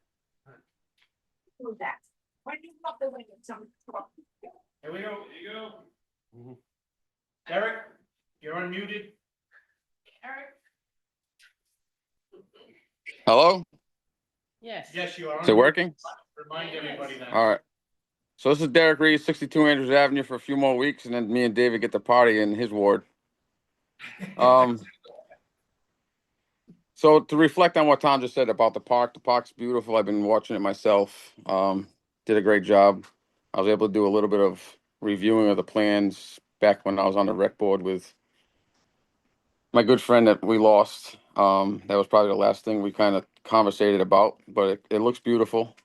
S5: Who's that? Why do you pop the window?
S2: Here we go. Here you go. Derek, you're unmuted.
S5: Eric?
S21: Hello?
S6: Yes.
S2: Yes, you are.
S21: Is it working?
S2: Remind everybody that.
S21: All right. So this is Derek Reed, 62 Andrews Avenue for a few more weeks, and then me and David get the party in his ward. So So to reflect on what Tom just said about the park's beautiful. I've been watching it myself. Did a great job. I was able to do a little bit of reviewing of the plans back when I was on the rec board with my good friend that we lost. That was probably the last thing we kind of conversated about, but it looks beautiful.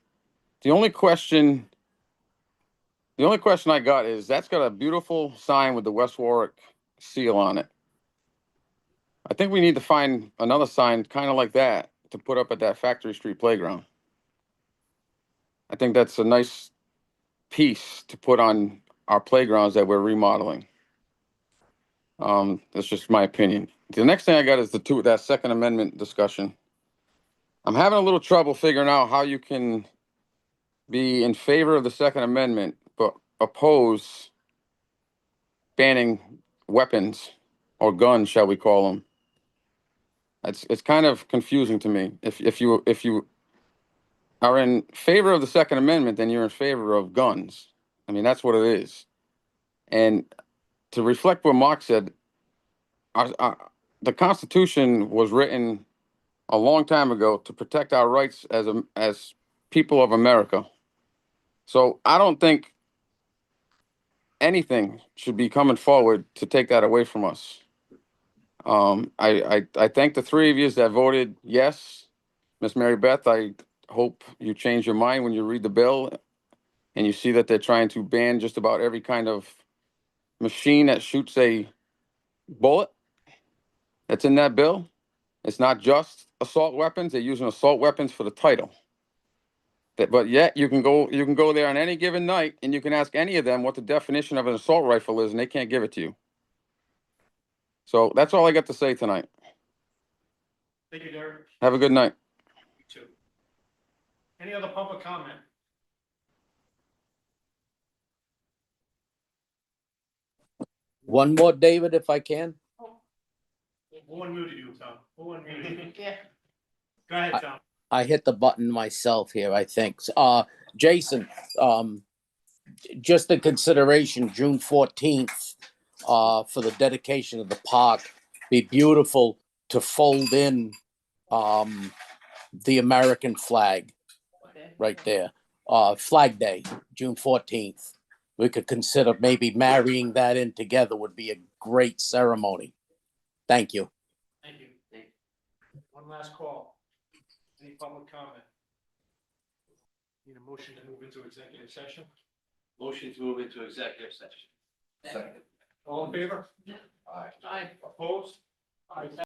S21: The only question I got is that's got a beautiful sign with the West Warwick seal on it. I think we need to find another sign kind of like that to put up at that Factory Street playground. I think that's a nice piece to put on our playgrounds that we're remodeling. That's just my opinion. The next thing I got is that Second Amendment discussion. I'm having a little trouble figuring out how you can be in favor of the Second Amendment, but oppose banning weapons or guns, shall we call them. It's kind of confusing to me. If you are in favor of the Second Amendment, then you're in favor of guns. I mean, that's what it is. And to reflect what Mark said, the Constitution was written a long time ago to protect our rights as people of America. So I don't think anything should be coming forward to take that away from us. I thank the three of you that voted yes. Miss Mary Beth, I hope you change your mind when you read the bill and you see that they're trying to ban just about every kind of machine that shoots a bullet that's in that bill. It's not just assault weapons. They're using assault weapons for the title. But yet you can go there on any given night and you can ask any of them what the definition of an assault rifle is, and they can't give it to you. So that's all I got to say tonight.
S2: Thank you, Derek.
S21: Have a good night.
S2: You too. Any other public comment?
S20: One more, David, if I can.
S2: Who unmuted you, Tom? Who unmuted you?
S6: Yeah.
S2: Go ahead, Tom.
S20: I hit the button myself here, I think. Jason, just a consideration, June 14th, for the dedication of the park, be beautiful to fold in, the American flag right there. Flag Day, June 14th. We could consider maybe marrying that in together would be a great ceremony. Thank you.
S2: Thank you. One last call. Any public comment? Need a motion to move into executive session?
S4: Motion to move into executive session.
S2: All in favor?
S6: Aye.
S2: Opposed? Aye.